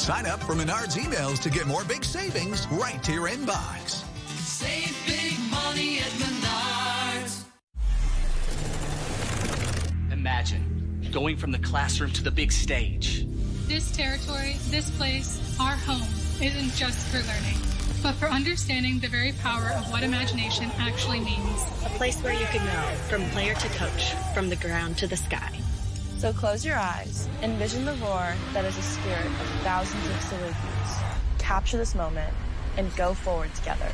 Sign up for Menards emails to get more big savings right to your inbox. Save big money at Menards. Imagine going from the classroom to the big stage. This territory, this place, our home, isn't just for learning, but for understanding the very power of what imagination actually means. A place where you can go from player to coach, from the ground to the sky. So close your eyes, envision the roar that is a spirit of thousands of Salukis. Capture this moment and go forward together.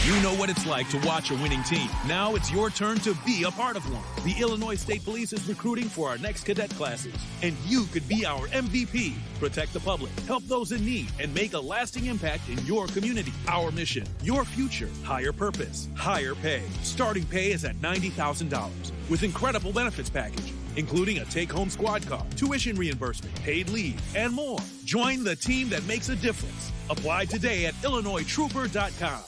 You know what it's like to watch a winning team. Now it's your turn to be a part of one. The Illinois State Police is recruiting for our next cadet classes, and you could be our MVP. Protect the public, help those in need, and make a lasting impact in your community. Our mission, your future, higher purpose, higher pay. Starting pay is at $90,000 with incredible benefits package, including a take-home squad car, tuition reimbursement, paid leave, and more. Join the team that makes a difference. Apply today at IllinoisTrooper.com.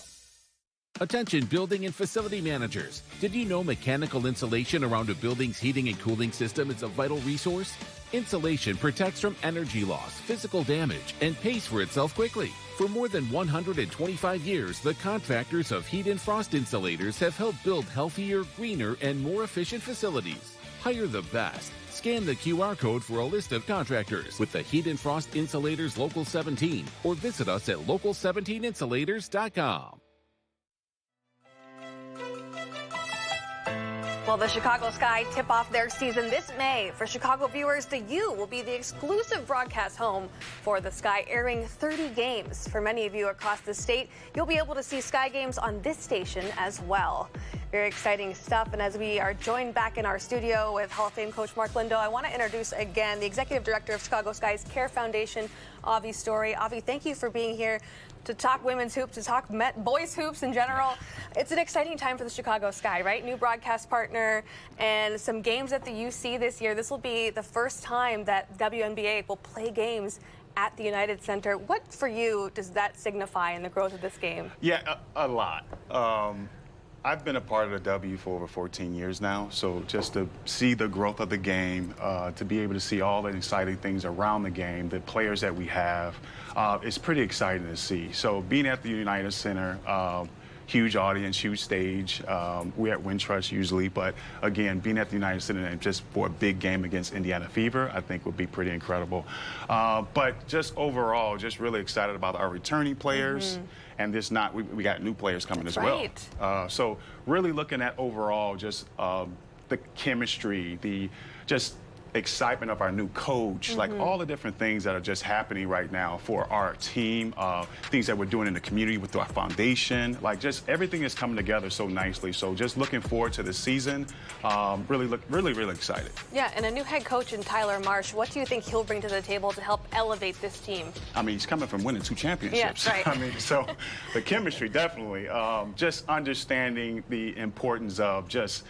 Attention building and facility managers. Did you know mechanical insulation around a building's heating and cooling system is a vital resource? Insulation protects from energy loss, physical damage, and pays for itself quickly. For more than 125 years, the contractors of Heat and Frost Insulators have helped build healthier, greener, and more efficient facilities. Hire the best. Scan the QR code for a list of contractors with the Heat and Frost Insulators Local 17 or visit us at local17insulators.com. Well, the Chicago Sky tip off their season this May. For Chicago viewers, the U will be the exclusive broadcast home for the Sky, airing 30 games. For many of you across the state, you'll be able to see Sky games on this station as well. Very exciting stuff. And as we are joined back in our studio with Hall of Fame coach Mark Lindo, I want to introduce again the executive director of Chicago Sky's Care Foundation, Avi Story. Avi, thank you for being here to talk women's hoops, to talk boys hoops in general. It's an exciting time for the Chicago Sky, right? New broadcast partner and some games at the UC this year. This will be the first time that WNBA will play games at the United Center. What for you does that signify in the growth of this game? Yeah, a lot. I've been a part of the W for over 14 years now, so just to see the growth of the game, to be able to see all the exciting things around the game, the players that we have, it's pretty exciting to see. So being at the United Center, huge audience, huge stage. We're at Wintrust usually, but again, being at the United Center and just for a big game against Indiana Fever, I think would be pretty incredible. But just overall, just really excited about our returning players. And we got new players coming as well. So really looking at overall just the chemistry, the just excitement of our new coach, like all the different things that are just happening right now for our team, things that we're doing in the community with our foundation, like just everything is coming together so nicely. So just looking forward to the season, really excited. Yeah, and a new head coach in Tyler Marsh. What do you think he'll bring to the table to help elevate this team? I mean, he's coming from winning 2 championships. Yeah, right. I mean, so the chemistry definitely, just understanding the importance of just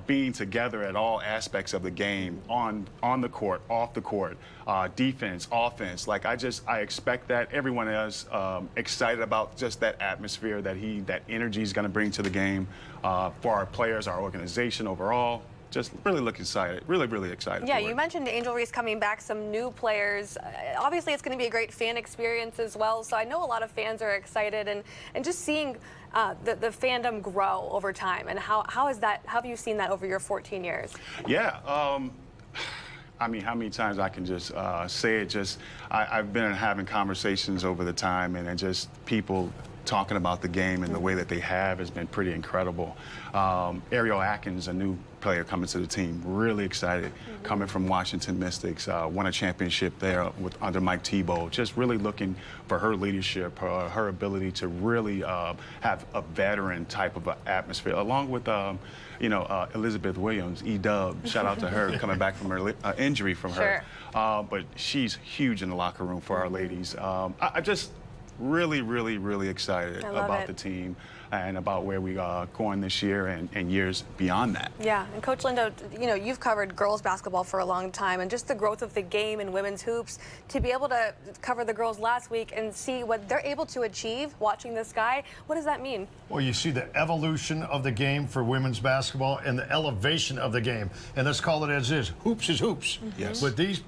being together at all aspects of the game, on the court, off the court, defense, offense. Like I expect that everyone is excited about just that atmosphere that energy is going to bring to the game for our players, our organization overall. Just really excited, really excited. Yeah, you mentioned Angel Reese coming back, some new players. Obviously, it's going to be a great fan experience as well. So I know a lot of fans are excited, and just seeing the fandom grow over time. And how have you seen that over your 14 years? Yeah. I mean, how many times I can just say it? I've been having conversations over the time, and just people talking about the game and the way that they have has been pretty incredible. Ariel Atkins, a new player coming to the team, really excited, coming from Washington Mystics, won a championship there under Mike Tebow. Just really looking for her leadership, her ability to really have a veteran type of atmosphere, along with Elizabeth Williams, E-Dub, shout out to her coming back from her injury from her. But she's huge in the locker room for our ladies. I just really excited about the team. and about where we are going this year and years beyond that. Yeah, and Coach Lindo, you know, you've covered girls basketball for a long time, and just the growth of the game in women's hoops, to be able to cover the girls last week and see what they're able to achieve watching this guy, what does that mean? Well, you see the evolution of the game for women's basketball and the elevation of the game, and let's call it as is. Hoops is hoops. Yes. But the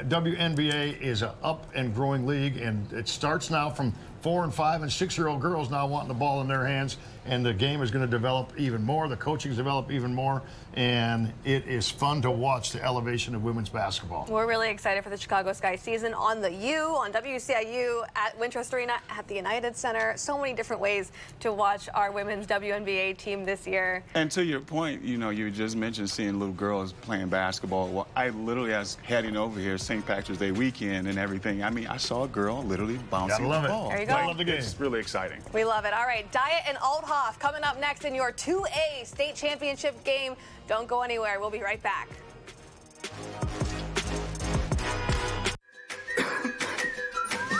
WNBA is an up and growing league, and it starts now from 4- and 5- and 6-year-old girls now wanting the ball in their hands, and the game is going to develop even more. The coaching is develop even more, and it is fun to watch the elevation of women's basketball. We're really excited for the Chicago Sky season on the U, on WCIU, at Wintrust Arena, at the United Center. So many different ways to watch our women's WNBA team this year. And to your point, you know, you just mentioned seeing little girls playing basketball. Well, I literally, as heading over here, St. Patrick's Day weekend and everything, I mean, I saw a girl literally bouncing the ball. There you go. I love the game. It's really exciting. We love it. All right, Dyett and Althoff coming up next in your 2A state championship game. Don't go anywhere. We'll be right back.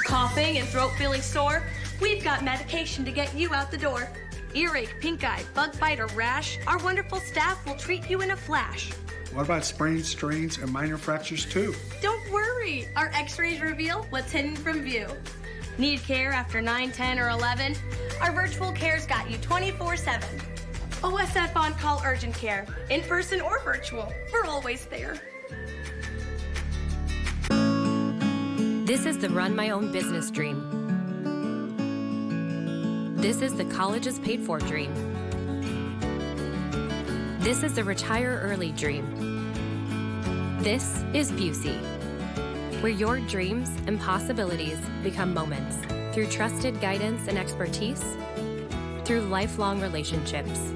Coughing and throat feeling sore? We've got medication to get you out the door. Earache, pink eye, bug bite, or rash? Our wonderful staff will treat you in a flash. What about sprains, strains, and minor fractures too? Don't worry. Our x-rays reveal what's hidden from view. Need care after 9, 10, or 11? Our virtual care's got you 24/7. OSF on-call urgent care, in person or virtual. We're always there. This is the run my own business dream. This is the colleges paid for dream. This is the retire early dream. This is Busey, where your dreams and possibilities become moments through trusted guidance and expertise, through lifelong relationships.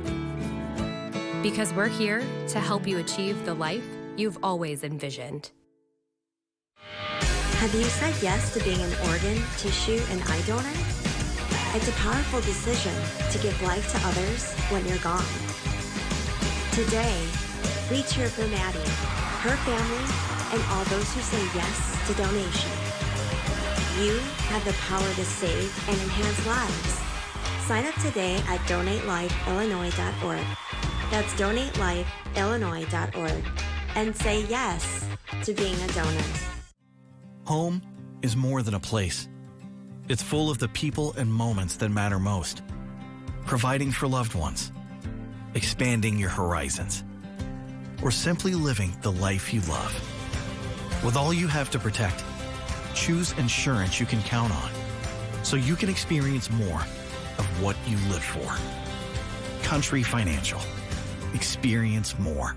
Because we're here to help you achieve the life you've always envisioned. Have you said yes to being an organ, tissue, and eye donor? It's a powerful decision to give life to others when you're gone. Today, we cheer for Maddie, her family, and all those who say yes to donation. You have the power to save and enhance lives. Sign up today at donatelifeillinois.org. That's donatelifeillinois.org. And say yes to being a donor. Home is more than a place. It's full of the people and moments that matter most. Providing for loved ones, expanding your horizons, or simply living the life you love. With all you have to protect, choose insurance you can count on so you can experience more of what you live for. Country Financial. Experience more.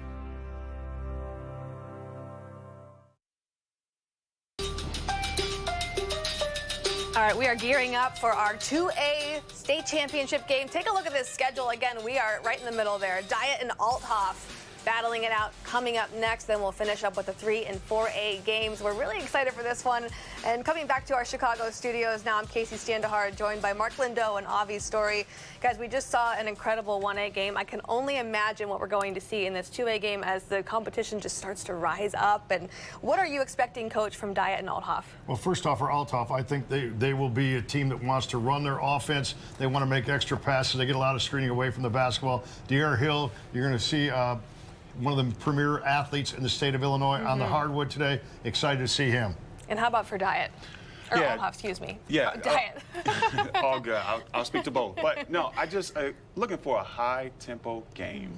All right, we are gearing up for our 2A state championship game. Take a look at this schedule. Again, we are right in the middle there. Dyett and Althoff battling it out coming up next. Then we'll finish up with the 3 and 4A games. We're really excited for this one. And coming back to our Chicago studios now, I'm Casey Standahar, joined by Mark Lindo and Avi Story. Guys, we just saw an incredible 1A game. I can only imagine what we're going to see in this 2A game as the competition just starts to rise up. And what are you expecting, Coach, from Dyett and Althoff? Well, first off, for Althoff, I think they will be a team that wants to run their offense. They want to make extra passes. They get a lot of screening away from the basketball. Dyett Hill, you're going to see one of the premier athletes in the state of Illinois on the hardwood today. Excited to see him. And how about for Dyett? Or Althoff, excuse me. Yeah. Dyett. All good. I'll speak to both. But no, I just looking for a high-tempo game.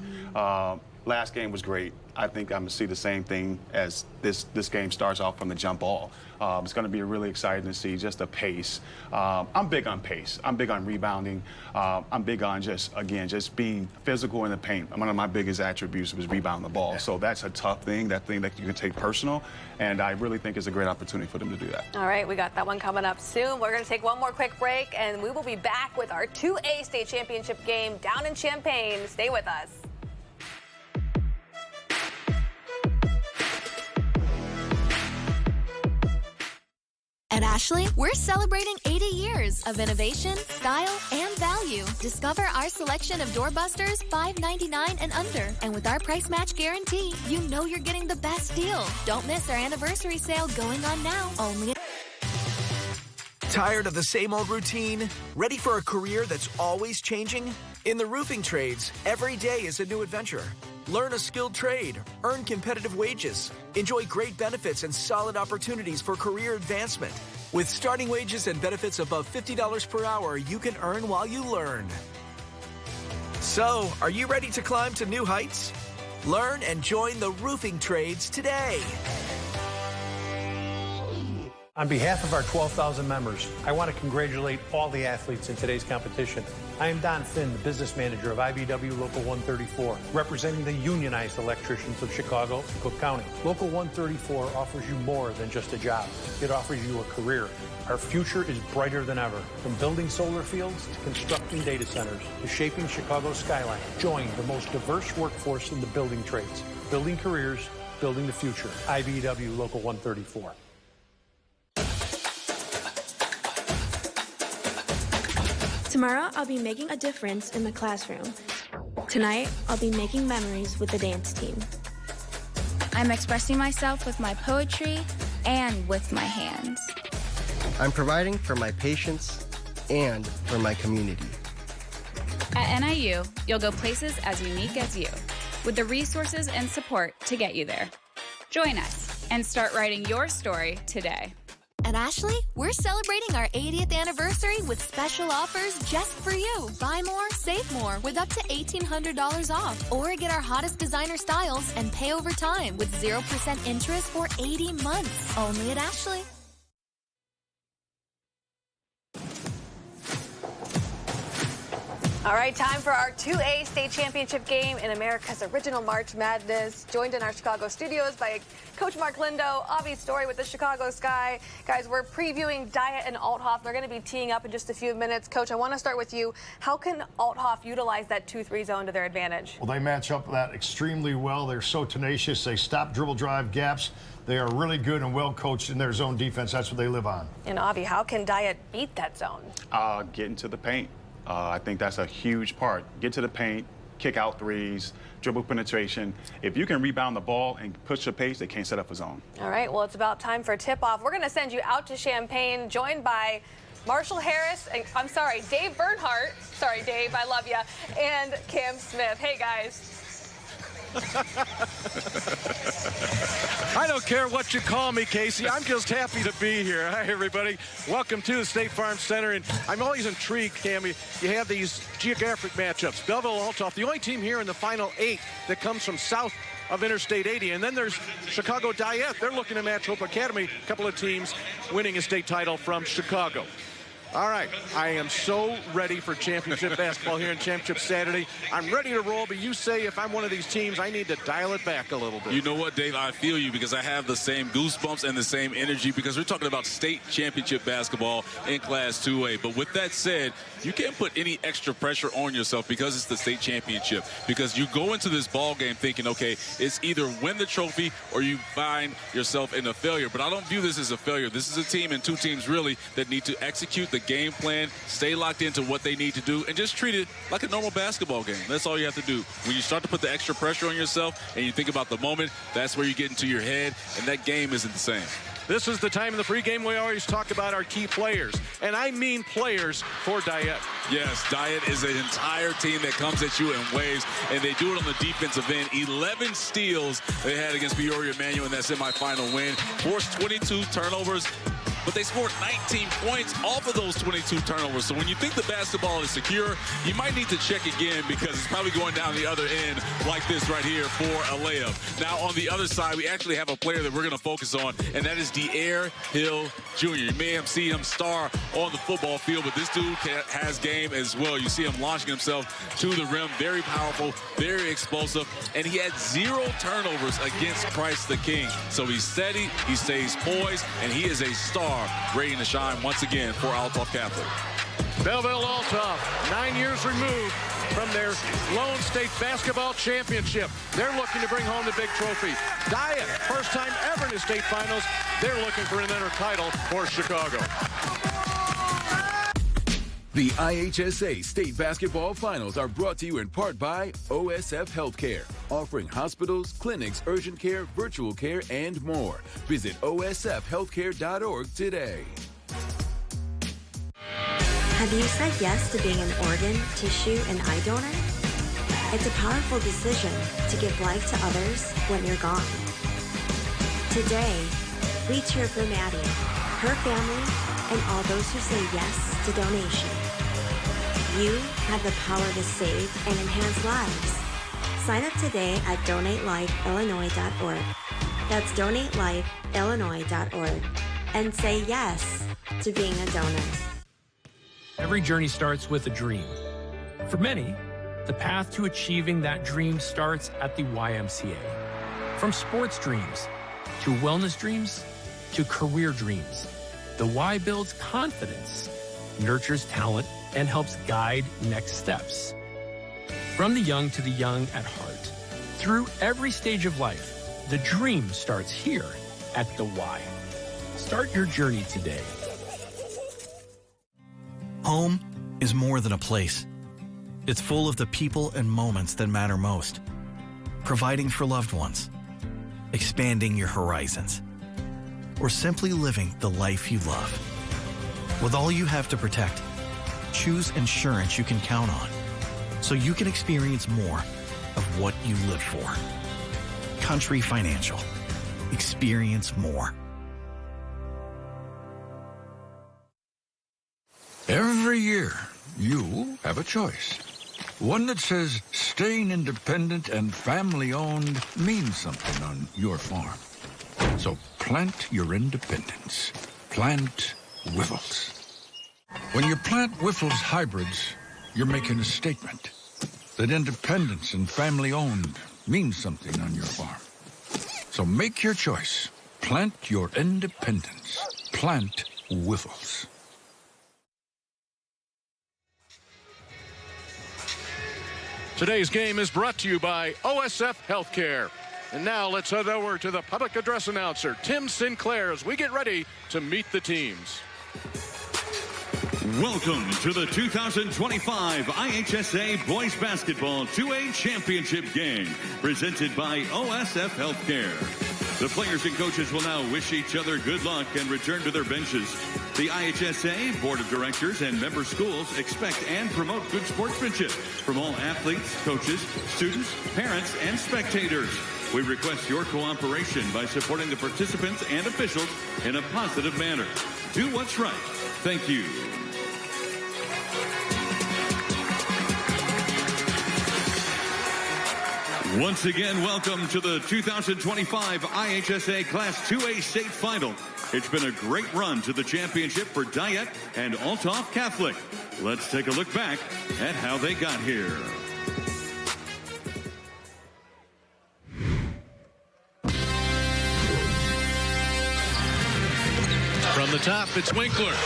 Last game was great. I think I'm going to see the same thing as this game starts off from the jump ball. It's going to be really exciting to see just the pace. I'm big on pace. I'm big on rebounding. I'm big on just being physical in the paint. One of my biggest attributes was rebounding the ball. So that's a tough thing, that thing that you can take personal. And I really think it's a great opportunity for them to do that. All right, we got that one coming up soon. We're going to take one more quick break, and we will be back with our 2A state championship game down in Champaign. Stay with us. At Ashley, we're celebrating 80 years of innovation, style, and value. Discover our selection of doorbusters, $5.99 and under. And with our price match guarantee, you know you're getting the best deal. Don't miss our anniversary sale going on now. Only Tired of the same old routine? Ready for a career that's always changing? In the roofing trades, every day is a new adventure. Learn a skilled trade, earn competitive wages, enjoy great benefits and solid opportunities for career advancement. With starting wages and benefits above $50 per hour, you can earn while you learn. So, are you ready to climb to new heights? Learn and join the roofing trades today. On behalf of our 12,000 members, I want to congratulate all the athletes in today's competition. I am Don Finn, the business manager of IBEW Local 134, representing the unionized electricians of Chicago and Cook County. Local 134 offers you more than just a job. It offers you a career. Our future is brighter than ever. From building solar fields to constructing data centers to shaping Chicago's skyline. Join the most diverse workforce in the building trades. Building careers, building the future. IBEW Local 134. Tomorrow, I'll be making a difference in the classroom. Tonight, I'll be making memories with the dance team. I'm expressing myself with my poetry and with my hands. I'm providing for my patients and for my community. At NIU, you'll go places as unique as you, with the resources and support to get you there. Join us and start writing your story today. At Ashley, we're celebrating our 80th anniversary with special offers just for you. Buy more, save more with up to $1,800 off. Or get our hottest designer styles and pay over time with 0% interest for 80 months. Only at Ashley. All right, time for our 2A state championship game in America's original March Madness. Joined in our Chicago studios by Coach Mark Lindo, Avi Story with the Chicago Sky. Guys, we're previewing Dyett and Althoff. They're going to be teeing up in just a few minutes. Coach, I want to start with you. How can Althoff utilize that 2-3 zone to their advantage? Well, they match up that extremely well. They're so tenacious. They stop dribble drive gaps. They are really good and well coached in their zone defense. That's what they live on. And Avi, how can Dyett beat that zone? Get into the paint. I think that's a huge part. Get to the paint, kick out threes, dribble penetration. If you can rebound the ball and push the pace, they can't set up a zone. All right, well, it's about time for tip-off. We're going to send you out to Champaign, joined by Marshall Harris, and I'm sorry, Dave Bernhardt. Sorry, Dave, I love you. And Cam Smith. Hey, guys. I don't care what you call me, Casey. I'm just happy to be here. Hi, everybody. Welcome to the State Farm Center. And I'm always intrigued, Cammy. You have these geographic matchups. Belleville, Althoff, the only team here in the final 8 that comes from south of Interstate 80. And then there's Chicago Dyett. They're looking to match Hope Academy, a couple of teams winning a state title from Chicago. All right, I am so ready for championship basketball here in Championship Saturday. I'm ready to roll, but you say if I'm one of these teams, I need to dial it back a little bit. You know what, Dave? I feel you because I have the same goosebumps and the same energy because we're talking about state championship basketball in Class 2A. But with that said, you can't put any extra pressure on yourself because it's the state championship. Because you go into this ball game thinking, okay, it's either win the trophy or you find yourself in a failure. But I don't view this as a failure. This is a team and two teams really that need to execute the game plan, stay locked into what they need to do, and just treat it like a normal basketball game. That's all you have to do. When you start to put the extra pressure on yourself and you think about the moment, that's where you get into your head, and that game isn't the same. This is the time in the pregame we always talk about our key players, and I mean players for Dyett. Yes, Dyett is an entire team that comes at you in waves, and they do it on the defensive end. 11 steals they had against Peoria Manual in that semifinal win. Forced 22 turnovers, but they scored 19 points off of those 22 turnovers. So when you think the basketball is secure, you might need to check again because it's probably going down the other end like this right here for a layup. Now on the other side, we actually have a player that we're going to focus on, and that is Dyett Hill Jr. You may have seen him star on the football field, but this dude has game as well. You see him launching himself to the rim. Very powerful, very explosive, and he had 0 turnovers against Christ the King. So he's steady, he stays poised, and he is a star ready to shine once again for Althoff Catholic. Belleville Althoff, 9 years removed from their Lone State Basketball Championship. They're looking to bring home the big trophy. Dyett, first time ever in the state finals. They're looking for another title for Chicago. The IHSA State Basketball Finals are brought to you in part by OSF Healthcare, offering hospitals, clinics, urgent care, virtual care, and more. Visit osfhealthcare.org today. Have you said yes to being an organ, tissue, and eye donor? It's a powerful decision to give life to others when you're gone. Today, we cheer for Maddie, her family, and all those who say yes to donation. You have the power to save and enhance lives. Sign up today at donatelifeillinois.org. That's donatelifeillinois.org. And say yes to being a donor. Every journey starts with a dream. For many, the path to achieving that dream starts at the YMCA. From sports dreams to wellness dreams to career dreams, the Y builds confidence, nurtures talent, and helps guide next steps. From the young to the young at heart, through every stage of life, the dream starts here at the Y. Start your journey today. Home is more than a place. It's full of the people and moments that matter most. Providing for loved ones, expanding your horizons, or simply living the life you love. With all you have to protect, choose insurance you can count on so you can experience more of what you live for. Country Financial. Experience more. Every year, you have a choice. One that says staying independent and family-owned means something on your farm. So plant your independence. Plant Whiffles. When you plant Whiffles hybrids, you're making a statement that independence and family-owned means something on your farm. So make your choice. Plant your independence. Plant Whiffles. Today's game is brought to you by OSF Healthcare. And now let's head over to the public address announcer, Tim Sinclair, as we get ready to meet the teams. Welcome to the 2025 IHSA Boys Basketball 2A Championship game, presented by OSF Healthcare. The players and coaches will now wish each other good luck and return to their benches. The IHSA Board of Directors and member schools expect and promote good sportsmanship from all athletes, coaches, students, parents, and spectators. We request your cooperation by supporting the participants and officials in a positive manner. Do what's right. Thank you. Once again, welcome to the 2025 IHSA Class 2A State Final. It's been a great run to the championship for Dyett and Althoff Catholic. Let's take a look back at how they got here. From the top, it's Winkler.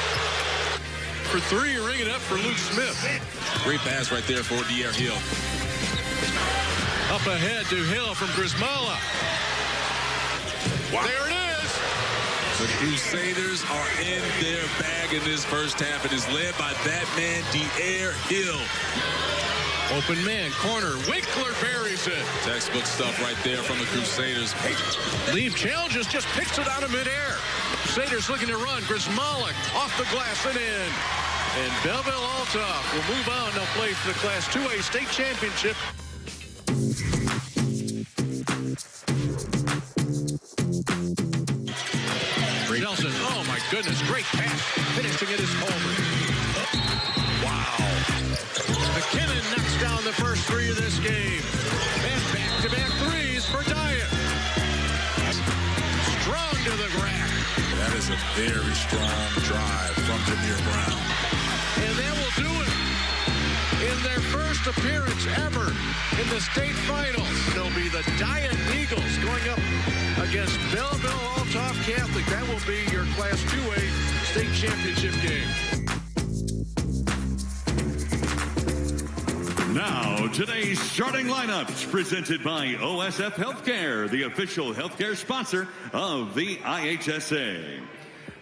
For three, ring it up for Luke Smith. Great pass right there for Dyett Hill. Up ahead to Hill from Grismala. Wow. There it is. The Crusaders are in their bag in this first half. It is led by that man, Dyett Hill. Open man, corner. Winkler buries it. Textbook stuff right there from the Crusaders. Leaf challenges, just picks it out of midair. Crusaders looking to run. Grismala off the glass and in. And Belleville Althoff will move on. They'll play for the Class 2A State Championship. Nelson, oh my goodness, great pass. Finishing it is Colbert. Wow. McKinnon knocks down the first three of this game. And back-to-back threes for Dyett. Strong to the rack. That is a very strong drive from Jameer Brown. And that will do it. In their first appearance ever in the state finals, they'll be the Dyett Eagles going up against Belleville Althoff Catholic. That will be your Class 2A state championship game. Now, today's starting lineups presented by OSF Healthcare, the official healthcare sponsor of the IHSA.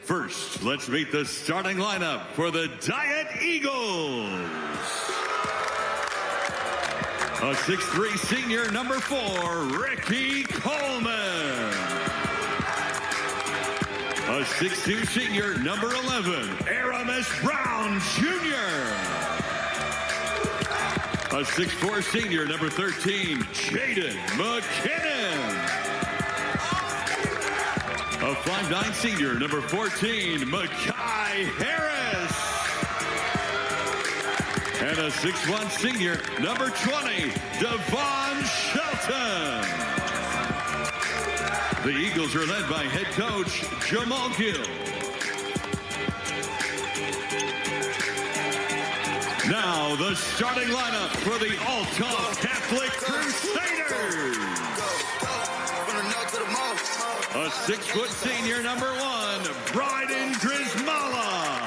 First, let's meet the starting lineup for the Dyett Eagles. A 6'3" senior, number 4, Ricky Coleman. A A 6'2" senior, number 11, Aramis Brown Jr. A 6'4" senior, number 13, Jaden McKinnon. A 5'9" senior, number 14, Makai Harris. And a 6'1" senior, number 20, Devon Shelton. The Eagles are led by head coach Jamal Gill. Now the starting lineup for the Althoff Catholic Crusaders. A 6' senior, number 1, Bryden Grismala.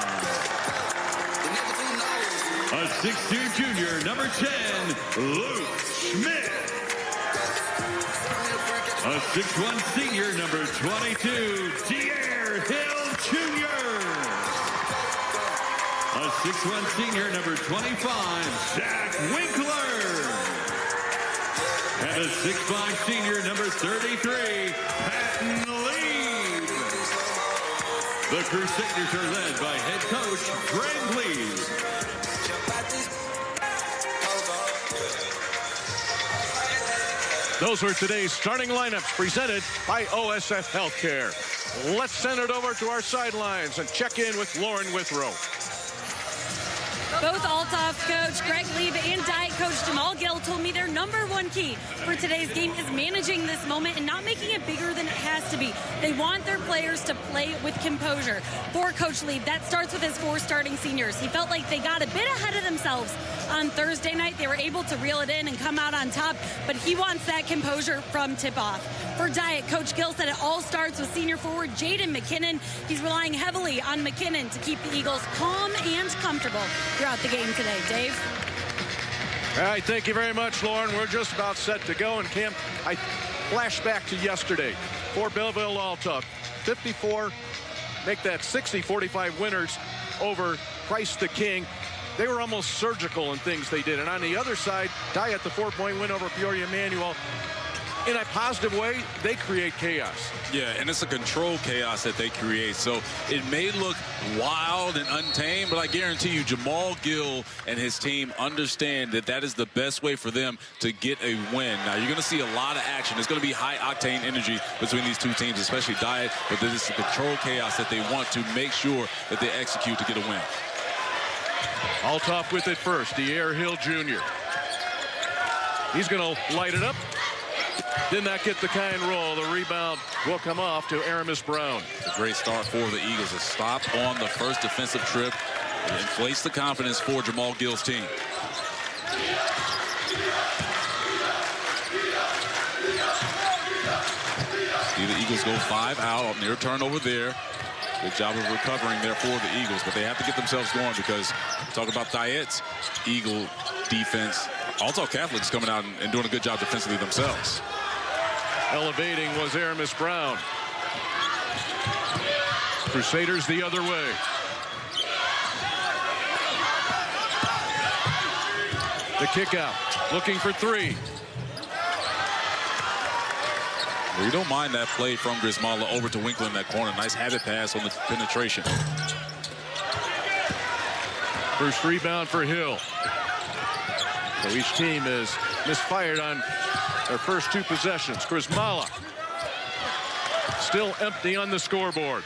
A 6'2" junior, number 10, Luke Schmidt. A 6'1" senior, number 22, Dyett Jr. A 6'1" senior, number 25, Zach Winkler. And a 6'5" senior, number 33, Patton Lee. The Crusaders are led by head coach Greg Lee. Those were today's starting lineups presented by OSF Healthcare. Let's send it over to our sidelines and check in with Lauren Withrow. Both Althoff coach Greg Lieb and Dyett coach Jamal Gill told me their number one key for today's game is managing this moment and not making it bigger than it has to be. They want their players to play with composure. For Coach Lieb, that starts with his 4 starting seniors. He felt like they got a bit ahead of themselves on Thursday night. They were able to reel it in and come out on top, but he wants that composure from tip-off. For Dyett, Coach Gill said it all starts with senior forward Jaden McKinnon. He's relying heavily on McKinnon to keep the Eagles calm and comfortable throughout the game today. Dave? All right, thank you very much, Lauren. We're just about set to go. And Cam, I flash back to yesterday for Belleville Althoff. 54, make that 60-45 winners over Christ the King. They were almost surgical in things they did. And on the other side, Dyett, the 4-point win over Peoria Emmanuel. In a positive way, they create chaos. Yeah, and it's a controlled chaos that they create. So it may look wild and untamed, but I guarantee you Jamal Gill and his team understand that that is the best way for them to get a win. Now, you're going to see a lot of action. There's going to be high-octane energy between these two teams, especially Dyett, but this is the controlled chaos that they want to make sure that they execute to get a win. Althoff with it first, Dyett Jr. He's going to light it up. Did not get the kind roll. The rebound will come off to Aramis Brown. It's a great start for the Eagles. A stop on the first defensive trip. It inflates the confidence for Jamal Gill's team. See the Eagles go 5 out. Near turnover there. Good job of recovering there for the Eagles, but they have to get themselves going because talk about Dyett's Eagle defense. Althoff Catholic's coming out and doing a good job defensively themselves. Elevating was Aramis Brown. Crusaders the other way. The kick out, looking for 3. Well, you don't mind that play from Grismala over to Winkler in that corner. Nice habit pass on the penetration. First rebound for Hill. So each team is misfired on their first 2 possessions. Grismala still empty on the scoreboard.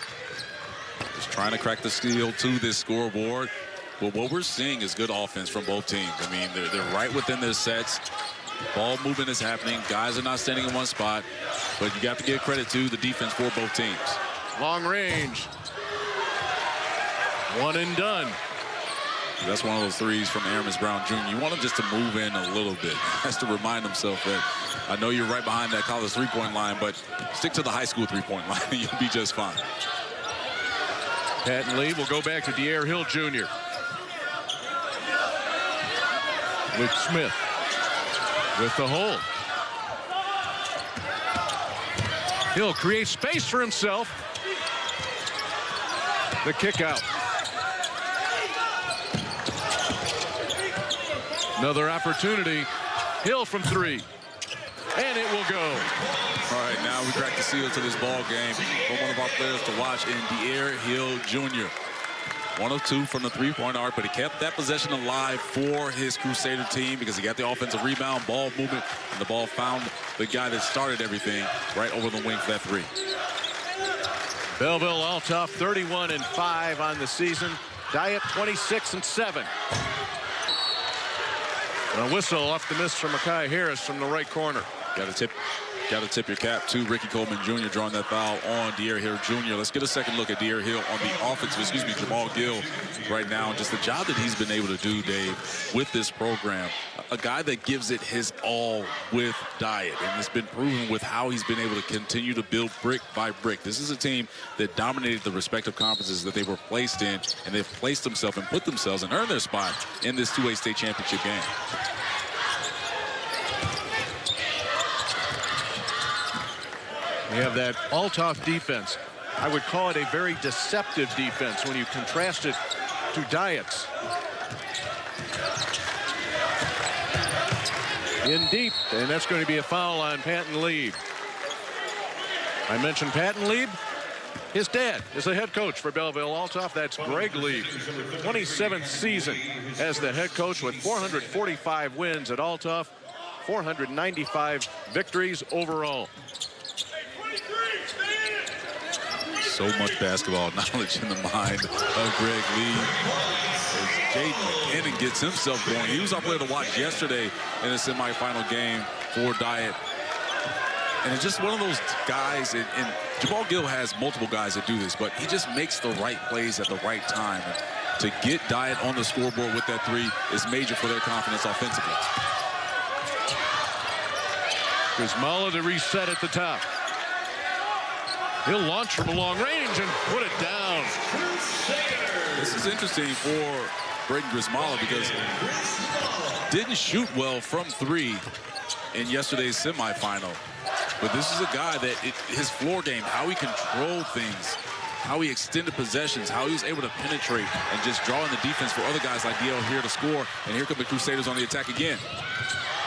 Just trying to crack the seal to this scoreboard. But what we're seeing is good offense from both teams. I mean, they're right within their sets. Ball movement is happening. Guys are not standing in one spot. But you got to give credit to the defense for both teams. Long range. 1 and done. That's one of those threes from Aramis Brown Jr. You want him just to move in a little bit. Has to remind himself that I know you're right behind that college 3-point line, but stick to the high school 3-point line and you'll be just fine. Patton Lee will go back to Dyett Jr. Luke Smith with the hold. Hill creates space for himself. The kick out. Another opportunity. Hill from 3. and it will go. All right, now we crack the seal to this ball game for one of our players to watch in Dyett Hill Jr. 1 of 2 from the three-point arc, but he kept that possession alive for his Crusader team because he got the offensive rebound, ball movement, and the ball found the guy that started everything right over the wing for that 3. Belleville Althoff 31-5 on the season. Dyett 26-7. A whistle off the miss from Mekhi Harris from the right corner. Got to tip your cap to Ricky Coleman Jr. drawing that foul on Dyett Hill Jr. Let's get a second look at Dyett Hill on the offense. Jamal Gill right now. Just the job that he's been able to do, Dave, with this program. A guy that gives it his all with Dyett. And it's been proven with how he's been able to continue to build brick by brick. This is a team that dominated the respective conferences that they were placed in. And they've placed themselves and put themselves and earned their spot in this 2A state championship game. We have that Althoff defense. I would call it a very deceptive defense when you contrast it to Dyett's. In deep, and that's going to be a foul on Patton Lieb. I mentioned Patton Lieb. His dad is the head coach for Belleville Althoff. That's Greg Lieb. 27th season as the head coach with 445 wins at Althoff, 495 victories overall. So much basketball knowledge in the mind of Greg Lee. As Jaden McKinnon gets himself going. He was our player to watch yesterday in the semifinal game for Dyett. And it's just one of those guys, and Jamal Gill has multiple guys that do this, but he just makes the right plays at the right time. And to get Dyett on the scoreboard with that 3 is major for their confidence offensively. Grismala to reset at the top. He'll launch from a long range and put it down. This is interesting for Braden Grismala because didn't shoot well from 3 in yesterday's semifinal. But this is a guy that his floor game, how he controlled things, how he extended possessions, how he was able to penetrate and just draw in the defense for other guys like Dyett here to score. And here come the Crusaders on the attack again.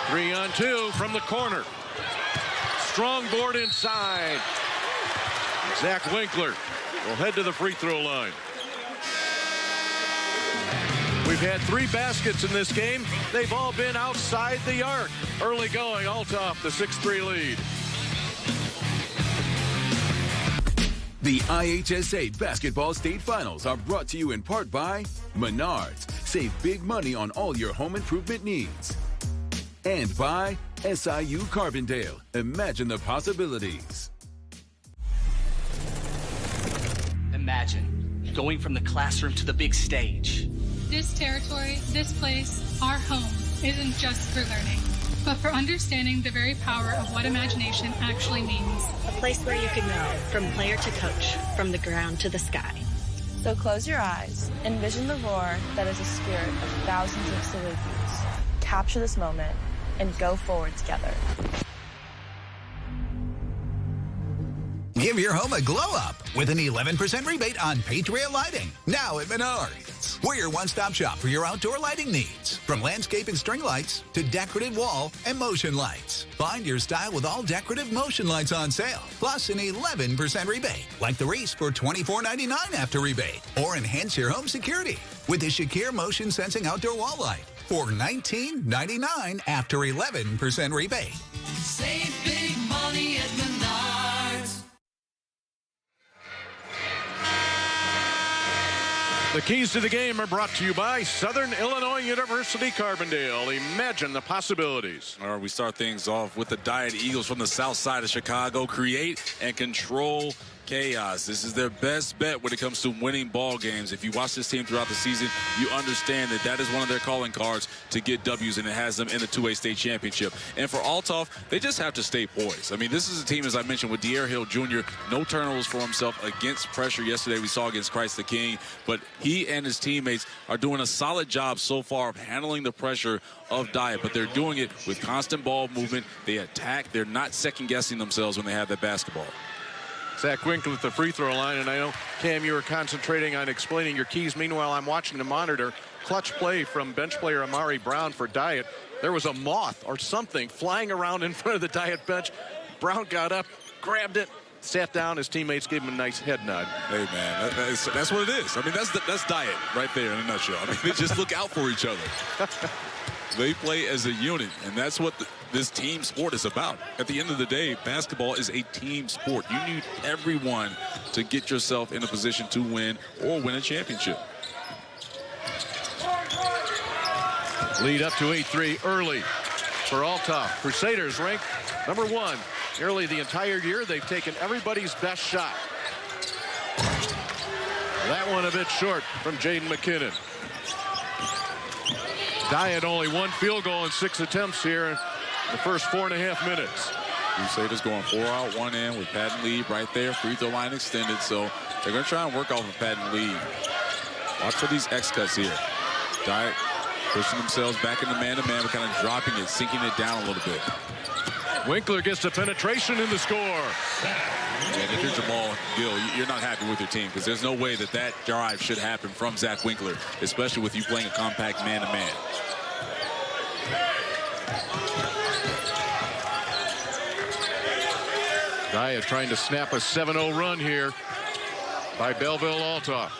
3-on-2 from the corner. Strong board inside. Zach Winkler will head to the free throw line. We've had 3 baskets in this game. They've all been outside the arc. Early going, Althoff, the 6-3 lead. The IHSA Basketball State Finals are brought to you in part by Menards. Save big money on all your home improvement needs. And by SIU Carbondale. Imagine the possibilities. Imagine going from the classroom to the big stage. This territory, this place, our home, isn't just for learning, but for understanding the very power of what imagination actually means. A place where you can go from player to coach, from the ground to the sky. So close your eyes, envision the roar that is a spirit of thousands of Salukis. Capture this moment and go forward together. Give your home a glow up with an 11% rebate on Patriot Lighting. Now at Menards. We're your one-stop shop for your outdoor lighting needs. From landscape and string lights to decorative wall and motion lights. Find your style with all decorative motion lights on sale. Plus an 11% rebate. Like the Reese for $24.99 after rebate. Or enhance your home security with the Shakir motion sensing outdoor wall light for $19.99 after 11% rebate. Save big money at Menards. The keys to the game are brought to you by Southern Illinois University Carbondale. Imagine the possibilities. All right, we start things off with the Dyett Eagles from the south side of Chicago. Create and control chaos. This is their best bet when it comes to winning ball games. If you watch this team throughout the season, you understand that that is one of their calling cards to get W's, and it has them in the 2A state championship. And for Althoff, they just have to stay poised. I mean, this is a team, as I mentioned, with Dyett Hill Jr., no turnovers for himself against pressure. Yesterday we saw against Christ the King, but he and his teammates are doing a solid job so far of handling the pressure of Dyett, but they're doing it with constant ball movement. They attack. They're not second-guessing themselves when they have that basketball. Zach Winkler at the free throw line, and I know, Cam, you were concentrating on explaining your keys. Meanwhile, I'm watching the monitor. clutch play from bench player Amari Brown for Dyett. There was a moth or something flying around in front of the Dyett bench. Brown got up, grabbed it, sat down. His teammates gave him a nice head nod. Hey, man, that's what it is. I mean, that's Dyett right there in a nutshell. I mean, they just look out for each other. They play as a unit, and that's what this team sport is about. At the end of the day, basketball is a team sport. You need everyone to get yourself in a position to win or win a championship. Lead up to 8-3 early for Althoff. Crusaders ranked number 1. Nearly the entire year, they've taken everybody's best shot. That one a bit short from Jaden McKinnon. Dyett only 1 field goal in 6 attempts here in the first 4.5 minutes. Crusaders going 4 out, 1 in with Patton lead right there. Free throw line extended, so they're going to try and work off of Patton lead. Watch for these X cuts here. Dyett pushing themselves back into man-to-man, but kind of dropping it, sinking it down a little bit. Winkler gets the penetration in the score. And if you're Jamal Gill, you're not happy with your team because there's no way that drive should happen from Zach Winkler, especially with you playing a compact man-to-man. Dyett trying to snap a 7-0 run here by Belleville Althoff.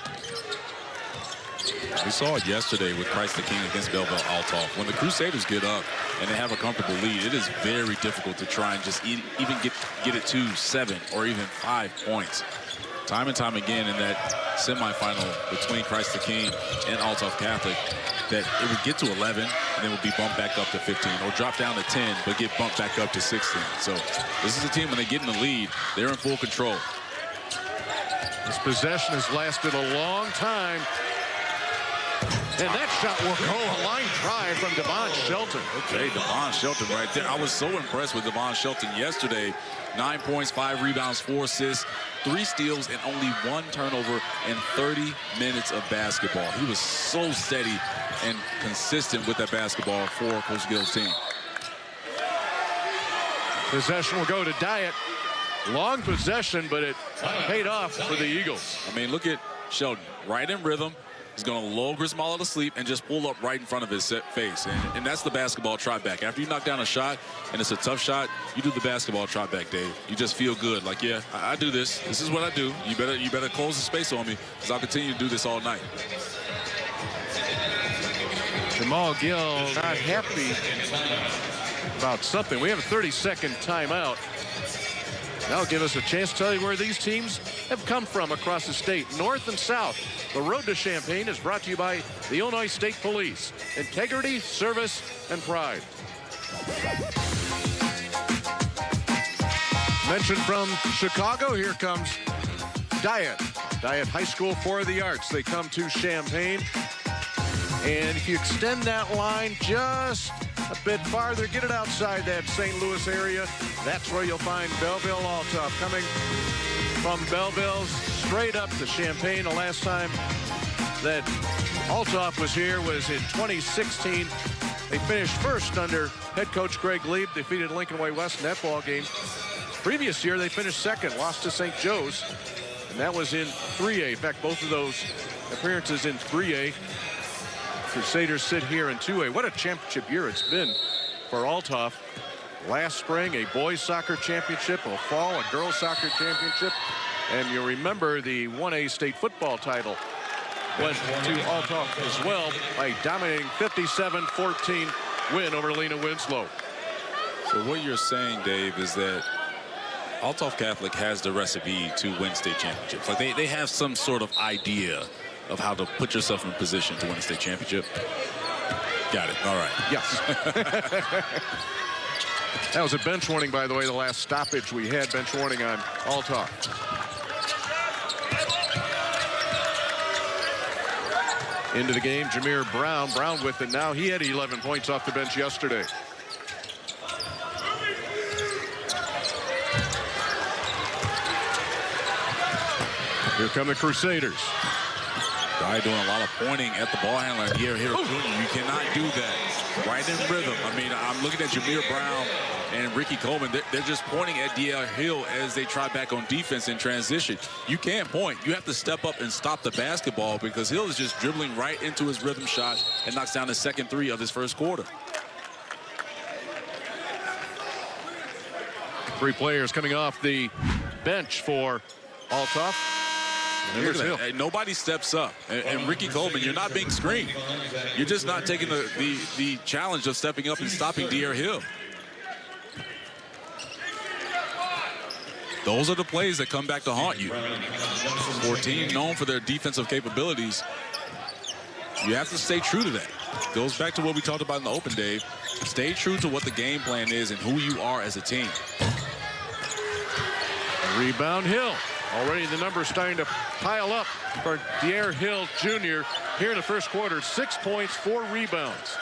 We saw it yesterday with Christ the King against Belleville Althoff. When the Crusaders get up and they have a comfortable lead, it is very difficult to try and just even get it to 7 or even 5 points. Time and time again in that semifinal between Christ the King and Althoff Catholic, that it would get to 11 and then would be bumped back up to 15, or drop down to 10 but get bumped back up to 16. So this is a team, when they get in the lead, they're in full control. This possession has lasted a long time. And that shot will go a line drive from Devon Shelton. Okay, Devon Shelton right there. I was so impressed with Devon Shelton yesterday. 9 points, 5 rebounds, 4 assists, 3 steals, and only 1 turnover in 30 minutes of basketball. He was so steady and consistent with that basketball for Coach Gill's team. Possession will go to Dyett. Long possession, but it paid off for the Eagles. I mean, look at Shelton, right in rhythm. He's going to lull Grismala to sleep and just pull up right in front of his face. And that's the basketball trot back. After you knock down a shot and it's a tough shot, you do the basketball trot back, Dave. You just feel good. Like, yeah, I do this. This is what I do. You better close the space on me because I'll continue to do this all night. Jamal Gill not happy about something. We have a 30-second timeout. That'll give us a chance to tell you where these teams have come from across the state, north and south. The road to Champaign is brought to you by the Illinois State Police. Integrity, service, and pride. Mentioned from Chicago, here comes Dyett. Dyett High School for the Arts. They come to Champaign. And if you extend that line just a bit farther, get it outside that St. Louis area, that's where you'll find Belleville Althoff. Coming from Belleville straight up to Champaign. The last time that Althoff was here was in 2016. They finished first under head coach Greg Lieb, defeated Lincoln Way West in that ball game. Previous year, they finished second, lost to St. Joe's, and that was in 3A. In fact, both of those appearances in 3A. Crusaders sit here in 2A. What a championship year it's been for Althoff. Last spring, a boys soccer championship, a fall, a girls soccer championship. And you remember the 1A state football title went to Althoff as well by a dominating 57-14 win over Lena Winslow. So what you're saying, Dave, is that Althoff Catholic has the recipe to win state championships. Like they have some sort of idea of how to put yourself in a position to win a state championship. Got it. All right. Yes. That was a bench warning, by the way, the last stoppage we had. Bench warning on Althoff. Into the game, Jameer Brown. Brown with it now. He had 11 points off the bench yesterday. Here come the Crusaders. Dyett doing a lot of pointing at the ball handler. Here, you cannot do that. Right in rhythm. I mean, I'm looking at Jameer Brown and Ricky Coleman. They're just pointing at Dyett Hill as they try back on defense in transition. You can't point. You have to step up and stop the basketball because Hill is just dribbling right into his rhythm shot and knocks down the second three of this first quarter. 3 players coming off the bench for Althoff. Here's Hill. Hey, nobody steps up. And Ricky Coleman, you're not being screened. You're just not taking the challenge of stepping up and stopping Dyett Hill. Those are the plays that come back to haunt you. 14 known for their defensive capabilities. You have to stay true to that. Goes back to what we talked about in the open, Dave. Stay true to what the game plan is and who you are as a team. Rebound Hill. Already the numbers starting to pile up for Dyett Hill Jr. here in the first quarter. 6 points, 4 rebounds.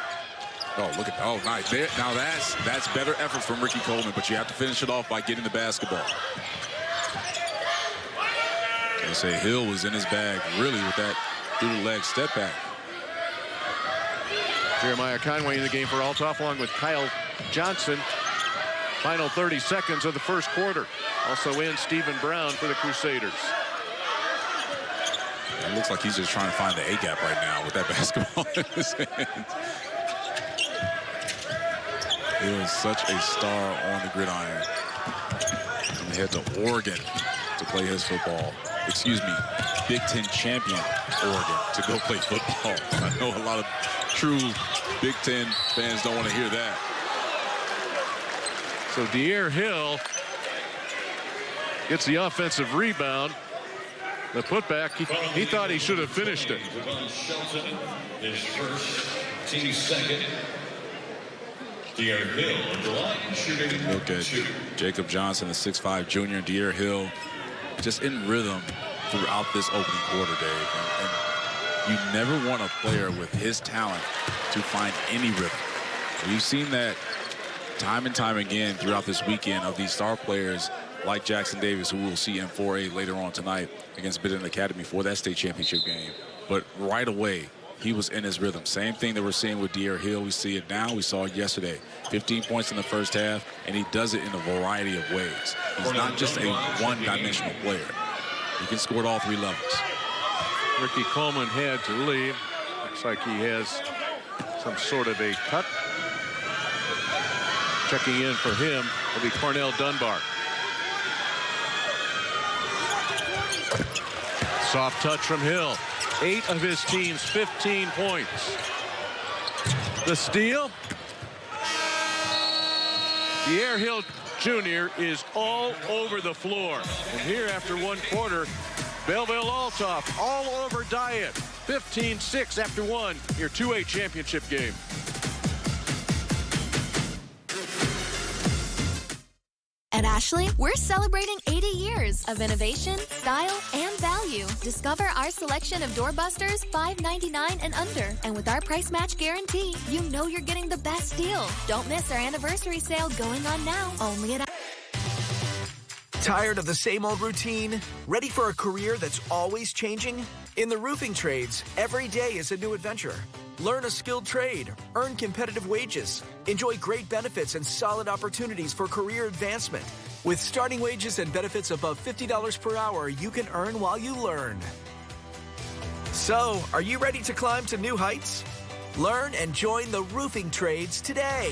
Oh, look at, oh, nice. There, now that's better effort from Ricky Coleman, but you have to finish it off by getting the basketball. I say Hill was in his bag really with that through the leg step back. Jeremiah Conway in the game for Althoff along with Kyle Johnson. Final 30 seconds of the first quarter. Also in Stephen Brown for the Crusaders. It looks like he's just trying to find the A-gap right now with that basketball in his hand. He was such a star on the gridiron. And he head to Oregon to play his football. Excuse me, Big Ten champion Oregon to go play football. I know a lot of true Big Ten fans don't want to hear that. So Dyett Hill gets the offensive rebound. The putback, he thought he should have finished it. His first, team second. Dyett Hill on the line, shooting. Look at Jacob Johnson, the 6'5" junior. Dyett Hill just in rhythm throughout this opening quarter, Dave. And you never want a player with his talent to find any rhythm. We've seen that time and time again throughout this weekend of these star players like Jackson Davis, who we'll see in 4A later on tonight against Bidden Academy for that state championship game. But right away, he was in his rhythm. Same thing that we're seeing with Dyett Hill. We see it now. We saw it yesterday. 15 points in the first half, and he does it in a variety of ways. He's not just a one-dimensional player. He can score at all 3 levels. Ricky Coleman had to leave. Looks like he has some sort of a cut. Checking in for him will be Cornell Dunbar. Soft touch from Hill. 8 of his team's 15 points. The steal. Dyett Hill Jr. is all over the floor. And here after 1 quarter, Belleville Althoff all over Dyett. 15-6 after 1, your 2A championship game. At Ashley, we're celebrating 80 years of innovation, style, and value. Discover our selection of doorbusters, $5.99 and under. And with our price match guarantee, you know you're getting the best deal. Don't miss our anniversary sale going on now, only at Tired of the same old routine? Ready for a career that's always changing? In the roofing trades, every day is a new adventure. Learn a skilled trade, earn competitive wages, enjoy great benefits and solid opportunities for career advancement. With starting wages and benefits above $50 per hour, you can earn while you learn. So, are you ready to climb to new heights? Learn and join the roofing trades today.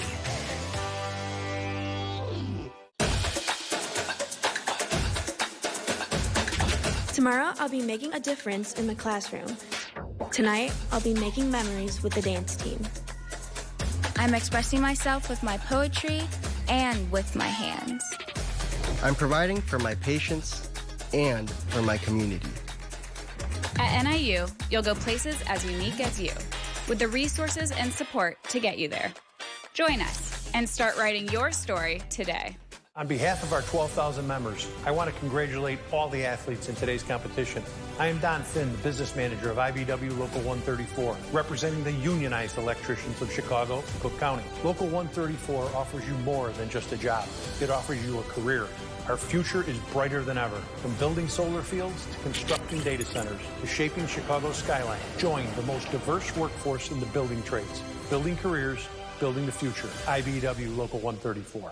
Tomorrow, I'll be making a difference in the classroom. Tonight, I'll be making memories with the dance team. I'm expressing myself with my poetry and with my hands. I'm providing for my patients and for my community. At NIU, you'll go places as unique as you, with the resources and support to get you there. Join us and start writing your story today. On behalf of our 12,000 members, I want to congratulate all the athletes in today's competition. I am Don Finn, the business manager of IBW Local 134, representing the unionized electricians of Chicago and Cook County. Local 134 offers you more than just a job. It offers you a career. Our future is brighter than ever. From building solar fields to constructing data centers to shaping Chicago's skyline. Join the most diverse workforce in the building trades. Building careers, building the future. IBEW Local 134.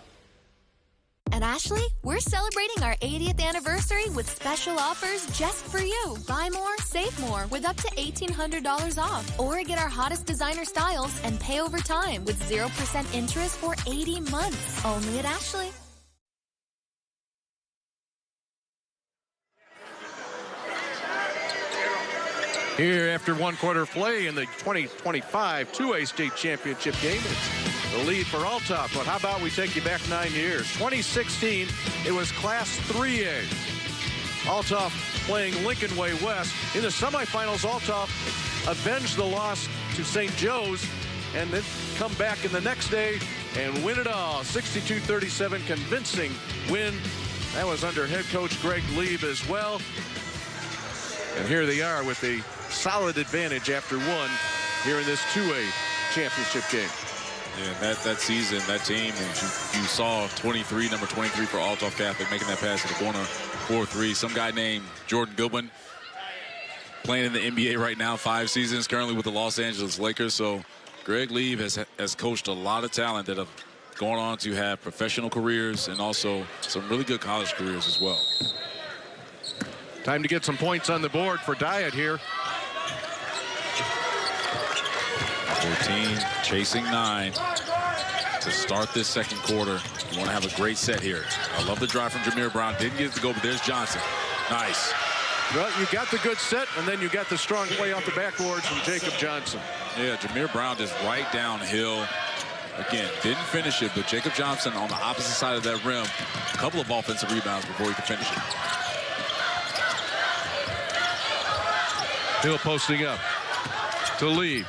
At Ashley, we're celebrating our 80th anniversary with special offers just for you. Buy more, save more with up to $1,800 off. Or get our hottest designer styles and pay over time with 0% interest for 80 months. Only at Ashley. Here after one quarter of play in the 2025 2A state championship game, it's the lead for Althoff. But how about we take you back 9 years? 2016, it was Class 3A. Althoff playing Lincoln Way West. In the semifinals, Althoff avenged the loss to St. Joe's and then come back in the next day and win it all. 62-37, convincing win. That was under head coach Greg Lieb as well. And here they are with a solid advantage after one here in this 2A championship game. Yeah, that season, that team, and you saw number 23 for Althoff Catholic making that pass to the corner, 4-3. Some guy named Jordan Goodwin playing in the NBA right now, 5 seasons, currently with the Los Angeles Lakers. So Greg Lieb has coached a lot of talent that have gone on to have professional careers and also some really good college careers as well. Time to get some points on the board for Dyett here. 14 chasing 9 to start this second quarter. You want to have a great set here. I love the drive from Jameer Brown. Didn't get it to go, but there's Johnson. Nice. Well, you got the good set, and then you got the strong play off the backboards from Jacob Johnson. Yeah, Jameer Brown just right downhill. Again, didn't finish it, but Jacob Johnson on the opposite side of that rim. A couple of offensive rebounds before he could finish it. Hill posting up to Lee.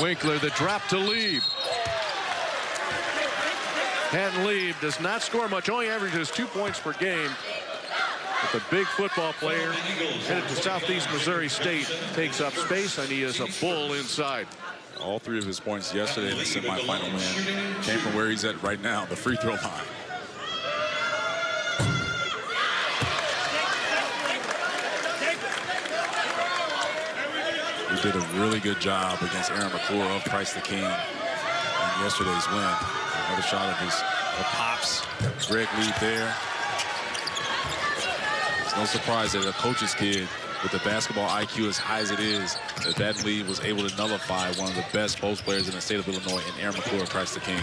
Winkler, the drop to Lieb. And Lieb does not score much, only averages 2 points per game. But the big football player headed to Southeast Missouri State takes up space, and he is a bull inside. All 3 of his points yesterday in the semifinal win came from where he's at right now, the free throw line. He did a really good job against Aaron McClure of Price the King in yesterday's win. Another shot of Pops. Greg Lieb there. It's no surprise that a coach's kid with a basketball IQ as high as it is, that Lieb was able to nullify one of the best post players in the state of Illinois in Aaron McClure of Price the King.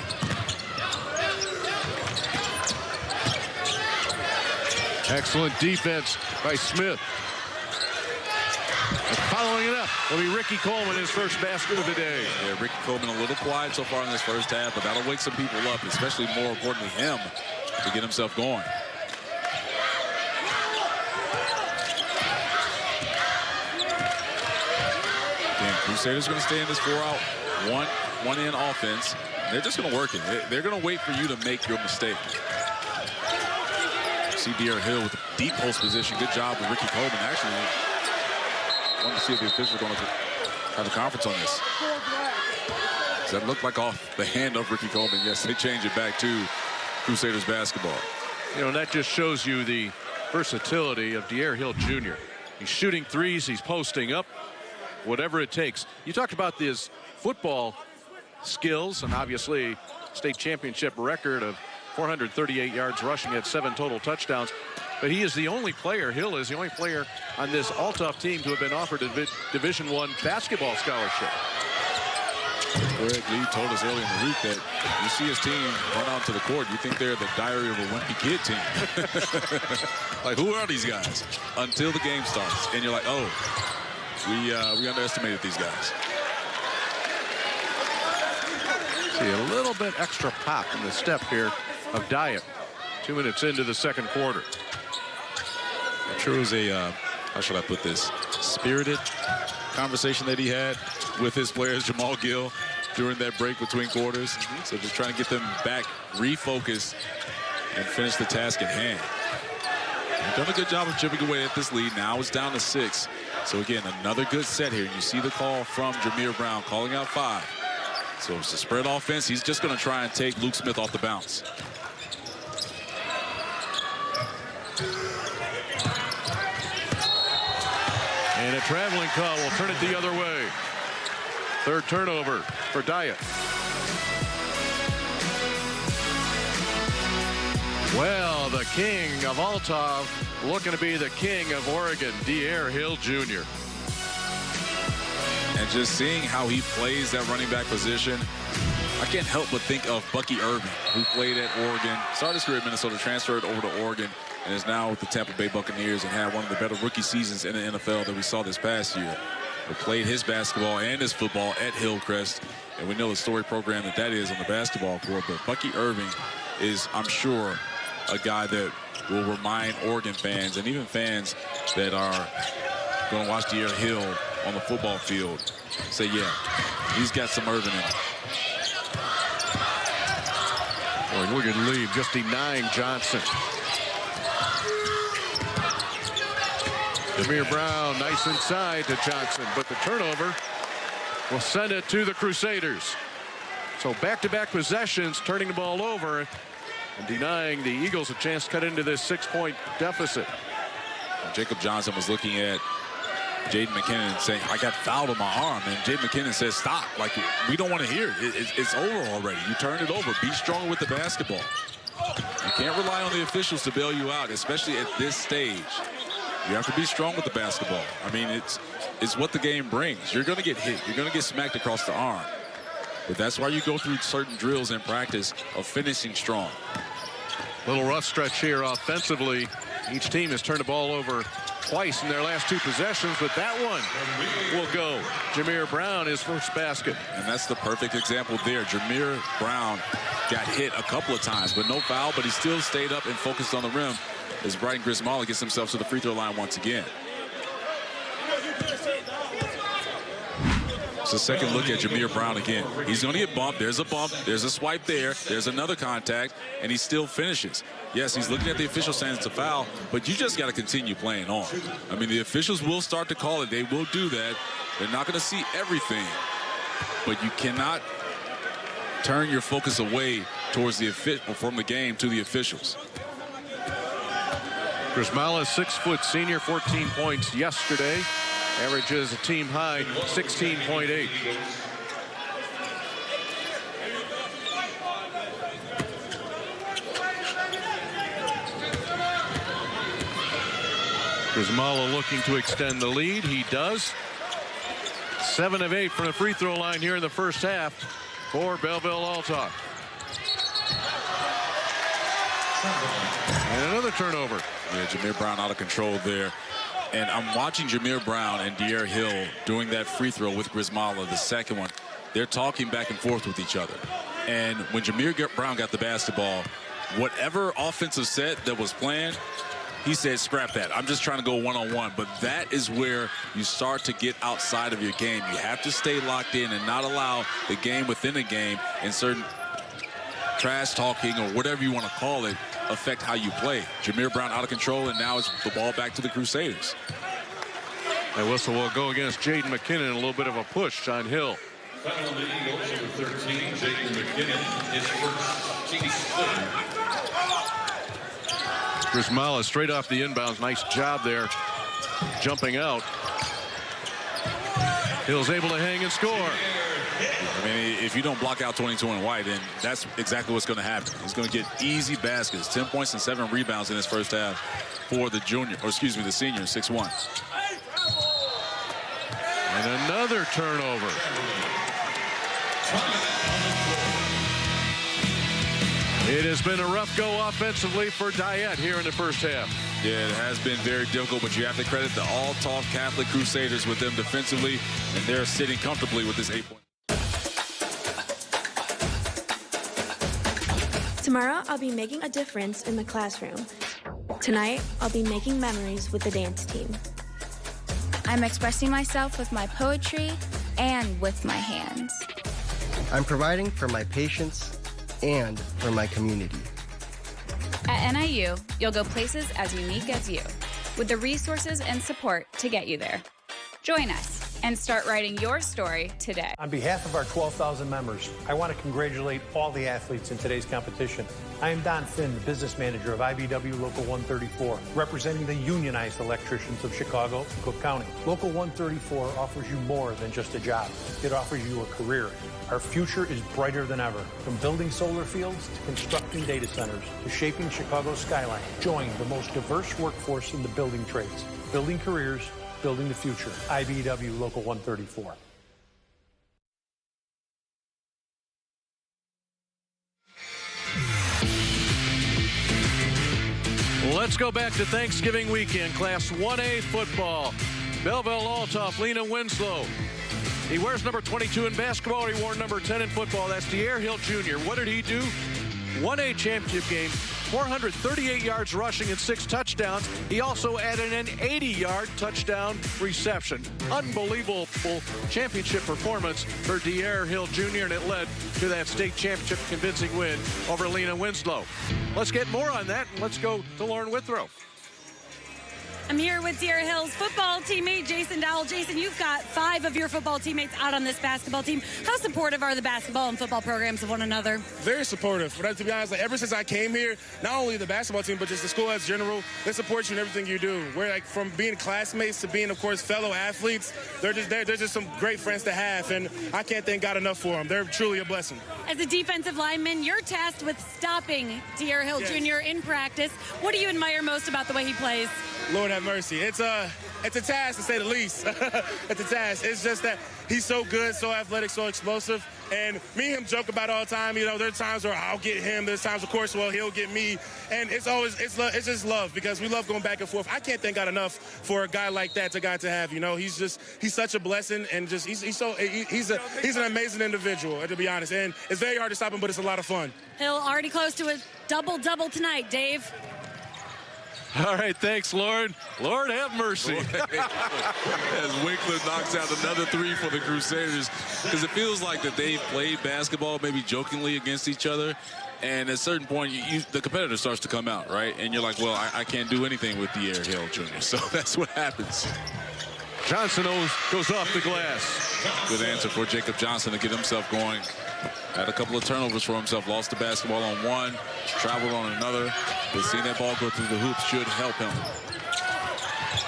Excellent defense by Smith. And following it up will be Ricky Coleman, his first basket of the day. Yeah, Ricky Coleman a little quiet so far in this first half, but that'll wake some people up, especially more importantly him, to get himself going. Again, Crusaders going to stay in this 4-out, one-in offense. They're just going to work it. They're going to wait for you to make your mistake. See Dyett Hill with a deep post position. Good job with Ricky Coleman. Actually, I wanted to see if the officials are going to have a conference on this. Does that look like off the hand of Ricky Coleman? Yes, they change it back to Crusaders basketball. You know, and that just shows you the versatility of Dyett Hill Jr. He's shooting threes, he's posting up, whatever it takes. You talked about his football skills and obviously state championship record of 438 yards rushing at 7 total touchdowns. But he is the only player, Hill is the only player on this Althoff team to have been offered a Division I basketball scholarship. Greg Lee told us earlier in the week that you see his team run out to the court, you think they're the Diary of a Wimpy Kid team. Like, who are these guys? Until the game starts, and you're like, oh, we underestimated these guys. See a little bit extra pop in the step here of Dyett. 2 minutes into the second quarter. I'm sure it was a, how should I put this, spirited conversation that he had with his players, Jamal Gill, during that break between quarters. So just trying to get them back, refocus, and finish the task at hand. They've done a good job of chipping away at this lead. Now it's down to 6. So again, another good set here. You see the call from Jameer Brown calling out 5. So it's a spread offense. He's just going to try and take Luke Smith off the bounce. And a traveling call will turn it the other way. Third turnover for Dyett. Well, the king of Althoff looking to be the king of Oregon, Dyett Hill Jr. And just seeing how he plays that running back position, I can't help but think of Bucky Irving, who played at Oregon, started his career at Minnesota, transferred over to Oregon, and is now with the Tampa Bay Buccaneers and had one of the better rookie seasons in the NFL that we saw this past year. He played his basketball and his football at Hillcrest, and we know the storied program that is on the basketball court. But Bucky Irving is, I'm sure, a guy that will remind Oregon fans and even fans that are going to watch Dyett Hill on the football field say, yeah, he's got some Irving in him. Boy, look at Lee just denying Johnson. Jameer Brown, nice inside to Johnson, but the turnover will send it to the Crusaders. So back-to-back possessions, turning the ball over and denying the Eagles a chance to cut into this 6-point deficit. Jacob Johnson was looking at Jaden McKinnon saying, I got fouled on my arm. And Jaden McKinnon says, stop. Like, we don't want to hear it. It's over already. You turned it over. Be stronger with the basketball. You can't rely on the officials to bail you out, especially at this stage. You have to be strong with the basketball. I mean, it's what the game brings. You're going to get hit. You're going to get smacked across the arm. But that's why you go through certain drills in practice of finishing strong. Little rough stretch here offensively. Each team has turned the ball over twice in their last two possessions, but that one will go. Jameer Brown, his first basket. And that's the perfect example there. Jameer Brown got hit a couple of times, but no foul, but he still stayed up and focused on the rim as Bryden Grismala gets himself to the free throw line once again. It's a second look at Jameer Brown again. He's going to get bumped. There's a bump. There's a swipe there. There's another contact, and he still finishes. Yes, he's looking at the official saying it's a foul, but you just got to continue playing on. I mean, the officials will start to call it. They will do that. They're not going to see everything, but you cannot turn your focus away towards from the game to the officials. Grismala, 6-foot senior, 14 points yesterday. Averages a team high 16.8. Grismala looking to extend the lead. He does. 7 of 8 from the free throw line here in the first half for Belleville Althoff. And another turnover. Yeah, Jameer Brown out of control there. And I'm watching Jameer Brown and Dyett Hill doing that free throw with Grismala, the second one. They're talking back and forth with each other. And when Jameer Brown got the basketball, whatever offensive set that was planned, he said, scrap that. I'm just trying to go one-on-one. But that is where you start to get outside of your game. You have to stay locked in and not allow the game within the game and certain trash talking or whatever you want to call it affect how you play. Jameer Brown out of control, and now it's the ball back to the Crusaders. That whistle will go against Jaden McKinnon. A little bit of a push on Hill. Foul on the Eagles, number 13, Jaden McKinnon, his first team foul. Grismala straight off the inbounds. Nice job there, jumping out. Hill's able to hang and score. I mean, if you don't block out 22 and White, then that's exactly what's going to happen. He's going to get easy baskets, 10 points and 7 rebounds in his first half for the the senior, 6'1". And another turnover. It has been a rough go offensively for Dyett here in the first half. Yeah, it has been very difficult, but you have to credit the Althoff Catholic Crusaders with them defensively, and they're sitting comfortably with this 8-point. Tomorrow, I'll be making a difference in the classroom. Tonight, I'll be making memories with the dance team. I'm expressing myself with my poetry and with my hands. I'm providing for my patients and for my community. At NIU, you'll go places as unique as you, with the resources and support to get you there. Join us and start writing your story today. On behalf of our 12,000 members, I want to congratulate all the athletes in today's competition. I am Don Finn, the business manager of IBW Local 134, representing the unionized electricians of Chicago and Cook County. Local 134 offers you more than just a job. It offers you a career. Our future is brighter than ever. From building solar fields to constructing data centers to shaping Chicago's skyline. Join the most diverse workforce in the building trades. Building careers, building the future. IBW Local 134. Let's go back to Thanksgiving weekend. Class 1A football. Belleville, Althoff, Lena Winslow. He wears number 22 in basketball. He wore number 10 in football. That's Dyett Hill Jr. What did he do? 1A championship game, 438 yards rushing and 6 touchdowns. He also added an 80-yard touchdown reception. Unbelievable championship performance for Dyett Hill Jr., and it led to that state championship convincing win over Lena Winslow. Let's get more on that, and let's go to Lauren Withrow. I'm here with Dyett Hill's football teammate, Jason Dowell. Jason, you've got 5 of your football teammates out on this basketball team. How supportive are the basketball and football programs of one another? Very supportive. But to be honest, ever since I came here, not only the basketball team, but just the school as general, they support you in everything you do. We're like, from being classmates to being, of course, fellow athletes, they're just some great friends to have, and I can't thank God enough for them. They're truly a blessing. As a defensive lineman, you're tasked with stopping Dyett Hill Jr. in practice. What do you admire most about the way he plays? Lord have mercy. It's a task, to say the least. It's a task. It's just that he's so good, so athletic, so explosive. And me and him joke about it all the time. You know, there are times where I'll get him. There's times, of course, well, he'll get me. And it's just love, because we love going back and forth. I can't thank God enough for a guy like that to have. You know, he's such a blessing, and just he's an amazing individual, to be honest. And it's very hard to stop him, but it's a lot of fun. Hill already close to a double-double tonight, Dave. All right, thanks, Lord. Lord have mercy. As Winkler knocks out another 3 for the Crusaders, because it feels like that they've played basketball maybe jokingly against each other, and at a certain point, the competitor starts to come out, right? And you're like, well, I can't do anything with Dyett Hill Jr., so that's what happens. Johnson goes off the glass. Good answer for Jacob Johnson to get himself going. Had a couple of turnovers for himself. Lost the basketball on one, traveled on another. But seeing that ball go through the hoops should help him.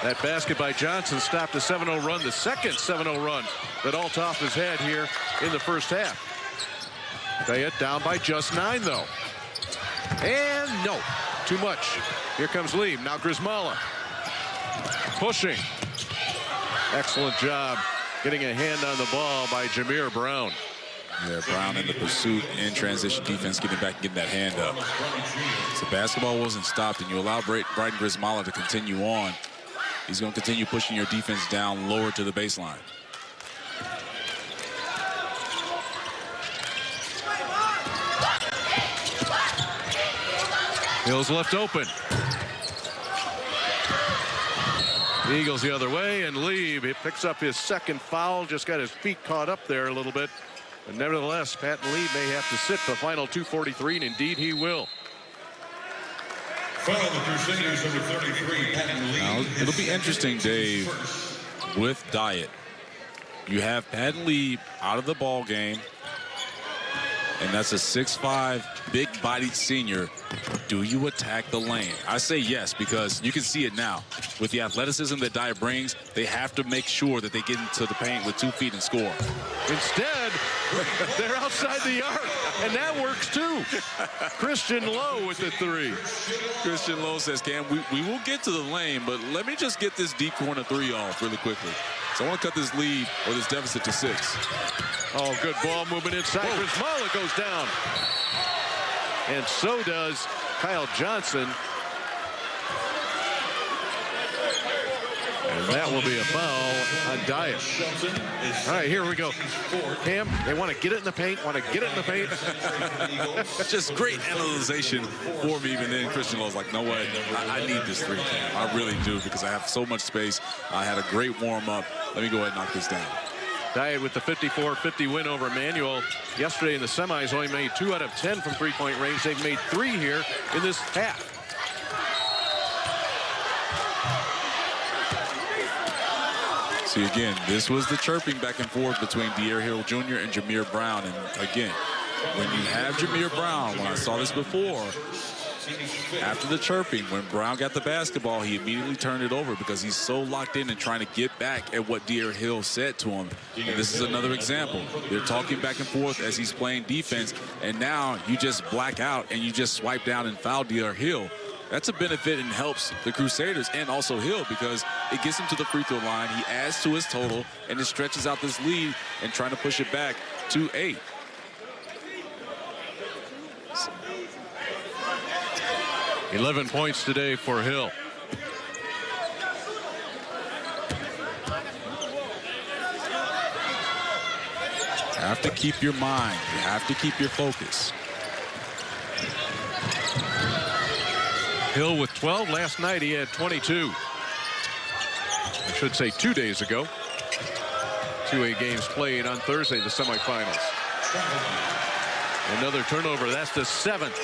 That basket by Johnson stopped a 7-0 run, the second 7-0 run that Althoff has had here in the first half. Dyett down by just 9, though. And no, too much. Here comes Lee. Now Grismala pushing. Excellent job getting a hand on the ball by Jameer Brown. Yeah, Brown in the pursuit and transition defense, getting back and getting that hand up. So basketball wasn't stopped, and you allow Brighton Grismala to continue on. He's going to continue pushing your defense down lower to the baseline. Hill's left open. The Eagles the other way, and Lee picks up his second foul. Just got his feet caught up there a little bit. But nevertheless, Patton Lee may have to sit the final 2:43, and indeed he will. Follow the Crusaders, number 33, Patton Lee. Now, it'll be interesting, Dave, with Dyett. You have Patton Lee out of the ball game, and that's a 6'5", big-bodied senior. Do you attack the lane? I say yes, because you can see it now. With the athleticism that Dyett brings, they have to make sure that they get into the paint with 2 feet and score. Instead, they're outside the arc, and that works too. Christian Lowe with the 3. Christian Lowe says, Cam, we will get to the lane, but let me just get this deep corner 3 off really quickly. So I want to cut this lead or this deficit to 6. Oh, good ball movement inside. Grismala goes down. And so does Kyle Johnson. And that will be a foul on Dyett. All right, here we go. Cam, they want to get it in the paint, Just great analyzation for me. And then Christian Lowe's like, no way, I need this 3, Cam. I really do, because I have so much space. I had a great warm-up. Let me go ahead and knock this down. Dyett with the 54-50 win over Emmanuel. Yesterday in the semis, only made 2 out of 10 from three-point range. They've made 3 here in this half. See, again, this was the chirping back and forth between Dyett Hill Jr. and Jameer Brown. And again, when you have Jameer Brown, when I saw this before, after the chirping, when Brown got the basketball, he immediately turned it over because he's so locked in and trying to get back at what Dyett Hill said to him. And this is another example. They're talking back and forth as he's playing defense, and now you just black out and you just swipe down and foul Dyett Hill. That's a benefit and helps the Crusaders and also Hill because it gets him to the free throw line. He adds to his total, and it stretches out this lead and trying to push it back to 8. $11 points today for Hill. You have to keep your mind. You have to keep your focus. Hill with 12. Last night he had 22. I should say 2 days ago. 2A games played on Thursday, the semifinals. Another turnover. That's the 7th.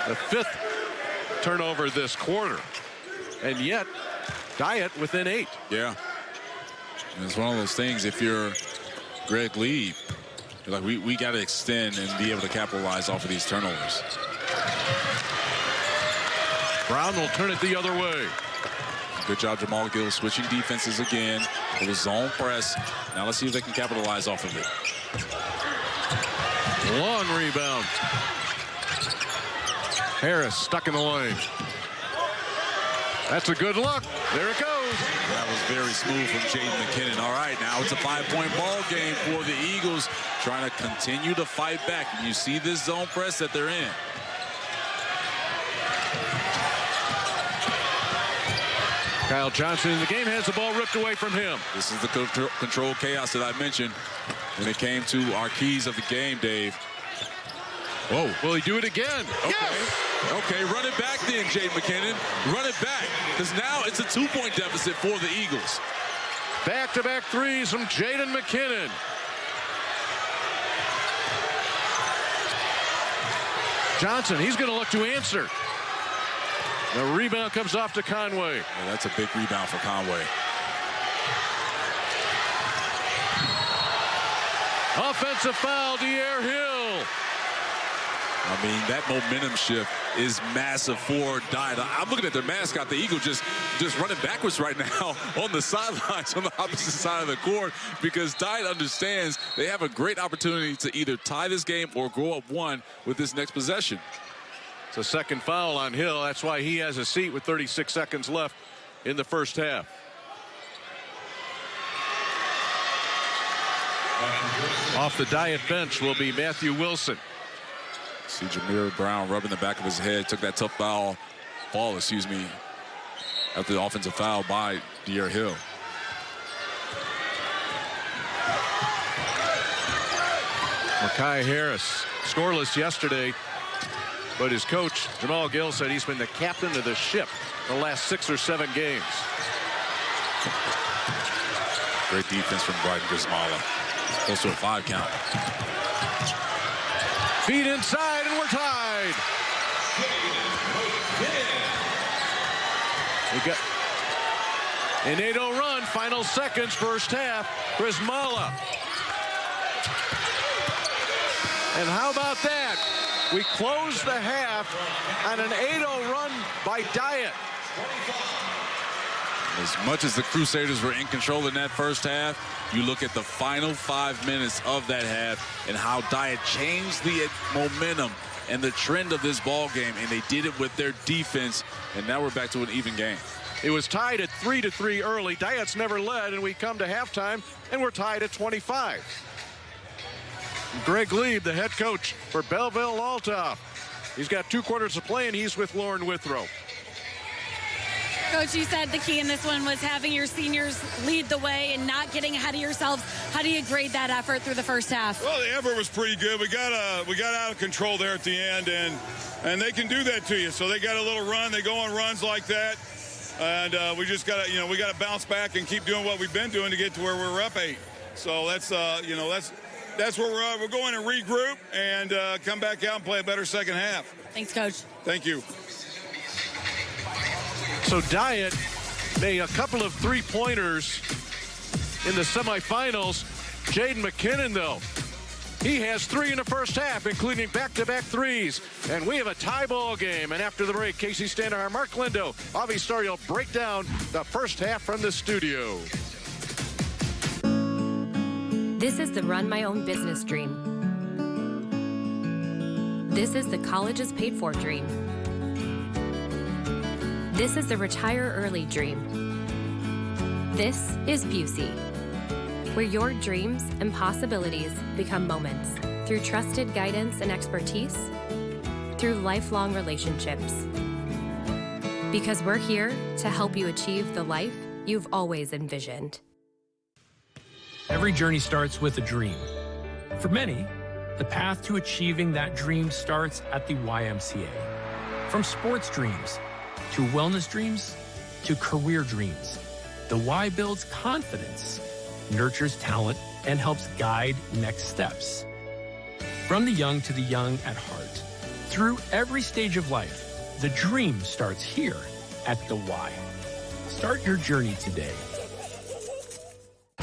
The 5th turnover this quarter. And yet, Dyett within 8. Yeah. And it's one of those things, if you're Greg Lee, you're like, we got to extend and be able to capitalize off of these turnovers. Brown will turn it the other way. Good job, Jamal Gill, switching defenses again with a zone press. Now let's see if they can capitalize off of it. Long rebound. Harris stuck in the lane. That's a good look. There it goes. That was very smooth from Jaden McKinnon. All right, now it's a 5-point ball game for the Eagles, trying to continue to fight back. And you see this zone press that they're in. Kyle Johnson in the game, has the ball ripped away from him. This is the control chaos that I mentioned when it came to our keys of the game, Dave. Whoa, will he do it again? Okay. Yes. Okay, run it back then, Jaden McKinnon. Run it back, because now it's a 2-point deficit for the Eagles. Back-to-back threes from Jaden McKinnon. Johnson, he's going to look to answer. The rebound comes off to Conway. Yeah, that's a big rebound for Conway. Offensive foul, Dyett Hill. I mean, that momentum shift is massive for Dyett. I'm looking at their mascot, the Eagle, just running backwards right now on the sidelines on the opposite side of the court, because Dyett understands they have a great opportunity to either tie this game or go up 1 with this next possession. It's a second foul on Hill. That's why he has a seat with 36 seconds left in the first half. Off the Dyett bench will be Matthew Wilson. See Jameer Brown rubbing the back of his head. Took that tough fall, excuse me, after the offensive foul by Dyett Hill. Makai Harris, scoreless yesterday, but his coach, Jamal Gill, said he's been the captain of the ship the last 6 or 7 games. Great defense from Bryden Grismala. It's close to a 5 count. Feed inside, and we're tied. We got an 8-0 run, final seconds, first half. Grismala. And how about that? We close the half on an 8-0 run by Dyett. As much as the Crusaders were in control in that first half, you look at the final 5 minutes of that half and how Dyett changed the momentum and the trend of this ball game, and they did it with their defense, and now we're back to an even game. It was tied at 3-3 early. Dyett's never led, and we come to halftime, and we're tied at 25. Greg Lieb, the head coach for Belleville Althoff. He's got 2 quarters to play, and he's with Lauren Withrow. Coach, you said the key in this one was having your seniors lead the way and not getting ahead of yourselves. How do you grade that effort through the first half? Well, the effort was pretty good. We got out of control there at the end, and they can do that to you. So they got a little run. They go on runs like that, and we just got to, we got to bounce back and keep doing what we've been doing to get to where we're up 8. So that's where we're at. We're going to regroup and come back out and play a better second half. Thanks, Coach. Thank you. So Dyett made a couple of 3-pointers in the semifinals. Jaden McKinnon, though, he has 3 in the first half, including back-to-back threes. And we have a tie ball game. And after the break, Casey Standahar, Mark Lindo, Avi Story will break down the first half from the studio. This is the run my own business dream. This is the colleges paid for dream. This is the retire early dream. This is Busey, where your dreams and possibilities become moments through trusted guidance and expertise, through lifelong relationships. Because we're here to help you achieve the life you've always envisioned. Every journey starts with a dream. For many, the path to achieving that dream starts at the YMCA. From sports dreams to wellness dreams to career dreams, the Y builds confidence, nurtures talent, and helps guide next steps. From the young to the young at heart, through every stage of life, the dream starts here at the Y. Start your journey today.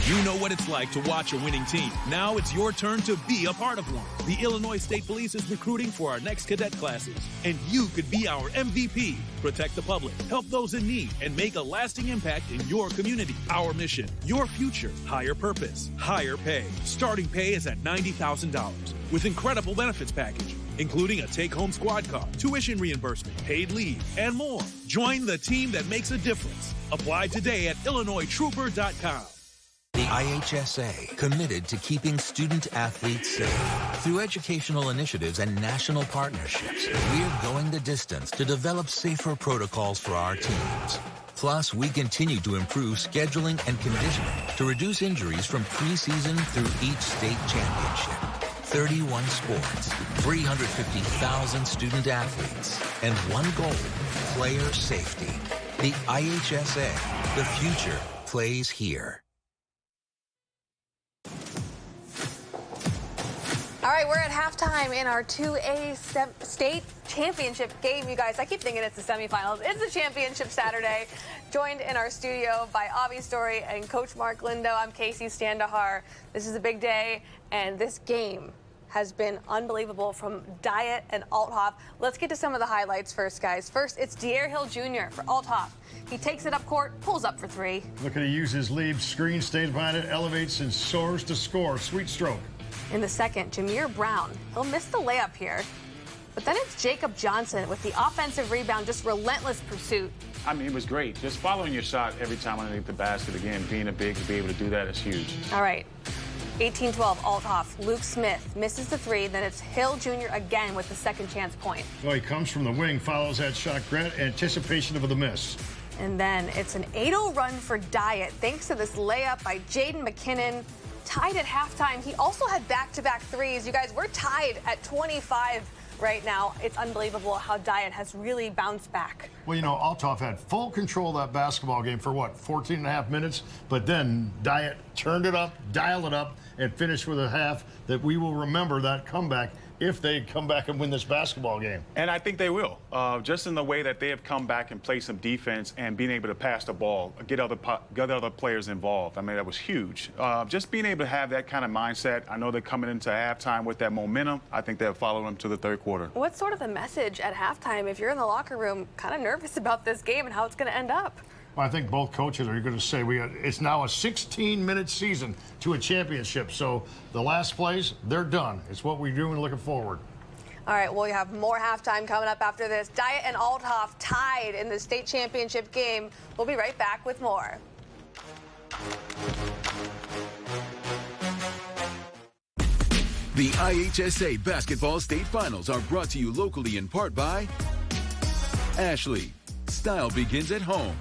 You know what it's like to watch a winning team. Now it's your turn to be a part of one. The Illinois State Police is recruiting for our next cadet classes, and you could be our MVP. Protect the public, help those in need, and make a lasting impact in your community. Our mission, your future, higher purpose, higher pay. Starting pay is at $90,000 with incredible benefits package, including a take-home squad car, tuition reimbursement, paid leave, and more. Join the team that makes a difference. Apply today at IllinoisTrooper.com. The IHSA, committed to keeping student-athletes safe. Through educational initiatives and national partnerships, we're going the distance to develop safer protocols for our teams. Plus, we continue to improve scheduling and conditioning to reduce injuries from preseason through each state championship. 31 sports, 350,000 student-athletes, and one goal, player safety. The IHSA, the future plays here. All right, we're at halftime in our 2A state championship game, you guys. I keep thinking it's the semifinals. It's the championship Saturday. Joined in our studio by Avi Story and Coach Mark Lindo. I'm Casey Standahar. This is a big day, and this game has been unbelievable from Dyett and Althoff. Let's get to some of the highlights first, guys. First, it's Dyett Hill Jr. for Althoff. He takes it up court, pulls up for 3. Look at he uses his lead, screen stays behind it, elevates and soars to score. Sweet stroke. In the second, Jameer Brown. He'll miss the layup here. But then it's Jacob Johnson with the offensive rebound, just relentless pursuit. I mean, it was great. Just following your shot every time underneath the basket. Again, being a big to be able to do that is huge. All right. 18-12, Althoff. Luke Smith misses the 3. Then it's Hill Jr. again with the second chance point. Well, he comes from the wing, follows that shot. Great anticipation of the miss. And then it's an 8-0 run for Dyett, thanks to this layup by Jaden McKinnon. Tied at halftime. He also had back-to-back 3s. You guys, we're tied at 25 right now. It's unbelievable how Dyett has really bounced back. Well, you know, Althoff had full control of that basketball game for, 14 and a half minutes? But then Dyett turned it up, dialed it up, and finished with a half that we will remember that comeback if they come back and win this basketball game. And I think they will, just in the way that they have come back and played some defense and being able to pass the ball, get other players involved. I mean, that was huge. Just being able to have that kind of mindset. I know they're coming into halftime with that momentum. I think they'll follow them to the third quarter. What's sort of the message at halftime if you're in the locker room kind of nervous about this game and how it's going to end up? Well, I think both coaches are going to say it's now a 16-minute season to a championship. So the last plays, they're done. It's what we're doing looking forward. All right, well, we have more halftime coming up after this. Dyett and Althoff tied in the state championship game. We'll be right back with more. The IHSA Basketball State Finals are brought to you locally in part by Ashley. Style begins at home.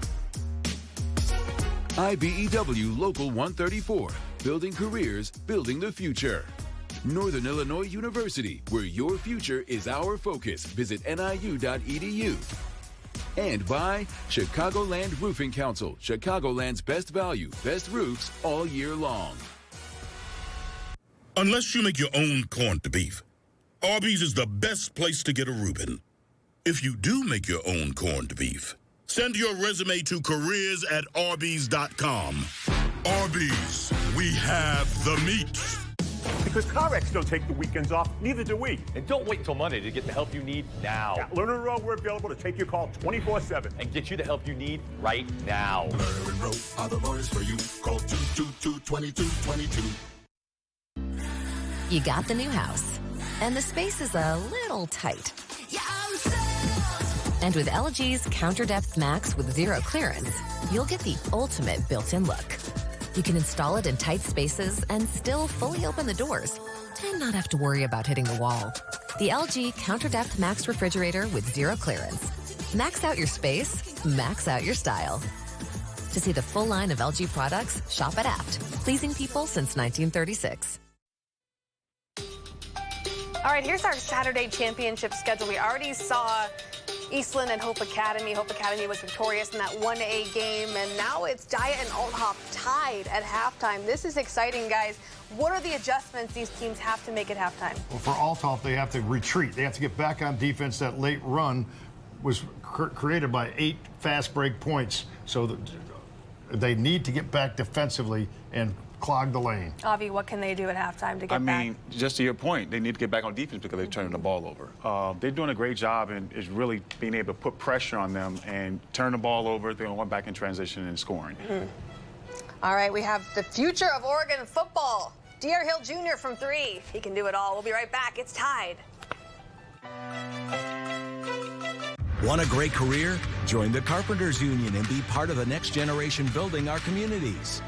IBEW Local 134, building careers, building the future. Northern Illinois University, where your future is our focus. Visit niu.edu. And by Chicagoland Roofing Council, Chicagoland's best value, best roofs all year long. Unless you make your own corned beef, Arby's is the best place to get a Reuben. If you do make your own corned beef, send your resume to careers@arby's.com. Arby's, we have the meat. Because car wrecks don't take the weekends off, neither do we. And don't wait until Monday to get the help you need now. At Lerner Row, we're available to take your call 24/7 and get you the help you need right now. Lerner Row are the lawyers for you. Call 222-2222. You got the new house, and the space is a little tight. And with LG's Counter Depth Max with zero clearance, you'll get the ultimate built-in look. You can install it in tight spaces and still fully open the doors and not have to worry about hitting the wall. The LG Counter Depth Max refrigerator with zero clearance. Max out your space, max out your style. To see the full line of LG products, shop at Apt. Pleasing people since 1936. All right, here's our Saturday championship schedule. We already saw Eastland and Hope Academy. Hope Academy was victorious in that 1A game, and now it's Dyett and Althoff tied at halftime. This is exciting, guys. What are the adjustments these teams have to make at halftime? Well, for Althoff, they have to retreat. They have to get back on defense. That late run was created by 8 fast break points, so they need to get back defensively and clog the lane. Avi, what can they do at halftime to get back? I mean, just to your point, they need to get back on defense because they're turning the ball over. They're doing a great job and is really being able to put pressure on them and turn the ball over. They're going to want back in transition and scoring. All right, we have the future of Oregon football. D.R. Hill Jr. from 3. He can do it all. We'll be right back. It's tied. Want a great career? Join the Carpenters Union and be part of the next generation building our communities.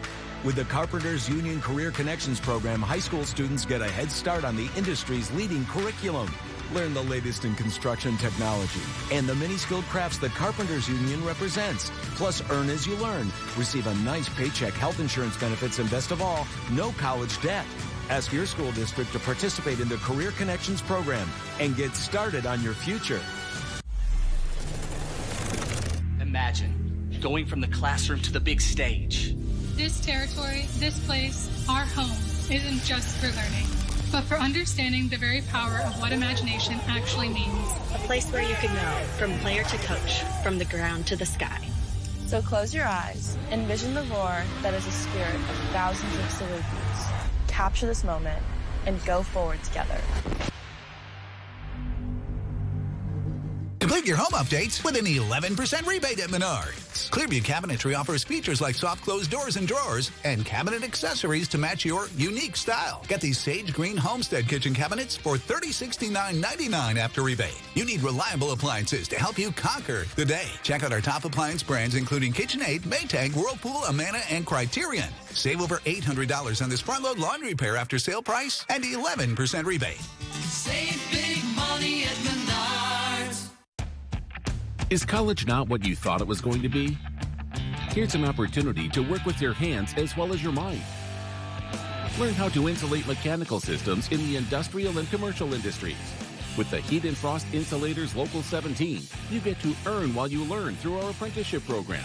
With the Carpenters Union Career Connections program, high school students get a head start on the industry's leading curriculum. Learn the latest in construction technology and the many skilled crafts the Carpenters Union represents. Plus, earn as you learn. Receive a nice paycheck, health insurance benefits, and best of all, no college debt. Ask your school district to participate in the Career Connections program and get started on your future. Imagine going from the classroom to the big stage. This territory, this place, our home, isn't just for learning, but for understanding the very power of what imagination actually means. A place where you can go from player to coach, from the ground to the sky. So close your eyes, envision the roar that is a spirit of thousands of Salukis. Capture this moment and go forward together. Complete your home updates with an 11% rebate at Menards. Clearview Cabinetry offers features like soft close doors and drawers and cabinet accessories to match your unique style. Get these sage green Homestead kitchen cabinets for $3069.99 after rebate. You need reliable appliances to help you conquer the day. Check out our top appliance brands including KitchenAid, Maytag, Whirlpool, Amana, and Criterion. Save over $800 on this front-load laundry repair after sale price and 11% rebate. Save big money at Menards. Is college not what you thought it was going to be? Here's an opportunity to work with your hands as well as your mind. Learn how to insulate mechanical systems in the industrial and commercial industries. With the Heat and Frost Insulators Local 17, you get to earn while you learn through our apprenticeship program.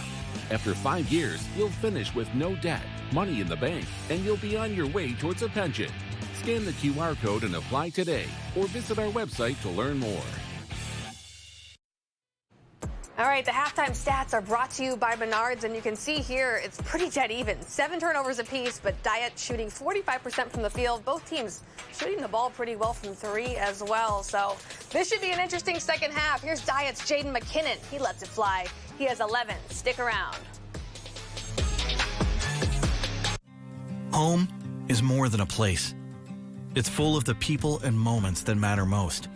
After 5 years, you'll finish with no debt, money in the bank, and you'll be on your way towards a pension. Scan the QR code and apply today, or visit our website to learn more. All right, the halftime stats are brought to you by Menards, and you can see here it's pretty dead even. 7 turnovers apiece, but Dyett shooting 45% from the field. Both teams shooting the ball pretty well from 3 as well. So this should be an interesting second half. Here's Dyett's Jaden McKinnon. He lets it fly. He has 11. Stick around. Home is more than a place. It's full of the people and moments that matter most.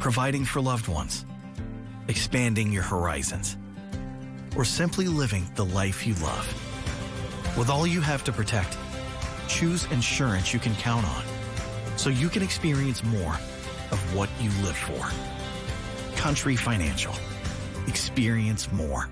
Providing for loved ones, expanding your horizons, or simply living the life you love. With all you have to protect, choose insurance you can count on so you can experience more of what you live for. Country Financial. Experience more.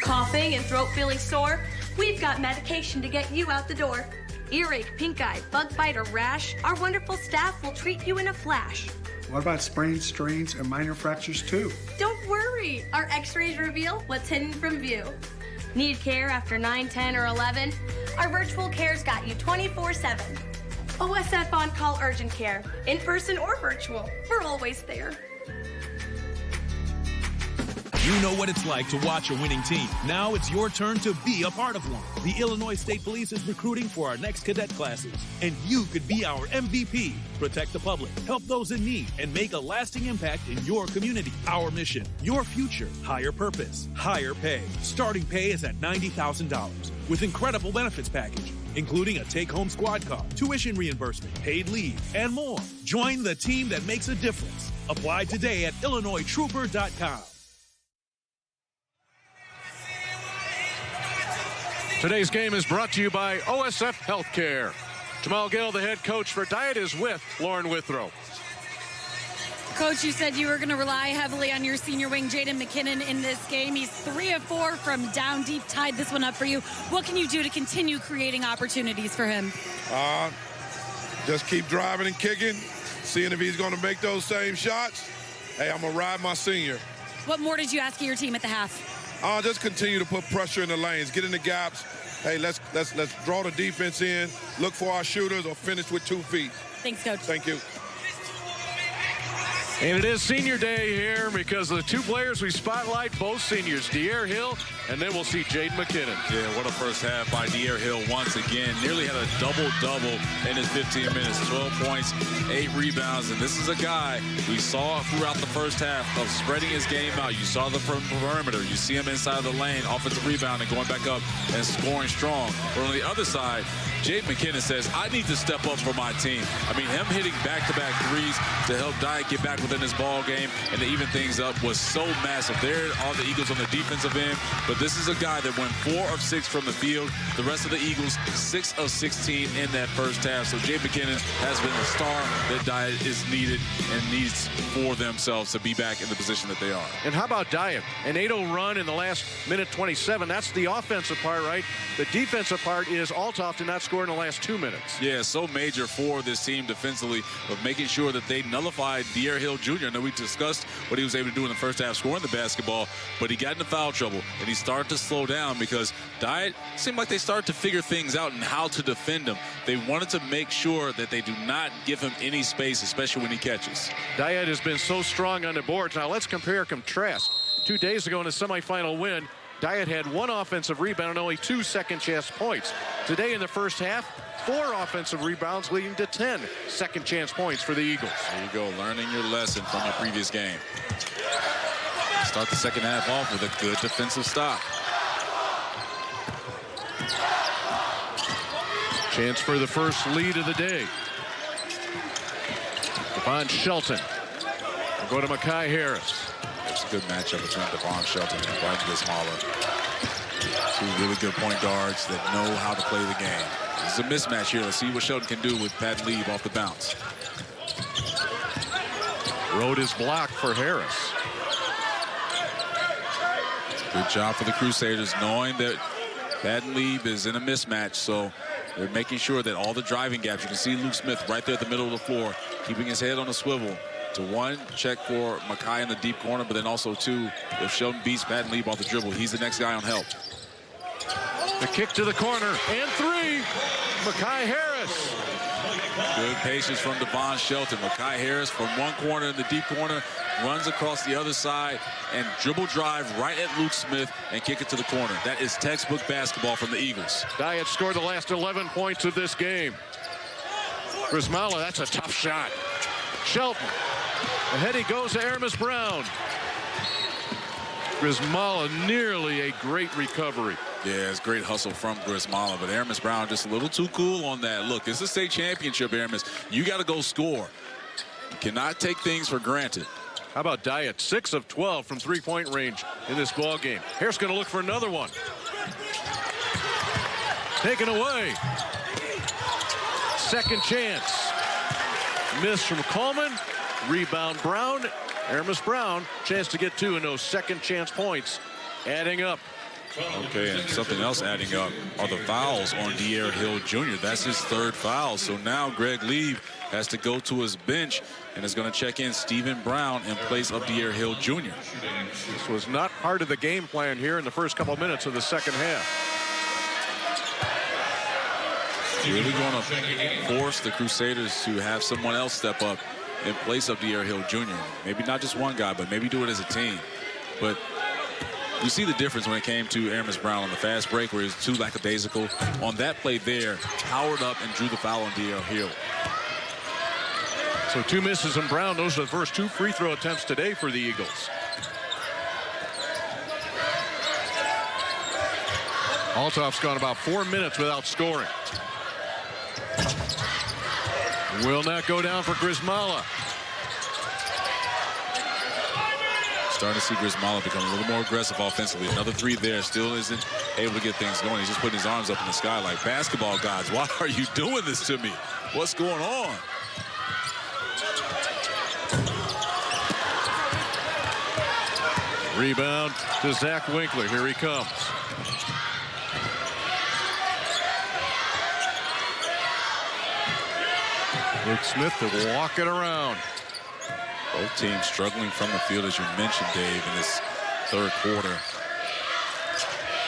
Coughing and throat feeling sore? We've got medication to get you out the door. Earache, pink eye, bug bite, or rash, our wonderful staff will treat you in a flash. What about sprains, strains, and minor fractures too? Don't worry, our x-rays reveal what's hidden from view. Need care after 9, 10, or 11? Our virtual care's got you 24/7. OSF on-call urgent care, in person or virtual, we're always there. You know what it's like to watch a winning team. Now it's your turn to be a part of one. The Illinois State Police is recruiting for our next cadet classes, and you could be our MVP. Protect the public, help those in need, and make a lasting impact in your community. Our mission, your future, higher purpose, higher pay. Starting pay is at $90,000 with incredible benefits package, including a take-home squad car, tuition reimbursement, paid leave, and more. Join the team that makes a difference. Apply today at IllinoisTrooper.com. Today's game is brought to you by OSF Healthcare. Jamal Gill, the head coach for Dyett, is with Lauren Withrow. Coach, you said you were going to rely heavily on your senior wing, Jaden McKinnon, in this game. He's 3 of 4 from down deep, tied this one up for you. What can you do to continue creating opportunities for him? Just keep driving and kicking, seeing if he's going to make those same shots. Hey, I'm going to ride my senior. What more did you ask of your team at the half? Just continue to put pressure in the lanes, get in the gaps. Hey, let's draw the defense in, look for our shooters, or finish with 2 feet. Thanks, Coach. Thank you. And it is senior day here because the 2 players we spotlight, both seniors, Dyett Hill, and then we'll see Jaden McKinnon. Yeah, what a first half by Dyett Hill once again. Nearly had a double-double in his 15 minutes, 12 points, 8 rebounds. And this is a guy we saw throughout the first half of spreading his game out. You saw the perimeter. You see him inside of the lane, offensive rebound, and going back up and scoring strong. But on the other side, Jaden McKinnon says, I need to step up for my team. I mean, him hitting back-to-back threes to help Dyett get back within his ball game and to even things up was so massive. There are the Eagles on the defensive end, but this is a guy that went 4 of 6 from the field. The rest of the Eagles, 6 of 16 in that first half. So Jaden McKinnon has been a star that Dyett is needed and needs for themselves to be back in the position that they are. And how about Dyett? An 8-0 run in the last minute 27. That's the offensive part, right? The defensive part is Althoff did not score in the last 2 minutes. Yeah, so major for this team defensively of making sure that they nullified Dyett Hill Jr. I know we discussed what he was able to do in the first half, scoring the basketball, but he got into foul trouble, and he started to slow down because Dyett seemed like they started to figure things out and how to defend him. They wanted to make sure that they do not give him any space, especially when he catches. Dyett has been so strong on the boards. Now let's compare and contrast. 2 days ago in a semifinal win, Dyett had 1 offensive rebound and only 2 second-chance points. Today in the first half, 4 offensive rebounds leading to 10 second-chance points for the Eagles. There you go, learning your lesson from the previous game. Start the second half off with a good defensive stop. Chance for the first lead of the day. Devon Shelton. We'll go to Mekhi Harris. It's a good matchup between Devon Shelton and Brian Gismala. 2 really good point guards that know how to play the game. This is a mismatch here. Let's see what Shelton can do with Pat Lieb off the bounce. Road is blocked for Harris. Good job for the Crusaders, knowing that Pat Lieb is in a mismatch, so they're making sure that all the driving gaps, you can see Luke Smith right there at the middle of the floor, keeping his head on a swivel. To 1, check for Mekhi in the deep corner, but then also 2, if Shelton beats Pat Lieb off the dribble, he's the next guy on help. The kick to the corner, and 3, Mekhi Harris. Good patience from Devon Shelton. Mekhi Harris from 1 corner in the deep corner, runs across the other side and dribble drive right at Luke Smith and kick it to the corner. That is textbook basketball from the Eagles. Dyett scored the last 11 points of this game. Grismala, that's a tough shot. Shelton. Ahead he goes to Aramis Brown. Grismala, nearly a great recovery. Yeah, it's great hustle from Grismala, but Aramis Brown just a little too cool on that. Look, it's a state championship, Aramis. You got to go score. You cannot take things for granted. How about Dyett? 6 of 12 from 3-point range in this ball game. Harris going to look for another one. Taken away. Second chance. Miss from Coleman. Rebound Brown. Aramis Brown, chance to get 2 in those second chance points. Adding up. Okay, and something else adding up are the fouls on Dyett Hill Jr. That's his 3rd foul. So now Greg Lieb has to go to his bench and is going to check in Stephen Brown in place of Dyett Hill Jr. This was not part of the game plan here in the first couple of minutes of the second half. Really going to force the Crusaders to have someone else step up in place of Dyett Hill Jr. Maybe not just one guy, but maybe do it as a team. But You see the difference when it came to Aramis Brown on the fast break, where he was too lackadaisical. On that play there, powered up and drew the foul on Dyett Hill. So 2 misses from Brown. Those are the first 2 free throw attempts today for the Eagles. Althoff's gone about 4 minutes without scoring. Will not go down for Grismala. Starting to see Grismala become a little more aggressive offensively. Another 3 there, still isn't able to get things going. He's just putting his arms up in the sky like, basketball gods, why are you doing this to me? What's going on? Rebound to Zach Winkler. Here he comes. Luke Smith to walk it around. Both teams struggling from the field, as you mentioned, Dave, in this third quarter.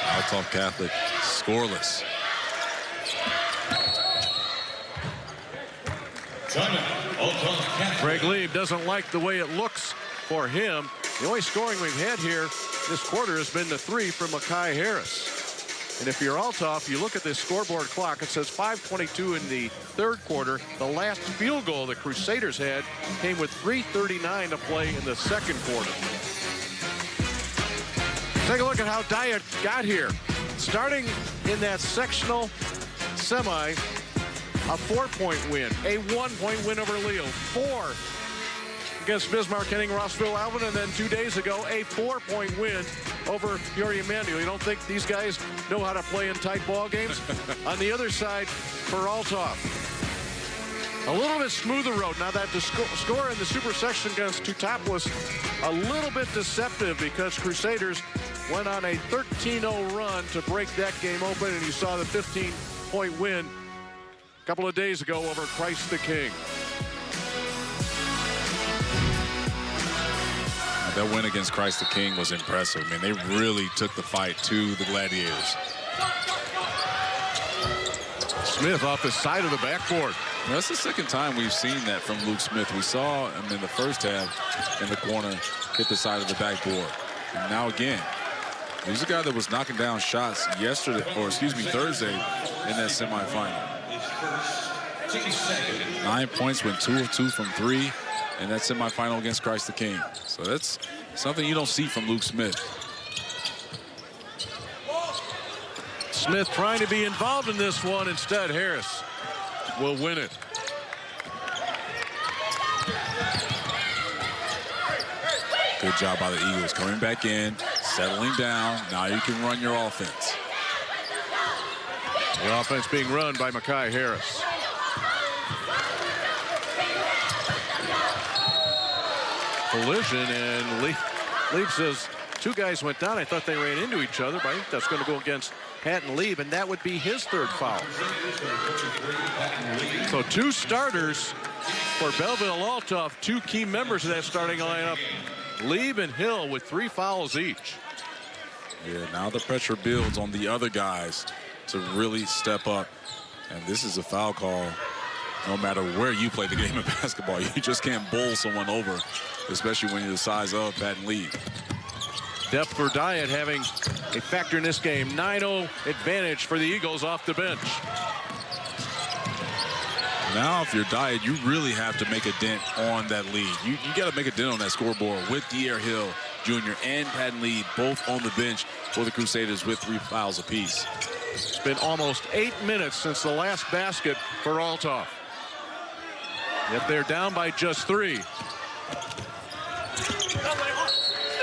Althoff Catholic scoreless. Greg Lieb doesn't like the way it looks for him. The only scoring we've had here this quarter has been the 3 from Mekhi Harris. And if you're Althoff, you look at this scoreboard clock, it says 5:22 in the third quarter. The last field goal the Crusaders had came with 3:39 to play in the second quarter. Take a look at how Dyett got here. Starting in that sectional semi, a 4-point win, a 1-point win over Leo, 4 against Bismarck, Henning, Rossville, Alvin, and then 2 days ago, a 4-point win over Peoria Manual. You don't think these guys know how to play in tight ball games? On the other side, for Althoff, a little bit smoother road. Now that the score in the super section against Tutop was a little bit deceptive because Crusaders went on a 13-0 run to break that game open, and you saw the 15-point win a couple of days ago over Christ the King. That win against Christ the King was impressive. I mean, they really took the fight to the Gladiators. Smith off the side of the backboard. Well, that's the second time we've seen that from Luke Smith. We saw him in the first half in the corner hit the side of the backboard. And now again, he's a guy that was knocking down shots yesterday, or excuse me, Thursday in that semifinal. 9 points, went 2 of 2 from 3 in that semifinal against Christ the King. So that's something you don't see from Luke Smith. Smith trying to be involved in this one. Instead, Harris will win it. Good job by the Eagles coming back in, settling down. Now you can run your offense. The offense being run by Mekhi Harris. Collision, and Lieb says 2 guys went down. I thought they ran into each other, but I think that's going to go against Patton Lieb, and that would be his 3rd foul. So 2 starters for Belleville Althoff, 2 key members of that starting lineup, Lieb and Hill, with 3 fouls each. Yeah, now the pressure builds on the other guys to really step up, and this is a foul call. No matter where you play the game of basketball, you just can't bowl someone over, especially when you're the size of Patton Lieb. Depth for Dyett having a factor in this game. 9-0 advantage for the Eagles off the bench. Now, if you're Dyett, you really have to make a dent on that lead. You got to make a dent on that scoreboard with Dyett Hill Jr. and Patton Lieb both on the bench for the Crusaders with 3 fouls apiece. It's been almost 8 minutes since the last basket for Althoff. Yet they're down by just 3.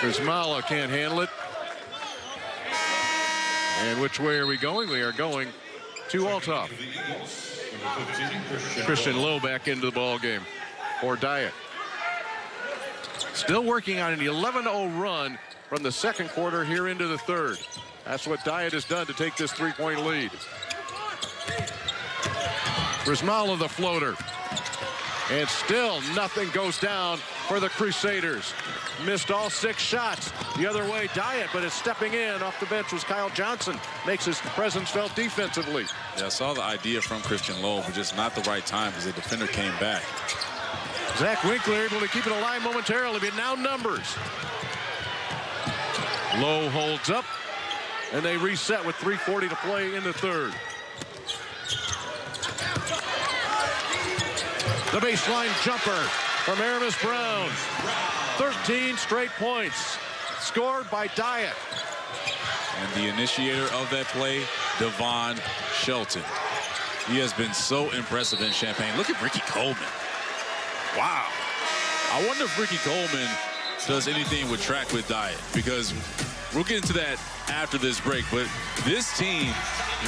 Grismala can't handle it. And which way are we going? We are going to Althoff. Christian Lowe back into the ball game for Dyett. Still working on an 11-0 run from the second quarter here into the third. That's what Dyett has done to take this 3-point lead. Grismala the floater. And still nothing goes down for the Crusaders. Missed all 6 shots the other way, Dyett, but it's stepping in off the bench was Kyle Johnson. Makes his presence felt defensively. Yeah, I saw the idea from Christian Lowe, but just not the right time because the defender came back. Zach Winkler able to keep it alive momentarily, but now numbers. Lowe holds up, and they reset with 3:40 to play in the third. The baseline jumper from Aramis Brown. 13 straight points scored by Dyett. And the initiator of that play, Devon Shelton. He has been so impressive in Champaign. Look at Ricky Coleman. Wow. I wonder if Ricky Coleman does anything with track with Dyett, because we'll get into that after this break. But this team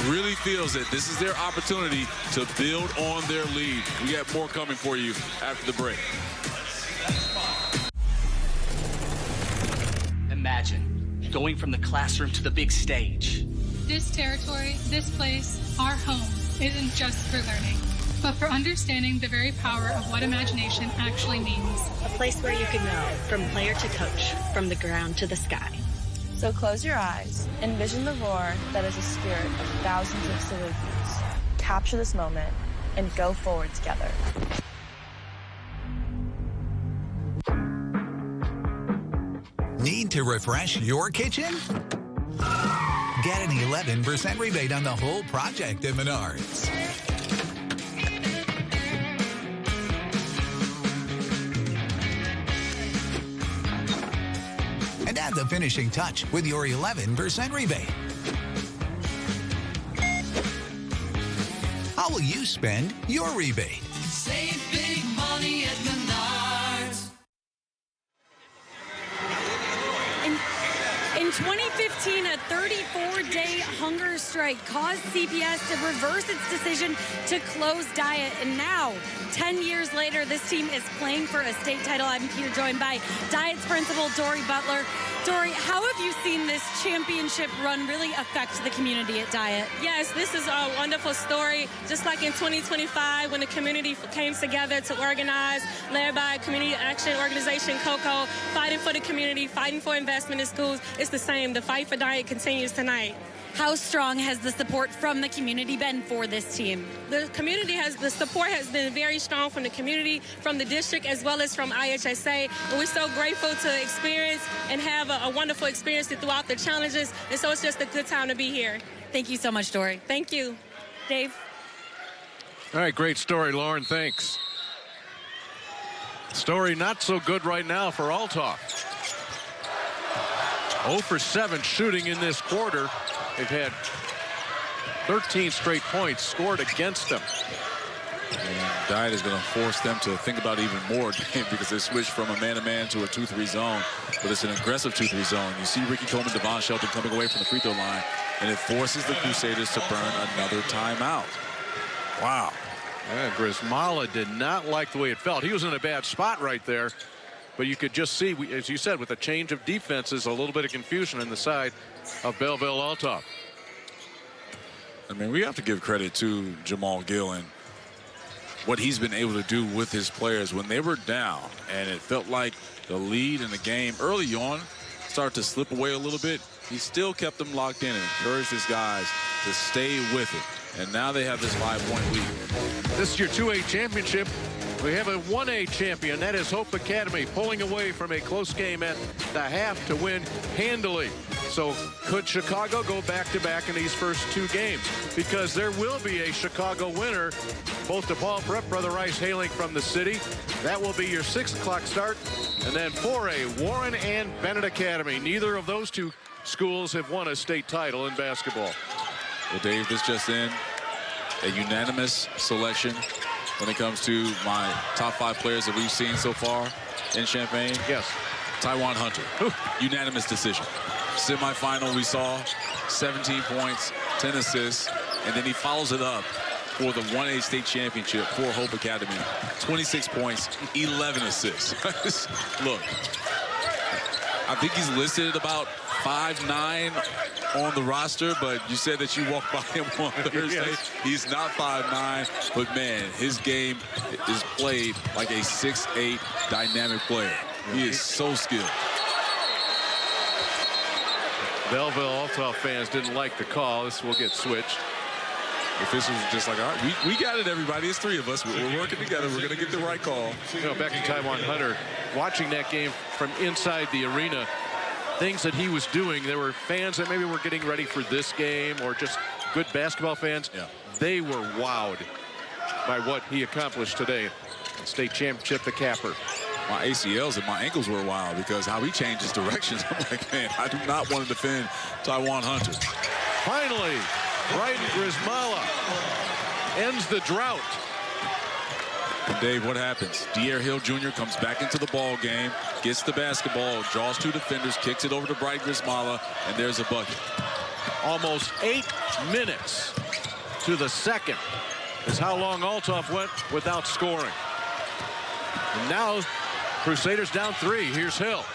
really feels that this is their opportunity to build on their lead. We got more coming for you after the break. Imagine going from the classroom to the big stage. This territory, this place, our home, isn't just for learning, but for understanding the very power of what imagination actually means. A place where you can go from player to coach, from the ground to the sky. So close your eyes, envision the roar that is a spirit of thousands of Salukis. Capture this moment and go forward together. Need to refresh your kitchen? Get an 11% rebate on the whole project at Menards. And add the finishing touch with your 11% rebate. How will you spend your rebate? Save big money at Menards. In 2015, a 34-day hunger strike caused CPS to reverse its decision to close Dyett. And now, 10 years later, this team is playing for a state title. I'm here joined by Dyett's principal, Dory Butler. Dory, how have you seen this championship run really affect the community at Dyett? Yes, this is a wonderful story. Just like in 2025, when the community came together to organize, led by Community Action Organization, COCO, fighting for the community, fighting for investment in schools, it's the same. The fight for Dyett continues tonight. How strong has the support from the community been for this team? The support has been very strong from the community, from the district, as well as from IHSA. And we're so grateful to experience and have a wonderful experience throughout the challenges. And so it's just a good time to be here. Thank you so much, Dory. Thank you. Dave. All right, great story, Lauren. Thanks. Story not so good right now for Althoff. 0 for 7 shooting in this quarter. They've had 13 straight points scored against them. And Dyett is going to force them to think about even more because they switched from a man-to-man to a 2-3 zone. But it's an aggressive 2-3 zone. You see Ricky Coleman, Devon Shelton coming away from the free throw line, and it forces the Crusaders to burn another timeout. Wow. Yeah, Grismala did not like the way it felt. He was in a bad spot right there. But you could just see, as you said, with a change of defenses, a little bit of confusion in the side of Belleville Althoff. I mean, we have to give credit to Jamal Gill and what he's been able to do with his players when they were down. And it felt like the lead in the game early on started to slip away a little bit. He still kept them locked in and encouraged his guys to stay with it. And now they have this 5-point lead. This is your 2A championship. We have a 1A champion. That is Hope Academy pulling away from a close game at the half to win handily. So could Chicago go back-to-back in these first 2 games? Because there will be a Chicago winner. Both DePaul Prep, Brother Rice hailing from the city. That will be your 6 o'clock start. And then 4A, Warren and Bennett Academy. Neither of those 2 schools have won a state title in basketball. Well, Dave, this just in. A unanimous selection when it comes to my top 5 players that we've seen so far in Champaign. Yes. Tywan Hunter. Unanimous decision. Semifinal, we saw 17 points, 10 assists, and then he follows it up for the 1A state championship for Hope Academy. 26 points, 11 assists. Look, I think he's listed at about 5'9" on the roster, but you said that you walked by him on Thursday. Yes. He's not 5'9", but man, his game is played like a 6'8" dynamic player. He is so skilled. Belleville Althoff fans didn't like the call. This will get switched. The officials were just like, all right, we got it, everybody. It's 3 of us. We're working together. We're going to get the right call. You know, back to Tywan Hunter, watching that game from inside the arena, things that he was doing. There were fans that maybe were getting ready for this game or just good basketball fans. Yeah. They were wowed by what he accomplished today. State championship, the capper. My ACLs and my ankles were wild because how he changed his directions. I'm like, man, I do not want to defend Taiwan Hunter. Finally, Bryden Grismala ends the drought. And Dave, what happens? Dyett Hill Jr. comes back into the ball game, gets the basketball, draws 2 defenders, kicks it over to Bryden Grismala, and there's a bucket. Almost 8 minutes to the second is how long Althoff went without scoring. And now Crusaders down 3. Here's Hill.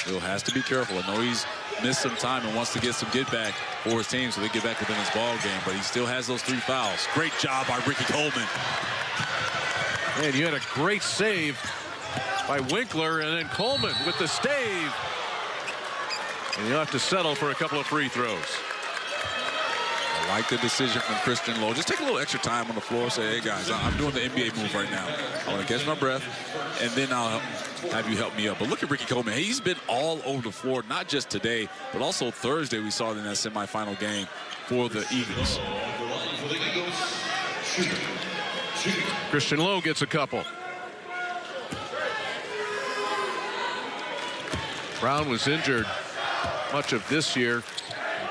Hill has to be careful. I know he's missed some time and wants to get some get back for his team so they get back within his ball game, but he still has those 3 fouls. Great job by Ricky Coleman. And you had a great save by Winkler, and then Coleman with the stave. And you'll have to settle for a couple of free throws. I like the decision from Christian Lowe. Just take a little extra time on the floor. Say, hey, guys, I'm doing the NBA move right now. I want to catch my breath, and then I'll have you help me up. But look at Ricky Coleman. He's been all over the floor, not just today, but also Thursday we saw in that semifinal game for the Eagles. Christian Lowe gets a couple. Brown was injured much of this year.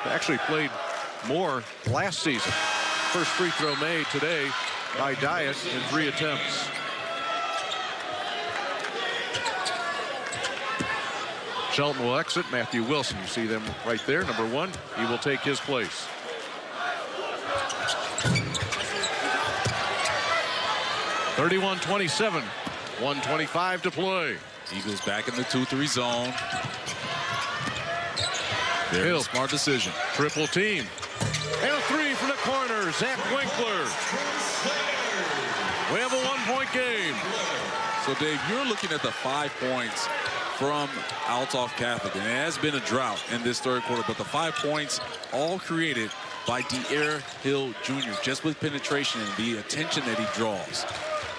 Actually played more last season. First free throw made today by Dyett in 3 attempts. Shelton will exit. Matthew Wilson, you see them right there, number 1. He will take his place. (31-27), 1:25 to play. Eagles back in the 2-3 zone. Very smart decision. Triple team. And a 3 from the corner. Zach Winkler. We have a 1-point game. So, Dave, you're looking at the 5 points from Althoff Catholic. And it has been a drought in this third quarter, but the 5 points all created by Dyett Hill Jr. just with penetration and the attention that he draws.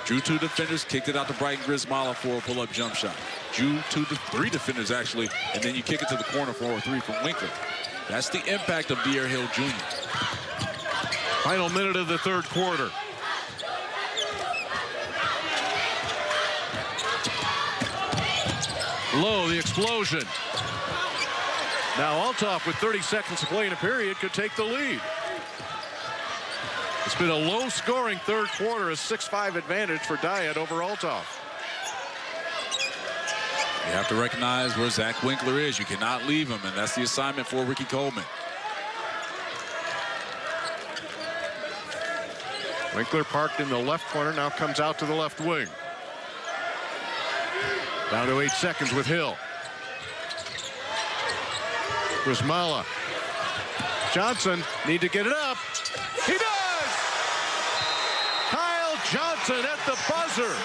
Drew 2 defenders, kicked it out to Bryden Grismala for a pull-up jump shot. Drew 3 defenders, actually, and then you kick it to the corner for a 3 from Winkler. That's the impact of Dyett Hill Jr. Final minute of the third quarter. Low, the explosion. Now Althoff, with 30 seconds to play in a period, could take the lead. It's been a low-scoring third quarter, a 6-5 advantage for Dyett over Althoff. You have to recognize where Zach Winkler is. You cannot leave him, and that's the assignment for Ricky Coleman. Winkler parked in the left corner, now comes out to the left wing. Down to 8 seconds with Hill. Grismala. Johnson need to get it up. He does! Kyle Johnson at the buzzer.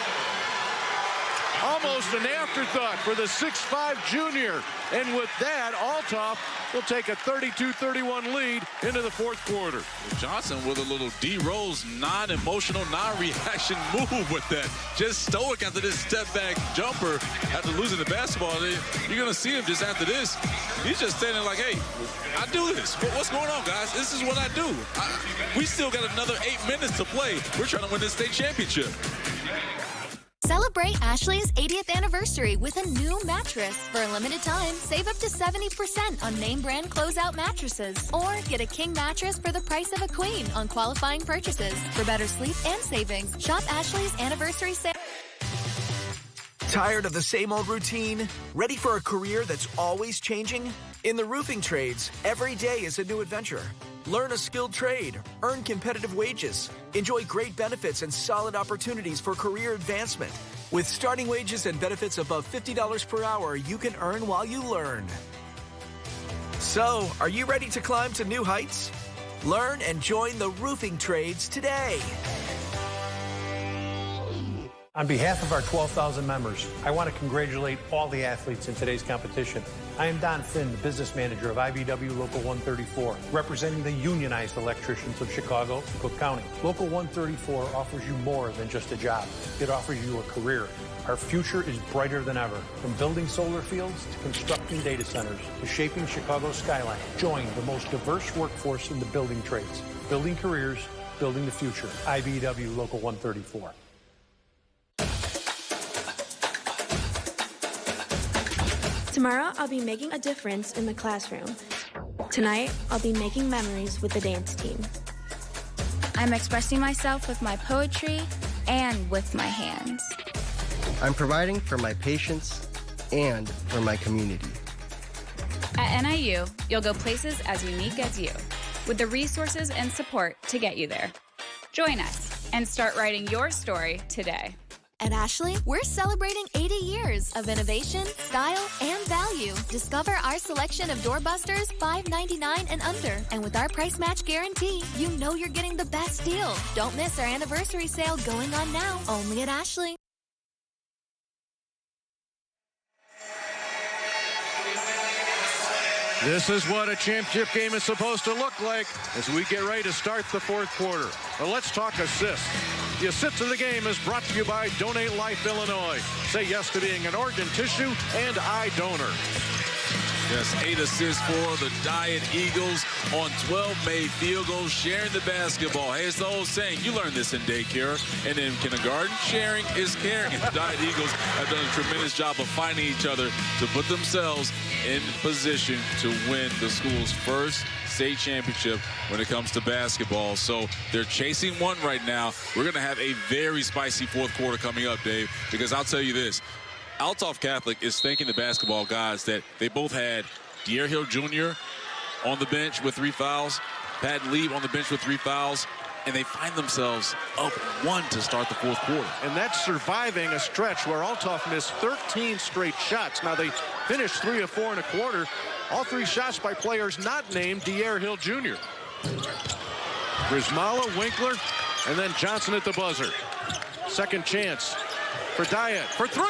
Almost an afterthought for the 6'5 junior. And with that, Althoff will take a 32-31 lead into the fourth quarter. Johnson with a little D-Rose non-emotional, non-reaction move with that. Just stoic after this step-back jumper after losing the basketball. You're going to see him just after this. He's just standing like, hey, I do this. What's going on, guys? This is what I do. We still got another 8 minutes to play. We're trying to win this state championship. Celebrate Ashley's 80th anniversary with a new mattress. For a limited time, save up to 70% on name brand closeout mattresses. Or get a king mattress for the price of a queen on qualifying purchases. For better sleep and savings, shop Ashley's anniversary sale. Tired of the same old routine? Ready for a career that's always changing? In the roofing trades, every day is a new adventure. Learn a skilled trade, earn competitive wages, enjoy great benefits and solid opportunities for career advancement. With starting wages and benefits above $50 per hour, you can earn while you learn. So, are you ready to climb to new heights? Learn and join the roofing trades today. On behalf of our 12,000 members, I want to congratulate all the athletes in today's competition. I am Don Finn, the business manager of IBEW Local 134, representing the unionized electricians of Chicago and Cook County. Local 134 offers you more than just a job. It offers you a career. Our future is brighter than ever. From building solar fields to constructing data centers to shaping Chicago's skyline. Join the most diverse workforce in the building trades. Building careers, building the future. IBEW Local 134. Tomorrow, I'll be making a difference in the classroom. Tonight, I'll be making memories with the dance team. I'm expressing myself with my poetry and with my hands. I'm providing for my patients and for my community. At NIU, you'll go places as unique as you, with the resources and support to get you there. Join us and start writing your story today. At Ashley, we're celebrating 80 years of innovation, style, and value. Discover our selection of doorbusters, $5.99 and under. And with our price match guarantee, you know you're getting the best deal. Don't miss our anniversary sale going on now, only at Ashley. This is what a championship game is supposed to look like as we get ready to start the fourth quarter. Well, let's talk assists. The Assists of the Game is brought to you by Donate Life Illinois. Say yes to being an organ, tissue, and eye donor. Yes, 8 assists for the Dyett Eagles on 12 made field goals, sharing the basketball. Hey, it's the old saying, you learn this in daycare and in kindergarten. Sharing is caring. And the Dyett Eagles have done a tremendous job of finding each other to put themselves in position to win the school's first state championship when it comes to basketball. So they're chasing one right now. We're going to have a very spicy fourth quarter coming up, Dave, because I'll tell you this. Althoff Catholic is thanking the basketball guys that they both had Dyett Hill Jr. on the bench with 3 fouls, Patton Lee on the bench with 3 fouls, and they find themselves up 1 to start the fourth quarter. And that's surviving a stretch where Althoff missed 13 straight shots. Now they finished 3 of 4 and a quarter. All 3 shots by players not named Dyett Hill Jr. Grismala, Winkler, and then Johnson at the buzzer. Second chance for Dyett for 3.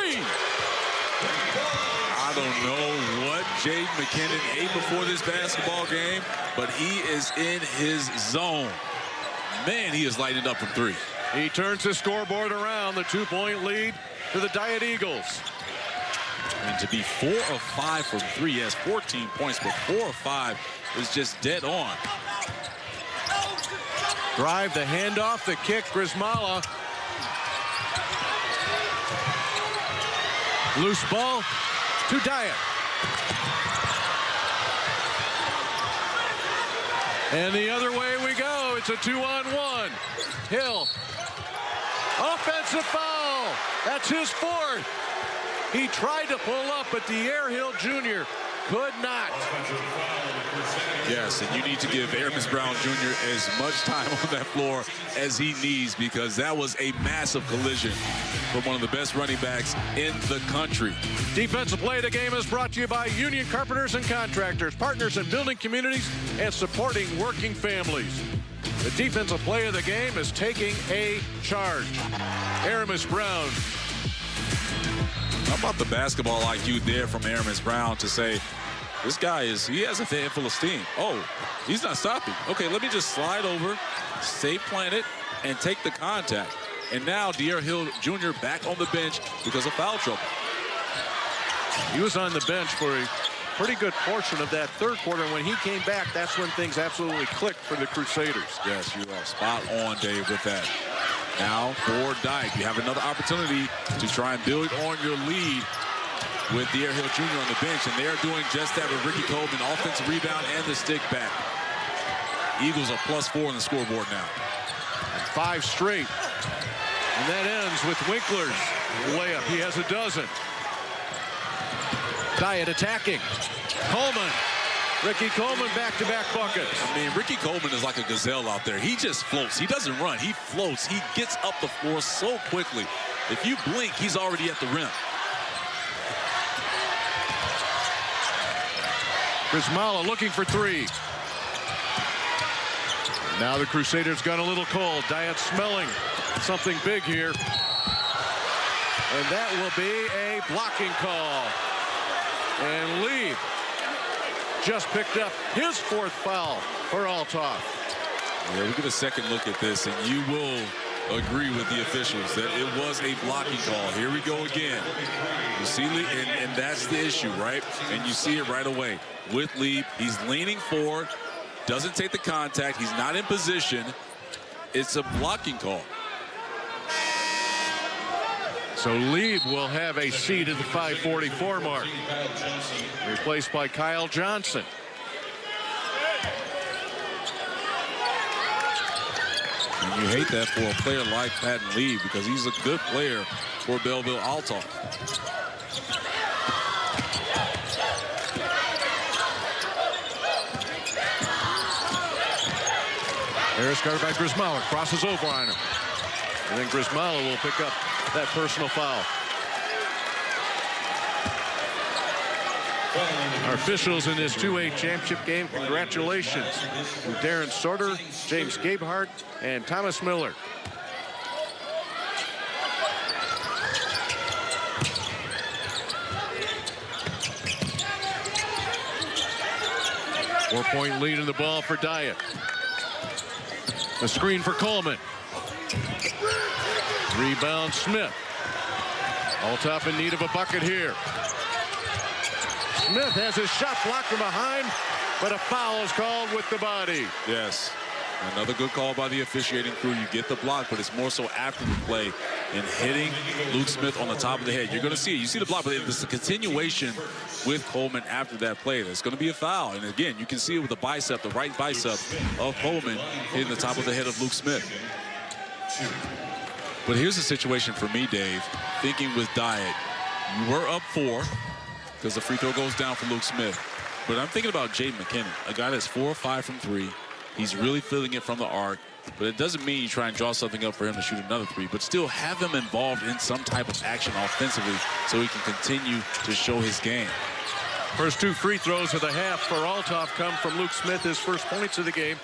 I don't know what Jaden McKinnon ate before this basketball game, but he is in his zone. Man, he is lighting up from 3. He turns the scoreboard around, the 2-point lead to the Dyett Eagles. And to be 4 of 5 from 3, he has 14 points, but 4 of 5 is just dead on. Drive, the handoff, the kick, Grismala. Loose ball to Dyett. And the other way we go. It's a 2-on-1. Hill. Offensive foul. That's his 4th. He tried to pull up, but Dyett Hill Jr. could not. Yes, and you need to give Airman Brown Jr. as much time on that floor as he needs, because that was a massive collision from one of the best running backs in the country. Defensive play of the game is brought to you by Union Carpenters and Contractors, partners in building communities and supporting working families. The defensive play of the game is taking a charge. Aramis Brown. How about the basketball IQ there from Aramis Brown to say, this guy he has a head full of steam. Oh, he's not stopping. Okay, let me just slide over, stay planted, and take the contact. And now Dyett Hill Jr. back on the bench because of foul trouble. He was on the bench for a pretty good portion of that third quarter. When he came back, that's when things absolutely clicked for the Crusaders. Yes, you are spot on, Dave, with that. Now for Dyett, you have another opportunity to try and build on your lead with Dyett Hill Jr. on the bench, and they are doing just that with Ricky Coleman, offensive rebound and the stick back. Eagles are +4 on the scoreboard now. And 5 straight. And that ends with Winkler's layup. He has a dozen. Dyett attacking. Coleman. Ricky Coleman back-to-back buckets. I mean, Ricky Coleman is like a gazelle out there. He just floats. He doesn't run. He floats. He gets up the floor so quickly. If you blink, he's already at the rim. Grismala looking for 3. Now the Crusaders got a little cold. Dyett smelling something big here. And that will be a blocking call. And Lee just picked up his 4th foul for Althoff. Yeah, we get a second look at this, and you will agree with the officials that it was a blocking call. Here we go again. You see Lee, and that's the issue, right? And you see it right away. With Lee, he's leaning forward, doesn't take the contact, he's not in position. It's a blocking call. So Lieb will have a seat at the 5:44 mark. Replaced by Kyle Johnson. And you hate that for a player like Patton Lieb because he's a good player for Belleville Althoff. Harris guarded by Grismala, crosses over on him. And then Grismala will pick up that personal foul. Our officials in this 2A championship game, congratulations to Darren Sorter, James Gabehart, and Thomas Miller. Four-point lead in the ball for Dyett. The screen for Coleman. Rebound Smith. Althoff in need of a bucket here. Smith has his shot blocked from behind, but a foul is called with the body. Yes. Another good call by the officiating crew. You get the block, but it's more so after the play and hitting Luke Smith on the top of the head. You're going to see it. You see the block, but it's a continuation with Coleman after that play. There's going to be a foul. And again, you can see it with the bicep, the right bicep of Coleman hitting the top of the head of Luke Smith. But here's the situation for me, Dave. Thinking with Dyett, you were up 4 because the free throw goes down for Luke Smith. But I'm thinking about Jaden McKinnon, a guy that's 4 or 5 from 3. He's really feeling it from the arc, but it doesn't mean you try and draw something up for him to shoot another 3, but still have him involved in some type of action offensively so he can continue to show his game. First 2 free throws of the half for Althoff come from Luke Smith, his first points of the game,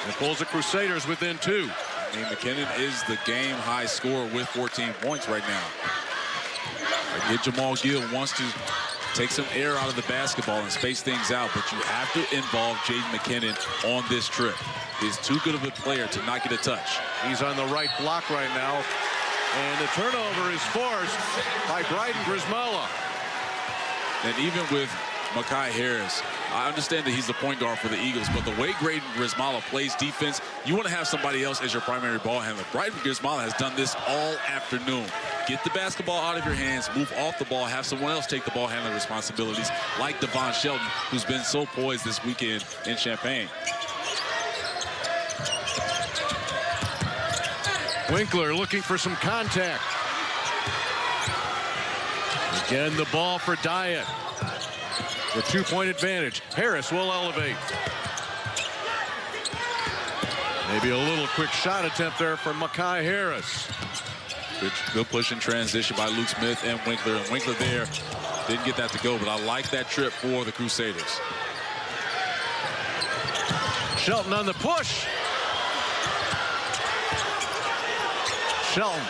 and pulls the Crusaders within 2. I mean, McKinnon is the game high scorer with 14 points right now. I get Jamal Gill wants to take some air out of the basketball and space things out, but you have to involve Jaden McKinnon on this trip. He's too good of a player to not get a touch. He's on the right block right now, and the turnover is forced by Bryden Grismala. And even with Makai Harris, I understand that he's the point guard for the Eagles, but the way Bryden Grismala plays defense, you want to have somebody else as your primary ball handler. Bryden Grismala has done this all afternoon. Get the basketball out of your hands, move off the ball, have someone else take the ball handling responsibilities, like Devon Shelton, who's been so poised this weekend in Champaign. Winkler looking for some contact. Again, the ball for Dyett. The 2-point advantage. Harris will elevate. Maybe a little quick shot attempt there from Makai Harris. Good push and transition by Luke Smith and Winkler. And Winkler there didn't get that to go, but I like that trip for the Crusaders. Shelton on the push. Shelton.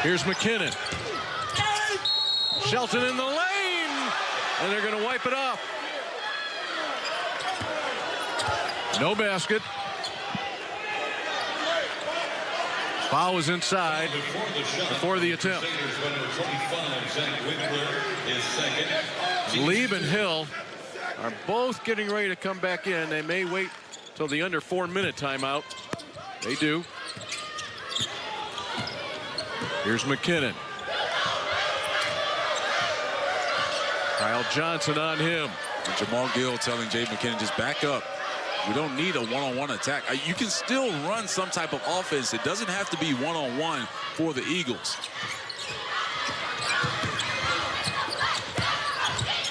Here's McKinnon. Shelton in the lane. And they're going to wipe it off. No basket. Foul was inside before the attempt. Lieb and Hill are both getting ready to come back in. They may wait till the under 4-minute timeout. They do. Here's McKinnon. Kyle Johnson on him. And Jamal Gill telling Jay McKinnon, just back up. We don't need a one-on-one attack. You can still run some type of offense. It doesn't have to be one-on-one for the Eagles.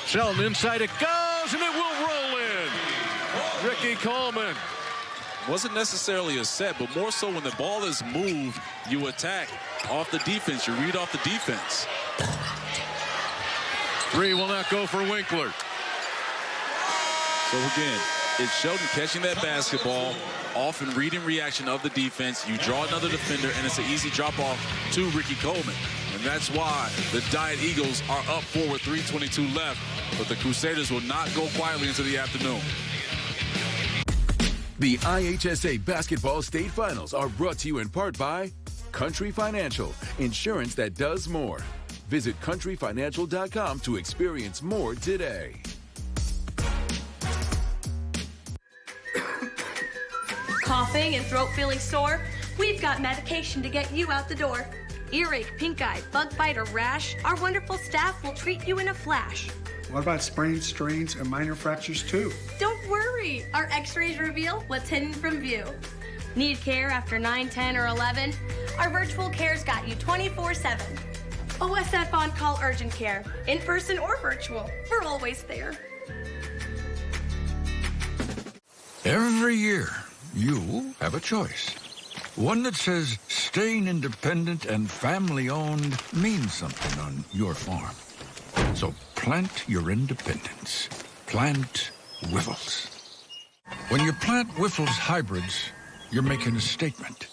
Shelton inside it goes, and it will roll in. Ricky Coleman. Wasn't necessarily a set, but more so when the ball is moved, you attack off the defense. You read off the defense. 3 will not go for Winkler. So again, it's Shelton catching that basketball, off and reading reaction of the defense. You draw another defender, and it's an easy drop off to Ricky Coleman. And And that's why the Dyett Eagles are up 4 with 3:22 left. But the Crusaders will not go quietly into the afternoon. The IHSA Basketball State Finals are brought to you in part by Country Financial, insurance that does more. Visit countryfinancial.com to experience more today. Coughing and throat feeling sore? We've got medication to get you out the door. Earache, pink eye, bug bite, or rash? Our wonderful staff will treat you in a flash. What about sprains, strains, and minor fractures too? Don't worry, our x-rays reveal what's hidden from view. Need care after 9, 10, or 11? Our virtual care's got you 24/7. OSF on-call urgent care, in person or virtual, we're always there. Every year, you have a choice. One that says staying independent and family-owned means something on your farm. So plant your independence. Plant Whiffles. When you plant Whiffles hybrids, you're making a statement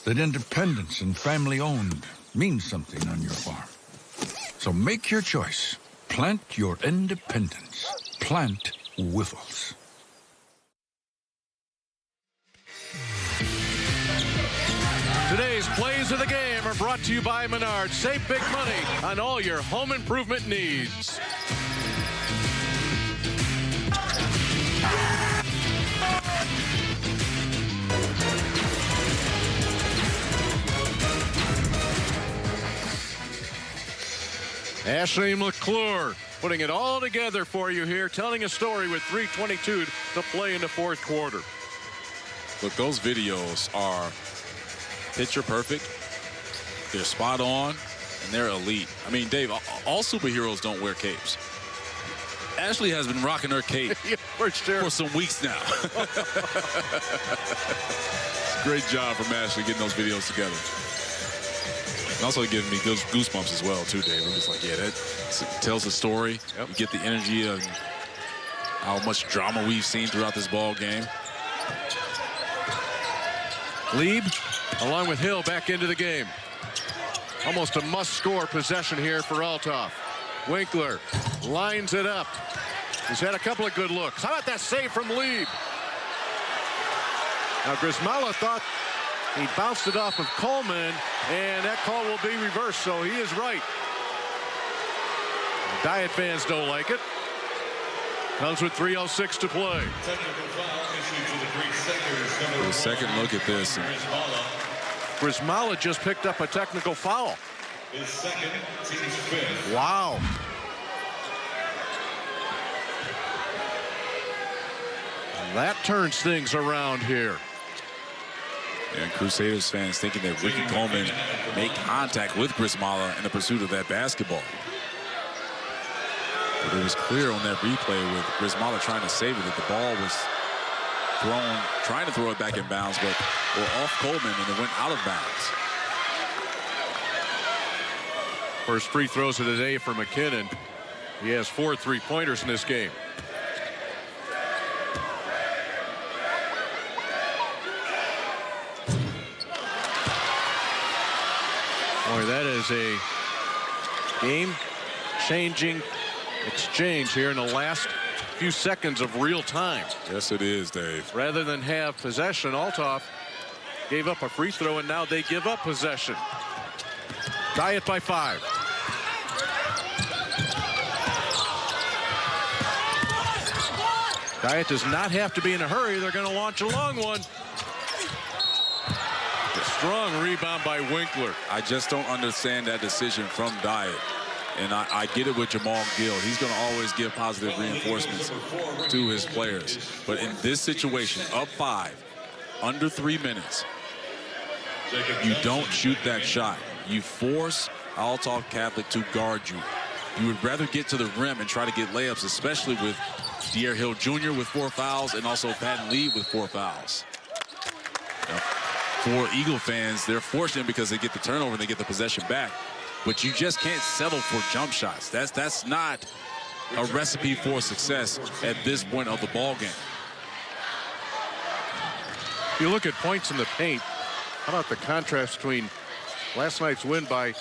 that independence and family-owned means something on your farm. So make your choice. Plant your independence. Plant Whiffles. Today's plays of the game are brought to you by Menards. Save big money on all your home improvement needs. Ashley McClure putting it all together for you here, telling a story with 3:22 to play in the fourth quarter. Look, those videos are picture perfect. They're spot on, and they're elite. I mean, Dave, all superheroes don't wear capes. Ashley has been rocking her cape for some weeks now. Great job from Ashley getting those videos together. And also giving me goosebumps as well, too, Dave. I'm just like, yeah, that tells the story. Yep. You get the energy of how much drama we've seen throughout this ball game. Lieb, along with Hill, back into the game. Almost a must-score possession here for Althoff. Winkler lines it up. He's had a couple of good looks. How about that save from Lieb? Now, Grismala thought he bounced it off of Coleman, and that call will be reversed, so he is right. The Dyett fans don't like it. Comes with 3:06 to play. A second look at this. Grismala just picked up a technical foul. His second, team's fifth. Wow. And that turns things around here. And Crusaders fans thinking that Ricky Coleman made contact with Grismala in the pursuit of that basketball. But it was clear on that replay with Grismala trying to save it that the ball was thrown, trying to throw it back in bounds, but off Coleman, and it went out of bounds. First free throws of the day for McKinnon. He has 4 3-pointers in this game. Boy, that is a game-changing exchange here in the last few seconds of real time. Yes, it is, Dave. Rather than have possession, Althoff gave up a free throw, and now they give up possession. Dyett by 5. Dyett does not have to be in a hurry. They're going to launch a long one. A strong rebound by Winkler. I just don't understand that decision from Dyett. And I get it with Jamal Gill. He's going to always give positive reinforcements to his players. But in this situation, up 5, under 3 minutes, you don't shoot that shot. You force Althoff Catholic to guard you. You would rather get to the rim and try to get layups, especially with Dyett Hill Jr. with 4 fouls and also Patton Lee with 4 fouls. Now, for Eagle fans, they're fortunate because they get the turnover and they get the possession back. But you just can't settle for jump shots. That's not a recipe for success at this point of the ball game. You look at points in the paint. How about the contrast between Last night's win by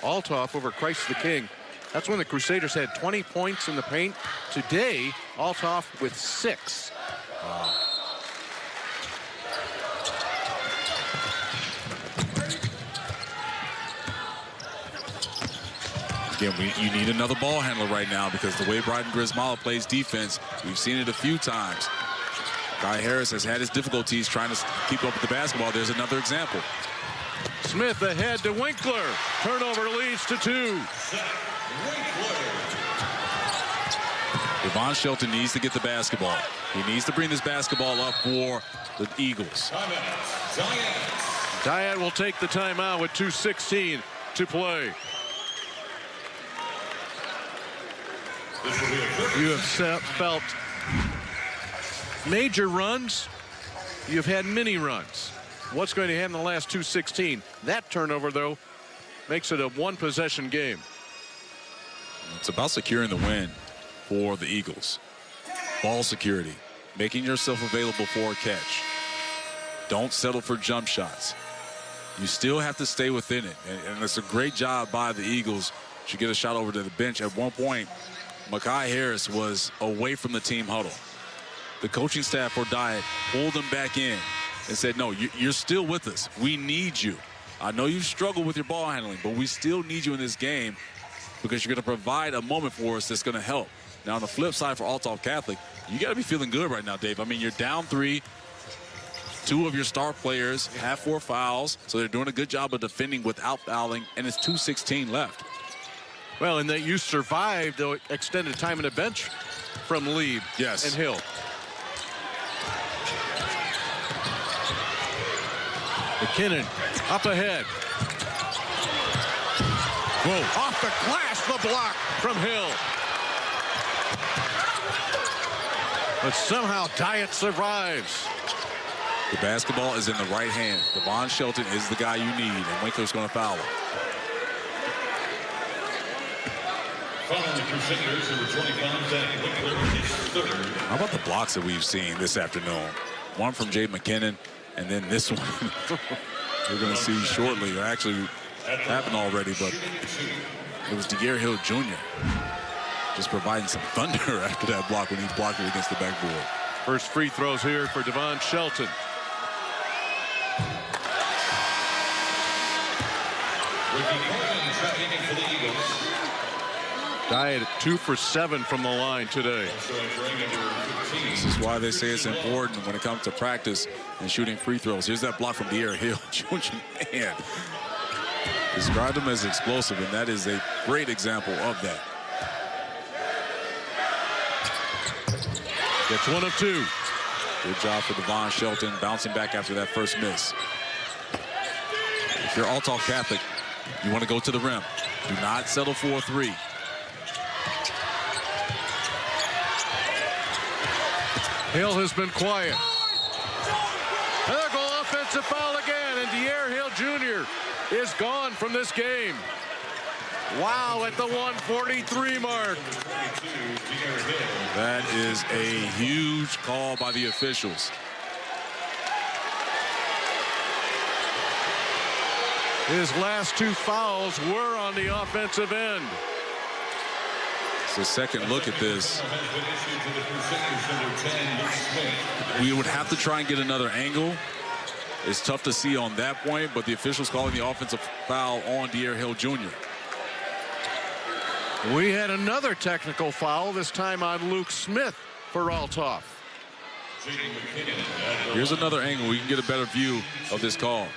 Althoff over Christ the King. That's when the Crusaders had 20 points in the paint. Today, Althoff with 6. Again, you need another ball handler right now because the way Bryden Grismala plays defense, we've seen it a few times. Guy Harris has had his difficulties trying to keep up with the basketball. There's another example. Smith ahead to Winkler. Turnover leads to 2. Devon Shelton needs to get the basketball. He needs to bring this basketball up for the Eagles. Dyett will take the timeout with 2:16 to play. You have felt major runs. You've had mini runs. What's going to happen in the last 2:16? That turnover, though, makes it a one-possession game. It's about securing the win for the Eagles. Ball security, making yourself available for a catch. Don't settle for jump shots. You still have to stay within it, and it's a great job by the Eagles to get a shot over to the bench. At one point, Mekhi Harris was away from the team huddle. The coaching staff for Dyett pulled him back in and said, no, you're still with us. We need you. I know you've struggled with your ball handling, but we still need you in this game because you're going to provide a moment for us that's going to help. Now, on the flip side for Althoff Catholic, you got to be feeling good right now, Dave. I mean, you're down 3. 2 of your star players have 4 fouls, so they're doing a good job of defending without fouling, and it's 2:16 left. Well, and that you survived the extended time in the bench from Lieb and Hill. McKinnon up ahead. Whoa, off the glass, the block from Hill. But somehow Dyett survives. The basketball is in the right hand. Devon Shelton is the guy you need, and Winkler's going to foul him. Following the Crusaders, number 25, Zach Winkler, his 3rd. How about the blocks that we've seen this afternoon? One from Jay McKinnon, and then this one we're going to see shortly. It actually happened already, but it was Dyett Hill Jr. just providing some thunder after that block when he blocked it against the backboard. First free throws here for Devon Shelton. Dyett 2 for 7 from the line today. This is why they say it's important when it comes to practice and shooting free throws. Here's that block from Dyett Hill Jr. Man, described him as explosive, and that is a great example of that. Gets 1 of 2. Good job for Devon Shelton, bouncing back after that first miss. If you're Althoff Catholic, you want to go to the rim. Do not settle for a 3. Hill has been quiet. There go offensive foul again, and Dyett Hill Jr. is gone from this game. Wow, at the 1:43 mark. That is a huge call by the officials. His last 2 fouls were on the offensive end. It's a second look at this. We would have to try and get another angle. It's tough to see on that point, but the officials calling the offensive foul on Dyett Hill Jr. We had another technical foul, this time on Luke Smith for Althoff. Here's another angle. We can get a better view of this call.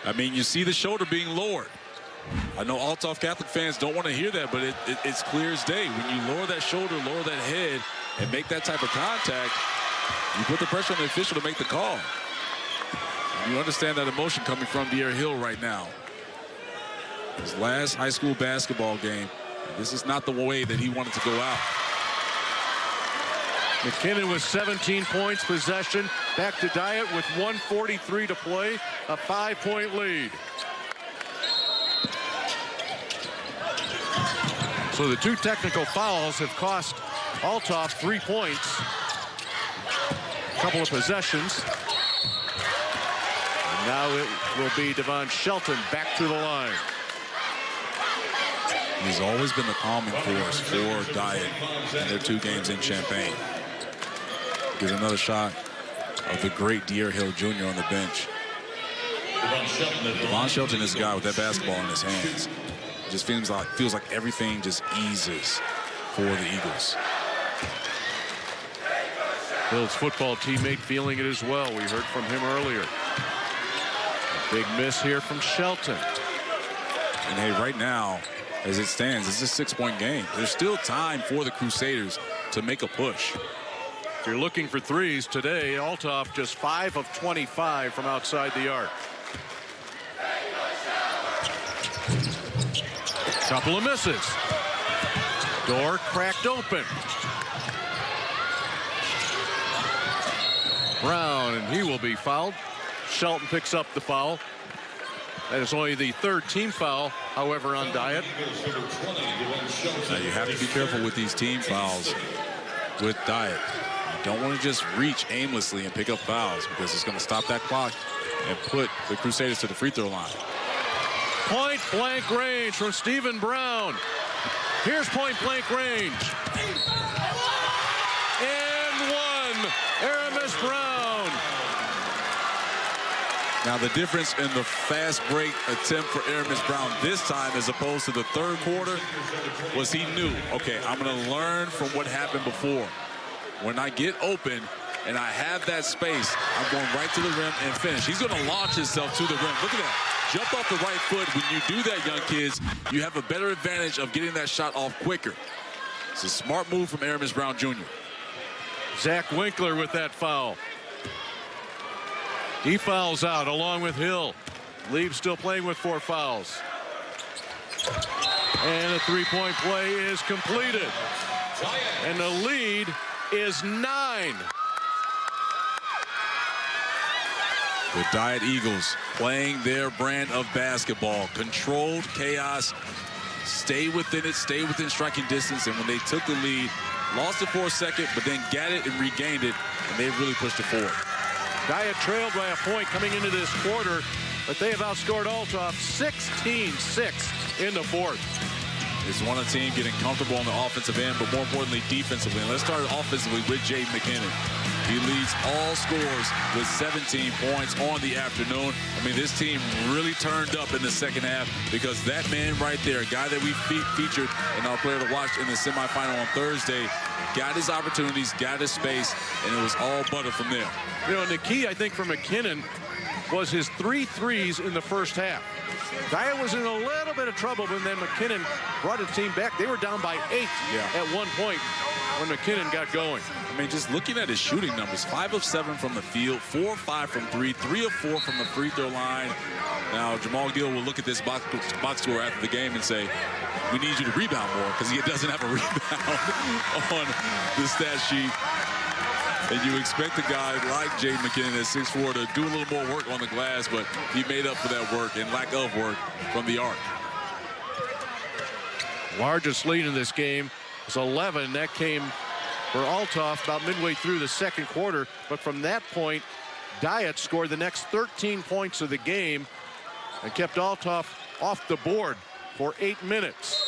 I mean, you see the shoulder being lowered. I know Althoff Catholic fans don't want to hear that, but it's clear as day. When you lower that shoulder, lower that head, and make that type of contact, you put the pressure on the official to make the call. You understand that emotion coming from Dyett Hill right now. His last high school basketball game. This is not the way that he wanted to go out. McKinnon with 17 points, possession. Back to Dyett with 1:43 to play, a 5-point lead. So the 2 technical fouls have cost Althoff 3 points. A couple of possessions. And Now it will be Devon Shelton back to the line. He's always been the calming force for Dyett in their 2 games in Champaign. Gives another shot of the great Dyett Hill Jr. on the bench. Devon Shelton is a guy with that basketball in his hands. It just feels like everything just eases for the Eagles. Hill's football teammate feeling it as well. We heard from him earlier. A big miss here from Shelton. And hey, right now, as it stands, it's a 6-point game. There's still time for the Crusaders to make a push. If you're looking for threes today, Althoff just 5 of 25 from outside the arc. Couple of misses. Door cracked open. Brown, and he will be fouled. Shelton picks up the foul. That is only the 3rd team foul, however, on Dyett. Now you have to be careful with these team fouls with Dyett. You don't want to just reach aimlessly and pick up fouls because it's going to stop that clock and put the Crusaders to the free throw line. Point blank range from Stephen Brown. Here's point blank range. And one. Aramis Brown. Now the difference in the fast break attempt for Aramis Brown this time as opposed to the 3rd quarter was he knew, okay, I'm going to learn from what happened before. When I get open and I have that space, I'm going right to the rim and finish. He's going to launch himself to the rim. Look at that. Jump off the right foot. When you do that, young kids, you have a better advantage of getting that shot off quicker. It's a smart move from Aramis Brown Jr. Zach Winkler with that foul. He fouls out along with Hill. Lieb still playing with 4 fouls. And a 3-point play is completed. And the lead is 9. The Dyett Eagles playing their brand of basketball. Controlled chaos. Stay within it. Stay within striking distance. And when they took the lead, lost it for a second, but then got it and regained it. And they really pushed it forward. Dyett trailed by a point coming into this quarter, but they have outscored Althoff 16-6 in the 4th. It's one team getting comfortable on the offensive end, but more importantly, defensively. And let's start offensively with Jaden McKinnon. He leads all scores with 17 points on the afternoon. I mean, this team really turned up in the second half because that man right there, a guy that we featured in our player to watch in the semifinal on Thursday, got his opportunities, got his space, and it was all butter from there. You know, and the key, I think, for McKinnon was his 3 threes in the first half. Dyett was in a little bit of trouble, but then McKinnon brought his team back. They were down by 8 at one point when McKinnon got going. I mean, just looking at his shooting numbers, 5 of 7 from the field, 4 of 5 from 3, 3 of 4 from the free throw line. Now, Jamal Gill will look at this box score after the game and say, we need you to rebound more because he doesn't have a rebound on the stat sheet. And you expect a guy like Jaden McKinnon at 6'4" to do a little more work on the glass, but he made up for that work and lack of work from the arc. Largest lead in this game was 11. That came for Althoff about midway through the 2nd quarter. But from that point, Dyett scored the next 13 points of the game and kept Althoff off the board for 8 minutes.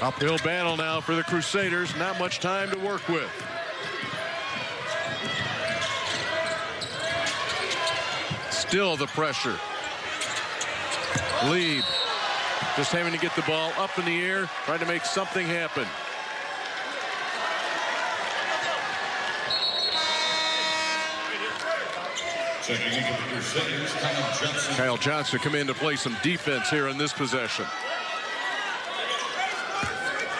Uphill battle now for the Crusaders. Not much time to work with. Still the pressure. Lieb just having to get the ball up in the air, trying to make something happen. Checking in for the Crusaders, Kyle Johnson. Kyle Johnson come in to play some defense here in this possession.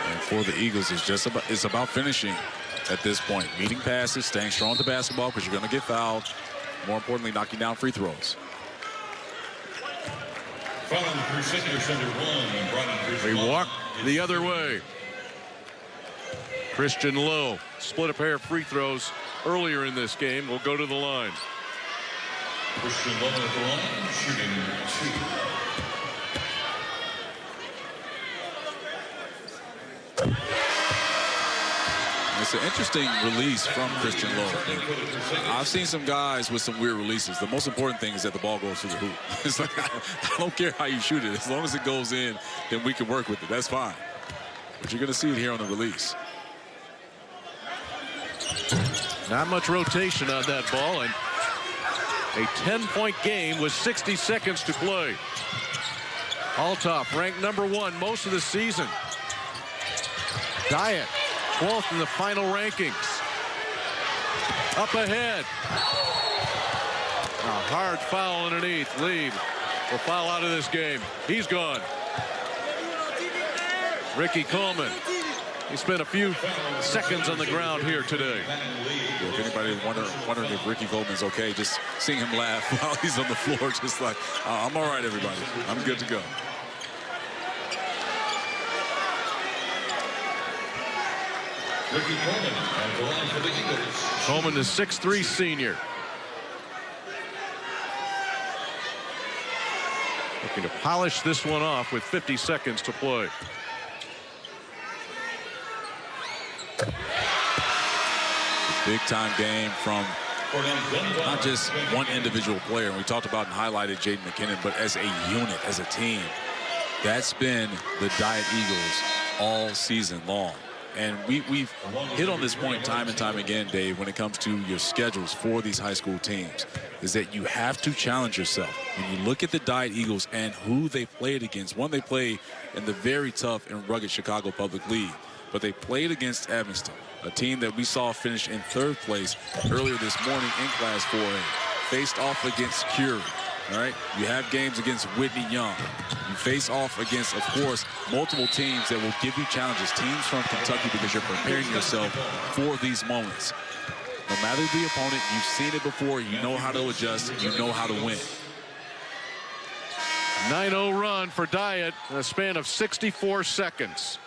And for the Eagles, it's about finishing at this point. Meeting passes, staying strong with the basketball because you're going to get fouled. More importantly, knocking down free throws. Following the Crusaders under 1. They walk the other way. Christian Lowe split a pair of free throws earlier in this game. Will go to the line. Christian Lowe at the line, shooting 2. It's an interesting release from Christian Lowe. I've seen some guys with some weird releases. The most important thing is that the ball goes through the hoop. It's like, I don't care how you shoot it. As long as it goes in, then we can work with it. That's fine. But you're going to see it here on the release. Not much rotation on that ball, and a 10-point game with 60 seconds to play. Althoff ranked #1 most of the season. Dyett 12th in the final rankings. Up ahead. A hard foul underneath. Lead will foul out of this game. He's gone. Ricky Coleman. He spent a few seconds on the ground here today. If anybody wondering if Ricky Coleman's okay, just seeing him laugh while he's on the floor, just like, I'm all right, everybody. I'm good to go. Ricky Coleman on the line for the Eagles. Coleman, the 6'3" senior. Looking to polish this one off with 50 seconds to play. Big-time game from not just one individual player. And we talked about and highlighted Jaden McKinnon, but as a unit, as a team. That's been the Dyett Eagles all season long. And we've hit on this point time and time again, Dave, when it comes to your schedules for these high school teams, is that you have to challenge yourself. When you look at the Dyett Eagles and who they played against, one, they play in the very tough and rugged Chicago Public League, but they played against Evanston, a team that we saw finish in 3rd place earlier this morning in Class 4A. Faced off against Curie. All right, you have games against Whitney Young. You face off against, of course, multiple teams that will give you challenges. Teams from Kentucky, because you're preparing yourself for these moments. No matter the opponent, you've seen it before. You know how to adjust. You know how to win. 9-0 run for Dyett in a span of 64 seconds.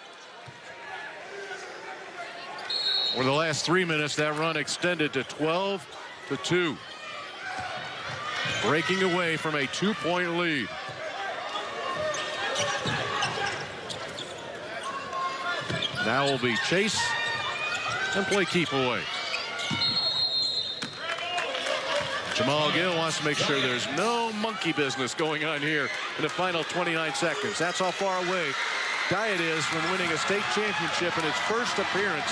For the last 3 minutes, that run extended to 12-2. Breaking away from a 2-point lead. Now will be chase and play keep away. Jamal Gill wants to make sure there's no monkey business going on here in the final 29 seconds. That's how far away Dyett is from winning a state championship in its first appearance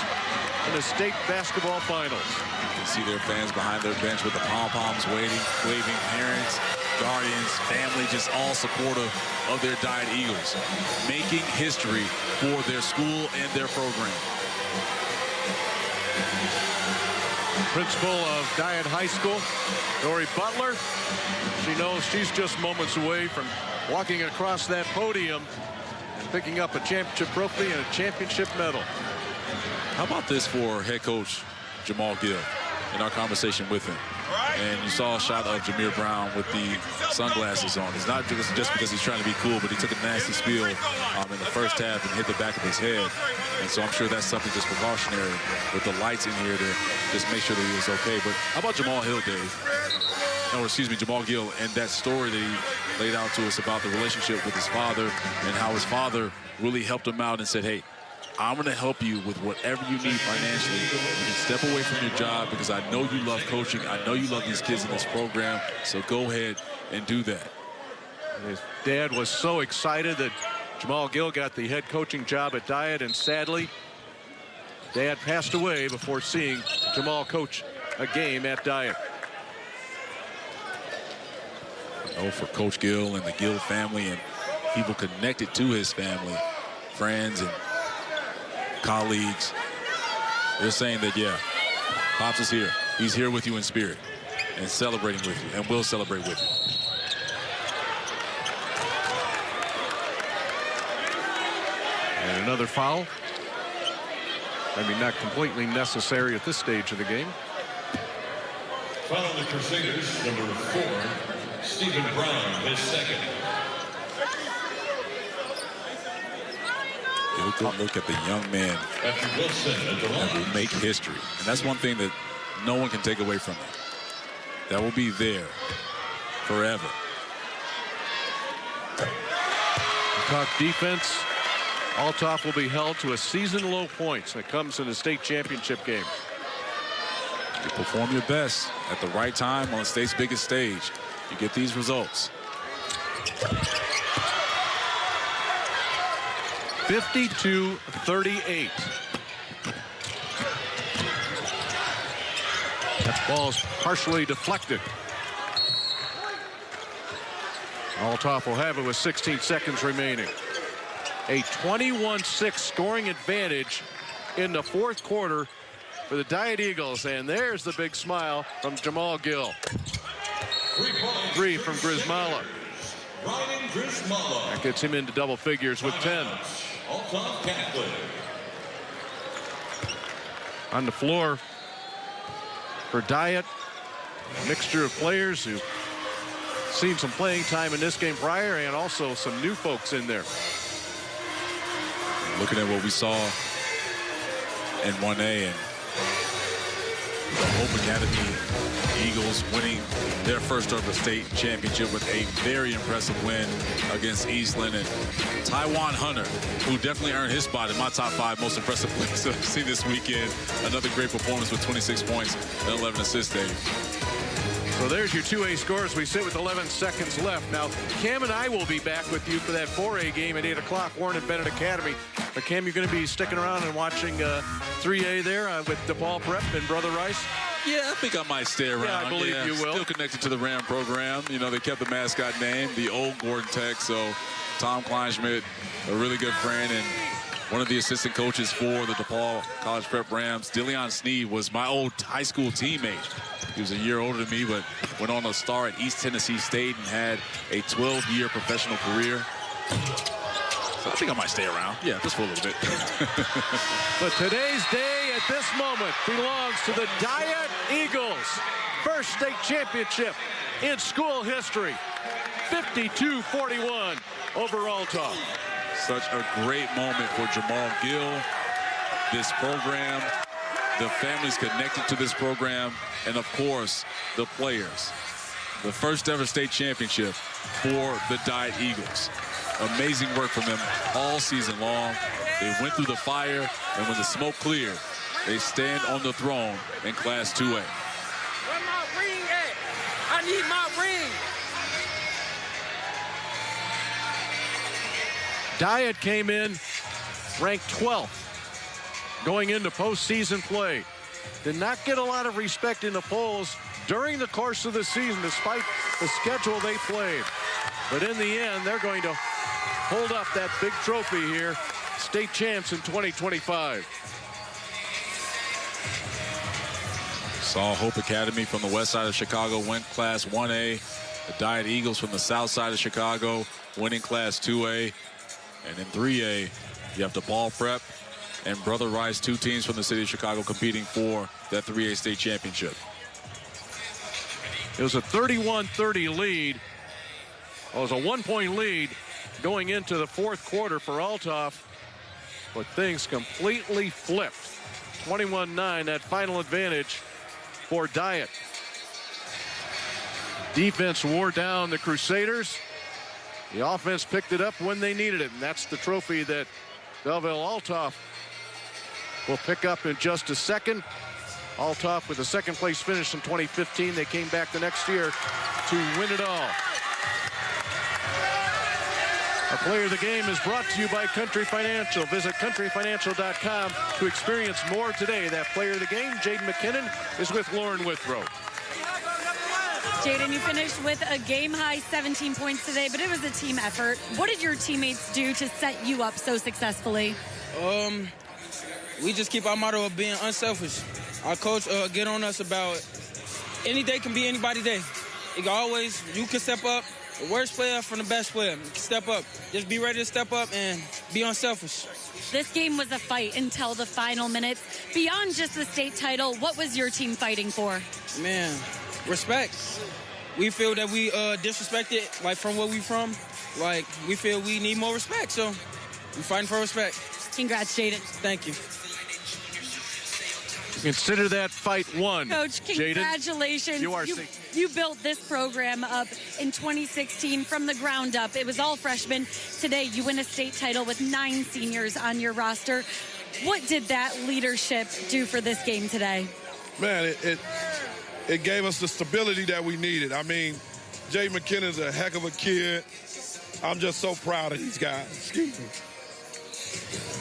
in the state basketball finals. You can see their fans behind their bench with the pom-poms waving, parents, guardians, family, just all supportive of their Dyett Eagles, making history for their school and their program. Principal of Dyett High School, Dory Butler. She knows she's just moments away from walking across that podium and picking up a championship trophy and a championship medal. How about this for head coach Jamal Gill in our conversation with him? And you saw a shot of Jameer Brown with the sunglasses on. It's not just because he's trying to be cool, but he took a nasty spiel in the first half and hit the back of his head. And so I'm sure that's something just precautionary with the lights in here to just make sure that he was okay. But how about Jamal Hill, Dave? Or excuse me, Jamal Gill, and that story that he laid out to us about the relationship with his father and how his father really helped him out and said, hey, I'm going to help you with whatever you need financially. You can step away from your job because I know you love coaching. I know you love these kids in this program. So go ahead and do that. His dad was so excited that Jamal Gill got the head coaching job at Dyett, and sadly, Dad passed away before seeing Jamal coach a game at Dyett. For Coach Gill and the Gill family and people connected to his family, friends and colleagues, they're saying that, yeah, Pops is here. He's here with you in spirit and celebrating with you and will celebrate with you. And another foul. Maybe not completely necessary at this stage of the game. Foul the Crusaders, number 4, Stephen Brown, his second. Good look at the young man that will make history. And that's one thing that no one can take away from him. That will be there forever. Talk defense. Althoff will be held to a season-low points that comes in the state championship game. You perform your best at the right time on the state's biggest stage. You get these results. 52-38. That ball's partially deflected. Althoff will have it with 16 seconds remaining. A 21-6 scoring advantage in the fourth quarter for the Dyett Eagles. And there's the big smile from Jamal Gill. 3 from Grismala. That gets him into double figures with 10. On the floor for Dyett, a mixture of players who've seen some playing time in this game prior and also some new folks in there. Looking at what we saw in 1A, and the Hope Academy Eagles winning their first ever state championship with a very impressive win against Eastland, and Taiwan Hunter, who definitely earned his spot in my top 5 most impressive players I've seen this weekend. Another great performance with 26 points and 11 assists, Dave. So there's your 2A scores. We sit with 11 seconds left. Now, Cam and I will be back with you for that 4A game at 8 o'clock, Warren and Bennett Academy. But Cam, you're going to be sticking around and watching 3A there with DePaul Prep and Brother Rice? Yeah, I think I might stay around. Yeah, I believe you will. Still connected to the Ram program. You know, they kept the mascot name, the old Gordon Tech. So Tom Kleinschmidt, a really good friend, and one of the assistant coaches for the DePaul College Prep Rams. DeLeon Sneed was my old high school teammate. He was a year older than me, but went on to star at East Tennessee State and had a 12-year professional career. So I think I might stay around. Yeah, just for a little bit. But today's day at this moment belongs to the Dyett Eagles. First state championship in school history. 52-41 over Althoff. Such a great moment for Jamal Gill, this program, the families connected to this program, and of course, the players. The first ever state championship for the Dyett Eagles. Amazing work from them all season long. They went through the fire, and when the smoke cleared, they stand on the throne in Class 2A. Where my ring at? I need my ring. Dyett came in ranked 12th going into postseason play. Did not get a lot of respect in the polls during the course of the season, despite the schedule they played. But in the end, they're going to hold up that big trophy here. State champs in 2025. Saw Hope Academy from the west side of Chicago win Class 1A. The Dyett Eagles from the south side of Chicago winning Class 2A. And in 3A, you have DePaul Prep and Brother Rice, 2 teams from the city of Chicago competing for that 3A state championship. It was a 31-30 lead. It was a 1-point lead going into the fourth quarter for Althoff, but things completely flipped. 21-9, that final advantage for Dyett. Defense wore down the Crusaders. The offense picked it up when they needed it, and that's the trophy that Belleville Althoff will pick up in just a second. Althoff with a second-place finish in 2015. They came back the next year to win it all. Our Player of the Game is brought to you by Country Financial. Visit countryfinancial.com to experience more today. That Player of the Game, Jaden McKinnon, is with Lauren Withrow. Jaden, you finished with a game-high 17 points today, but it was a team effort. What did your teammates do to set you up so successfully? We just keep our motto of being unselfish. Our coach get on us about any day can be anybody's day. You can step up. The worst player from the best player. You can step up. Just be ready to step up and be unselfish. This game was a fight until the final minutes. Beyond just the state title, what was your team fighting for? Man, respect. We feel that we disrespected, like, from where we from. Like, we feel we need more respect, so we're fighting for respect. Congrats, Jaden. Thank you. Consider that fight won. Coach, congratulations. Jaden, you built this program up in 2016 from the ground up. It was all freshmen. Today, you win a state title with 9 seniors on your roster. What did that leadership do for this game today? Man, it gave us the stability that we needed. I mean, Jay McKinnon's a heck of a kid. I'm just so proud of these guys. Excuse me.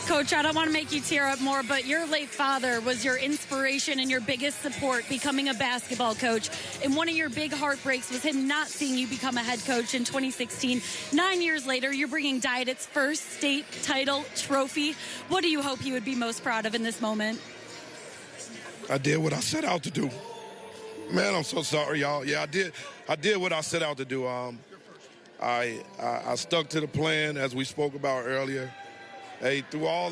Coach, I don't want to make you tear up more, but your late father was your inspiration and your biggest support becoming a basketball coach. And one of your big heartbreaks was him not seeing you become a head coach in 2016. 9 years later, you're bringing Dyett its first state title trophy. What do you hope he would be most proud of in this moment? I did what I set out to do. Man, I'm so sorry, y'all. Yeah, I did what I set out to do. I stuck to the plan as we spoke about earlier. Hey, through all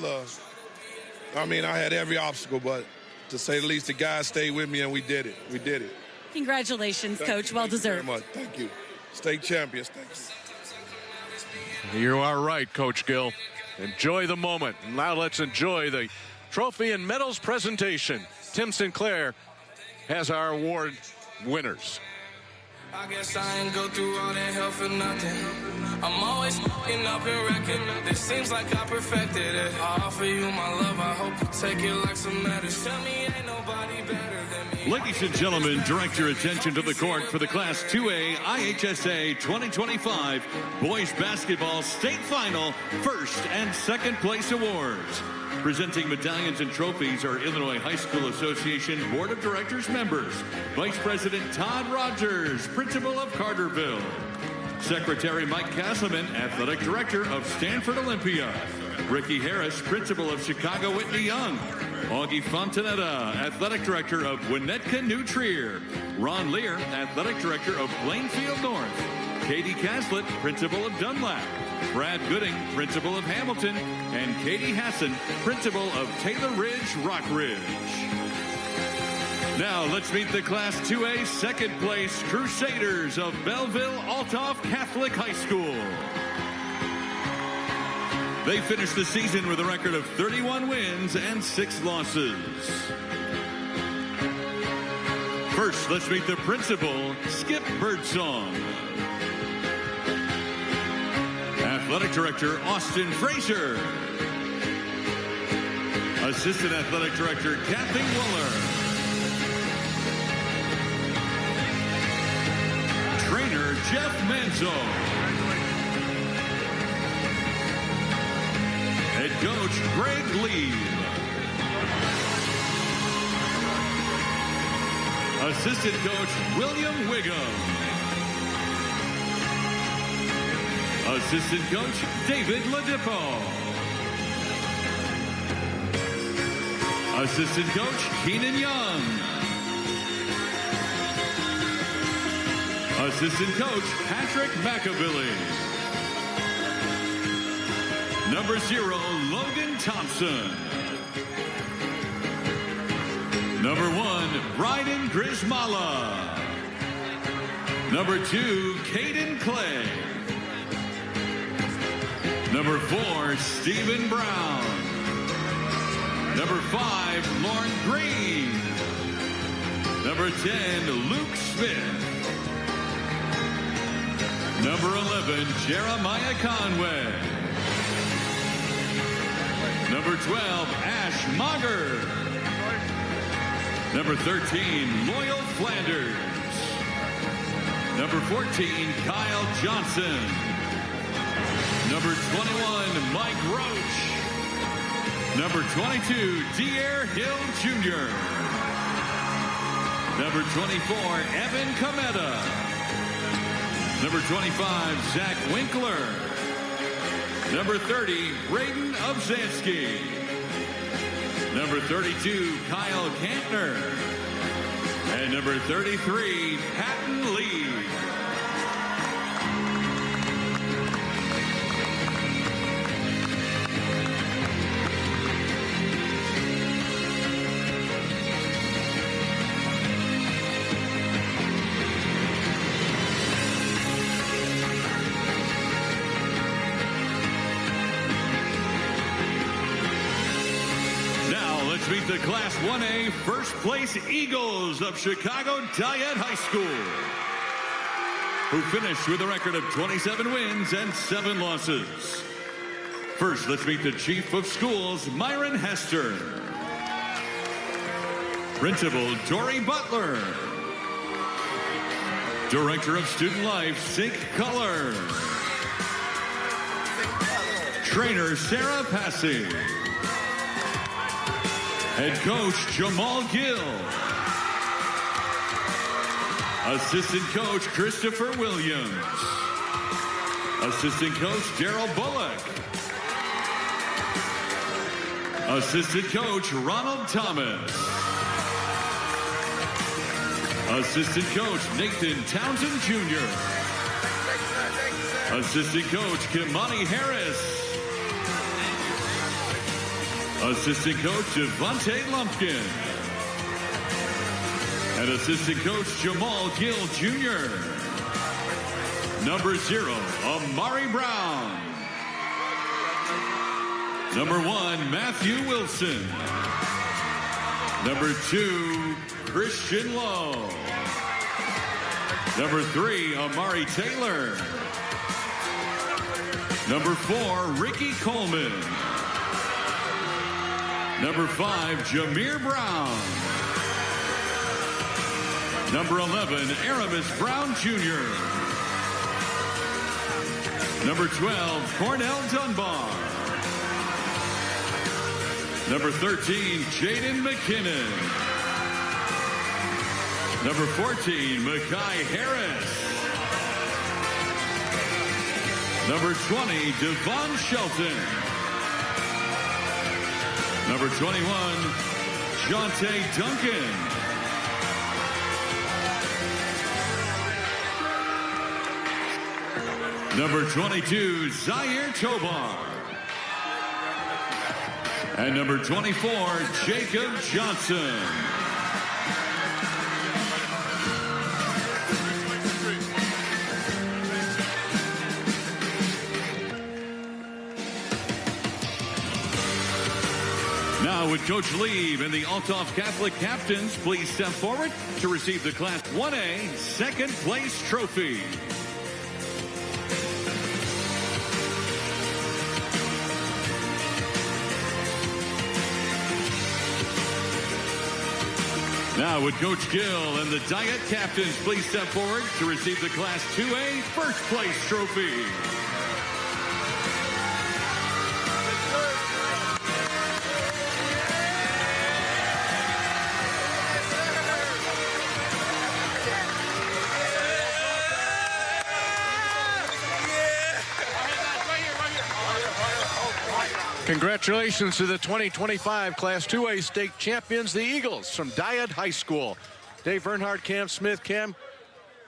I had every obstacle, but to say the least, the guys stayed with me and we did it. We did it. Congratulations, Coach. Well deserved. Thank you very much. Thank you. State champions. Thank you. You are right, Coach Gill. Enjoy the moment. Now let's enjoy the trophy and medals presentation. Tim Sinclair has our award winners. I guess I ain't go through all that hell for nothing. I'm always fucking up and wrecking. It seems like I perfected it. I offer you my love, I hope you take it like some medicine. Tell me ain't nobody better than me. Ladies and gentlemen, direct your attention to the court for the Class 2A IHSA 2025 Boys Basketball State Final First and Second Place Awards. Presenting medallions and trophies are Illinois High School Association Board of Directors members, Vice President Todd Rogers, Principal of Carterville, Secretary Mike Castleman, Athletic Director of Stanford Olympia, Ricky Harris, Principal of Chicago Whitney Young, Augie Fontanetta, Athletic Director of Winnetka New Trier, Ron Lear, Athletic Director of Plainfield North, Katie Caslett, Principal of Dunlap, Brad Gooding, Principal of Hamilton, and Katie Hassan, Principal of Taylor Ridge, Rock Ridge. Now let's meet the Class 2A second place Crusaders of Belleville Althoff Catholic High School. They finished the season with a record of 31 wins and 6 losses. First, let's meet the principal, Skip Birdsong. Athletic Director, Austin Frazier. Assistant Athletic Director, Kathy Wooler. Trainer, Jeff Manzo. Head Coach, Greg Lee. Assistant Coach, William Wiggum. Assistant Coach, David Ladipo. Assistant Coach, Keenan Young. Assistant Coach, Patrick McAvilly. Number 0, Logan Thompson. Number 1, Bryden Grismala. Number 2, Caden Clay. Number 4, Stephen Brown. Number 5, Lauren Green. Number 10, Luke Smith. Number 11, Jeremiah Conway. Number 12, Ash Mager. Number 13, Loyal Flanders. Number 14, Kyle Johnson. Number 21, Mike Roach. Number 22, Dyett Hill Jr. Number 24, Evan Cometa. Number 25, Zach Winkler. Number 30, Braden Obzansky. Number 32, Kyle Kantner. And number 33, Patton Lee. let's meet the Class 1A first place Eagles of Chicago Dyett High School, who finished with a record of 27 wins and 7 losses. First, let's meet the Chief of Schools, Myron Hester. Principal, Dory Butler. Director of Student Life, Sink Color. Trainer, Sarah Passy. Head Coach, Jamal Gill. Assistant Coach, Christopher Williams. Assistant Coach, Daryl Bullock. Assistant Coach, Ronald Thomas. Assistant Coach, Nathan Townsend Jr. Assistant Coach, Kimani Harris. Assistant Coach, Devontae Lumpkin. And Assistant Coach, Jamal Gill Jr. Number 0, Amari Brown. Number 1, Matthew Wilson. Number 2, Christian Lowe. Number 3, Amari Taylor. Number 4, Ricky Coleman. Number 5, Jameer Brown. Number 11, Aramis Brown Jr. Number 12, Cornell Dunbar. Number 13, Jaden McKinnon. Number 14, Makai Harris. Number 20, Devon Shelton. Number 21, Jonte Duncan. Number 22, Zaire Tobar. And number 24, Jacob Johnson. Now, would Coach Lieb and the Althoff Catholic captains please step forward to receive the Class 1A second place trophy. Now, would Coach Gill and the Dyett captains please step forward to receive the Class 2A first place trophy. Congratulations to the 2025 Class 2A state champions, the Eagles from Dyett High School. Dave Bernhardt, Cam Smith. Cam,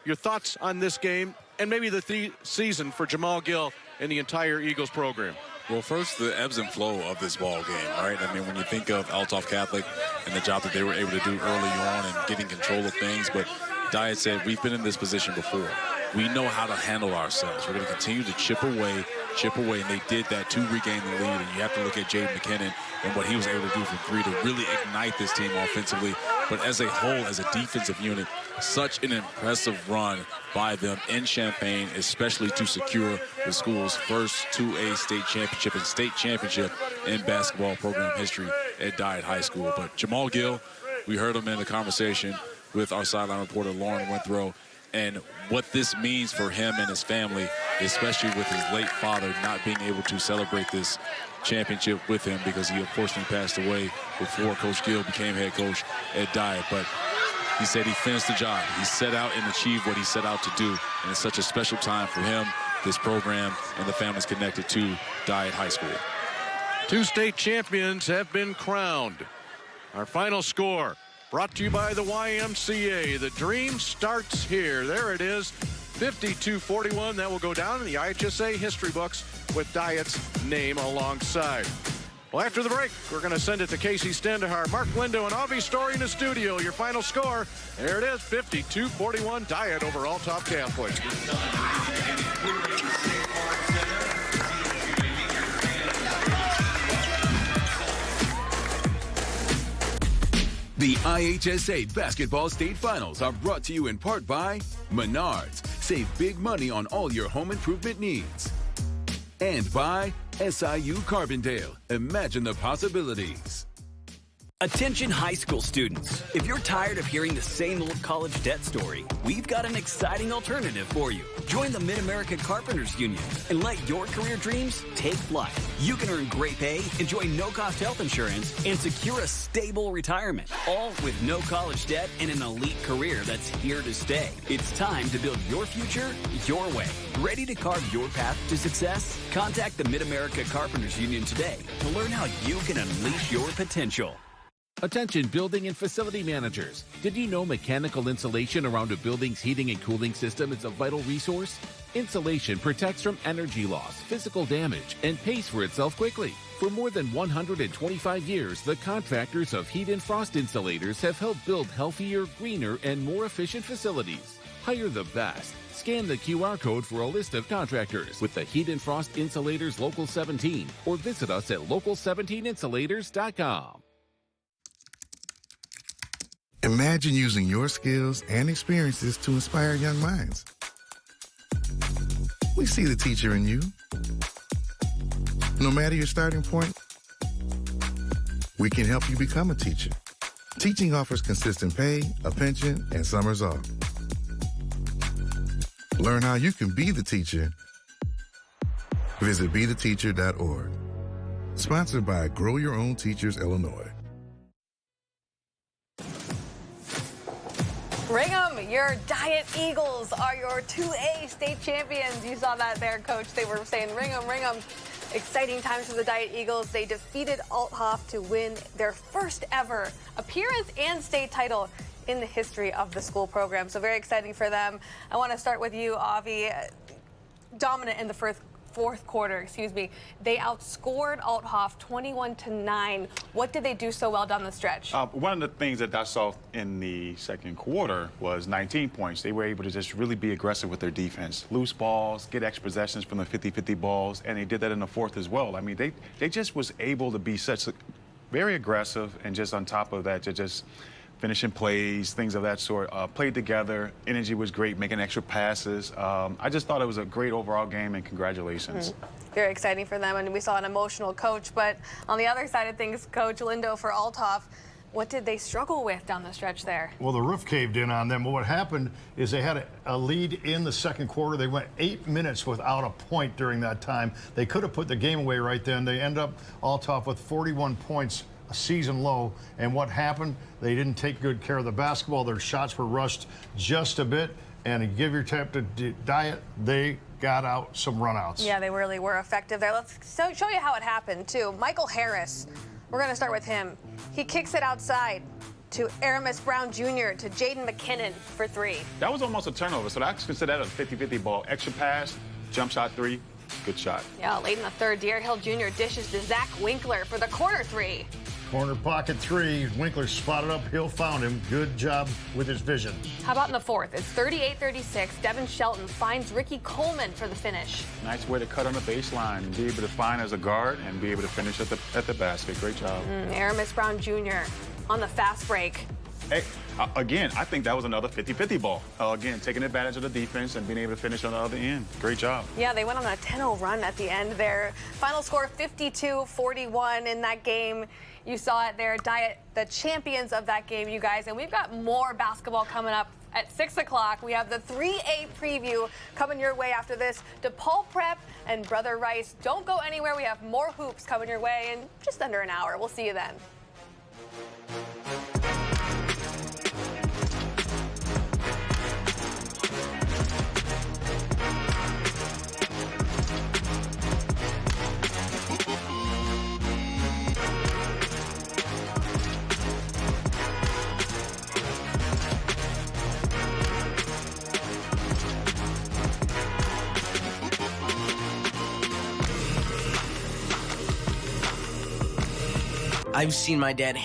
your thoughts on this game and maybe the season for Jamal Gill and the entire Eagles program? Well, first, the ebbs and flow of this ball game, right? I mean, when you think of Althoff Catholic and the job that they were able to do early on and getting control of things, but Dyett said, we've been in this position before. We know how to handle ourselves. We're going to continue to chip away, and they did that to regain the lead. And you have to look at Jaden McKinnon and what he was able to do from 3 to really ignite this team offensively. But as a whole, as a defensive unit, such an impressive run by them in Champaign, especially to secure the school's first 2A state championship in basketball program history at Dyett High School. But Jamal Gill, we heard him in the conversation with our sideline reporter, Lauren Withrow, and what this means for him and his family, especially with his late father not being able to celebrate this championship with him because he unfortunately passed away before Coach Gill became head coach at Dyett. But he said he finished the job. He set out and achieved what he set out to do. And it's such a special time for him, this program, and the families connected to Dyett High School. 2 state champions have been crowned. Our final score, brought to you by the YMCA. The dream starts here. There it is, 52-41. That will go down in the IHSA history books with Dyett's name alongside. Well, after the break, we're going to send it to Casey Stendahar, Mark Lindo, and Avi Story in the studio. Your final score, there it is, 52-41, Dyett over Althoff Catholic. The IHSA Basketball State Finals are brought to you in part by Menards. Save big money on all your home improvement needs. And by SIU Carbondale. Imagine the possibilities. Attention high school students. If you're tired of hearing the same old college debt story, we've got an exciting alternative for you. Join the Mid-America Carpenters Union and let your career dreams take flight. You can earn great pay, enjoy no-cost health insurance, and secure a stable retirement, all with no college debt and an elite career that's here to stay. It's time to build your future your way. Ready to carve your path to success? Contact the Mid-America Carpenters Union today to learn how you can unleash your potential. Attention building and facility managers. Did you know mechanical insulation around a building's heating and cooling system is a vital resource? Insulation protects from energy loss, physical damage, and pays for itself quickly. For more than 125 years, the contractors of Heat and Frost Insulators have helped build healthier, greener, and more efficient facilities. Hire the best. Scan the QR code for a list of contractors with the Heat and Frost Insulators Local 17 or visit us at local17insulators.com. Imagine using your skills and experiences to inspire young minds. We see the teacher in you. No matter your starting point, we can help you become a teacher. Teaching offers consistent pay, a pension, and summers off. Learn how you can be the teacher. Visit BeTheTeacher.org. Sponsored by Grow Your Own Teachers, Illinois. Brigham, your Dyett Eagles are your 2A state champions. You saw that there, Coach. They were saying, ring 'em, ring 'em. Exciting times for the Dyett Eagles. They defeated Althoff to win their first ever appearance and state title in the history of the school program. So very exciting for them. I want to start with you, Avi. Dominant in the fourth quarter, they outscored Althoff 21-9. What did they do so well down the stretch? One of the things that I saw in the second quarter was 19 points. They were able to just really be aggressive with their defense. Loose balls, get extra possessions from the 50-50 balls, and they did that in the fourth as well. I mean, they just was able to be very aggressive, and just on top of that, to just finishing plays, things of that sort. Played together. Energy was great, making extra passes. I just thought it was a great overall game, and congratulations. Very exciting for them, and we saw an emotional coach. But on the other side of things, Coach Lindo for Althoff, what did they struggle with down the stretch there? Well, the roof caved in on them. What happened is they had a lead in the second quarter. They went 8 minutes without a point during that time. They could have put the game away right then. They end up Althoff with 41 points, a season low. And what happened? They didn't take good care of the basketball. Their shots were rushed just a bit. And to give your tip to Dyett, they got out some runouts. Yeah, they really were effective there. Let's show you how it happened, too. Michael Harris, we're going to start with him. He kicks it outside to Aramis Brown Jr. to Jaden McKinnon for three. That was almost a turnover, so I consider that a 50-50 ball. Extra pass, jump shot three, good shot. Yeah, late in the third, Dyett Hill Jr. dishes to Zach Winkler for the corner three. Corner pocket three. Winkler spotted up. Hill found him. Good job with his vision. How about in the fourth? It's 38-36. Devin Shelton finds Ricky Coleman for the finish. Nice way to cut on the baseline and be able to find as a guard and be able to finish at the basket. Great job. Aramis Brown Jr. on the fast break. Hey, again, I think that was another 50-50 ball. Again, taking advantage of the defense and being able to finish on the other end. Great job. Yeah, they went on a 10-0 run at the end there. Final score 52-41 in that game. You saw it there. Dyett, the champions of that game, you guys. And we've got more basketball coming up at 6 o'clock. We have the 3A preview coming your way after this. DePaul Prep and Brother Rice. Don't go anywhere. We have more hoops coming your way in just under an hour. We'll see you then. I've seen my dad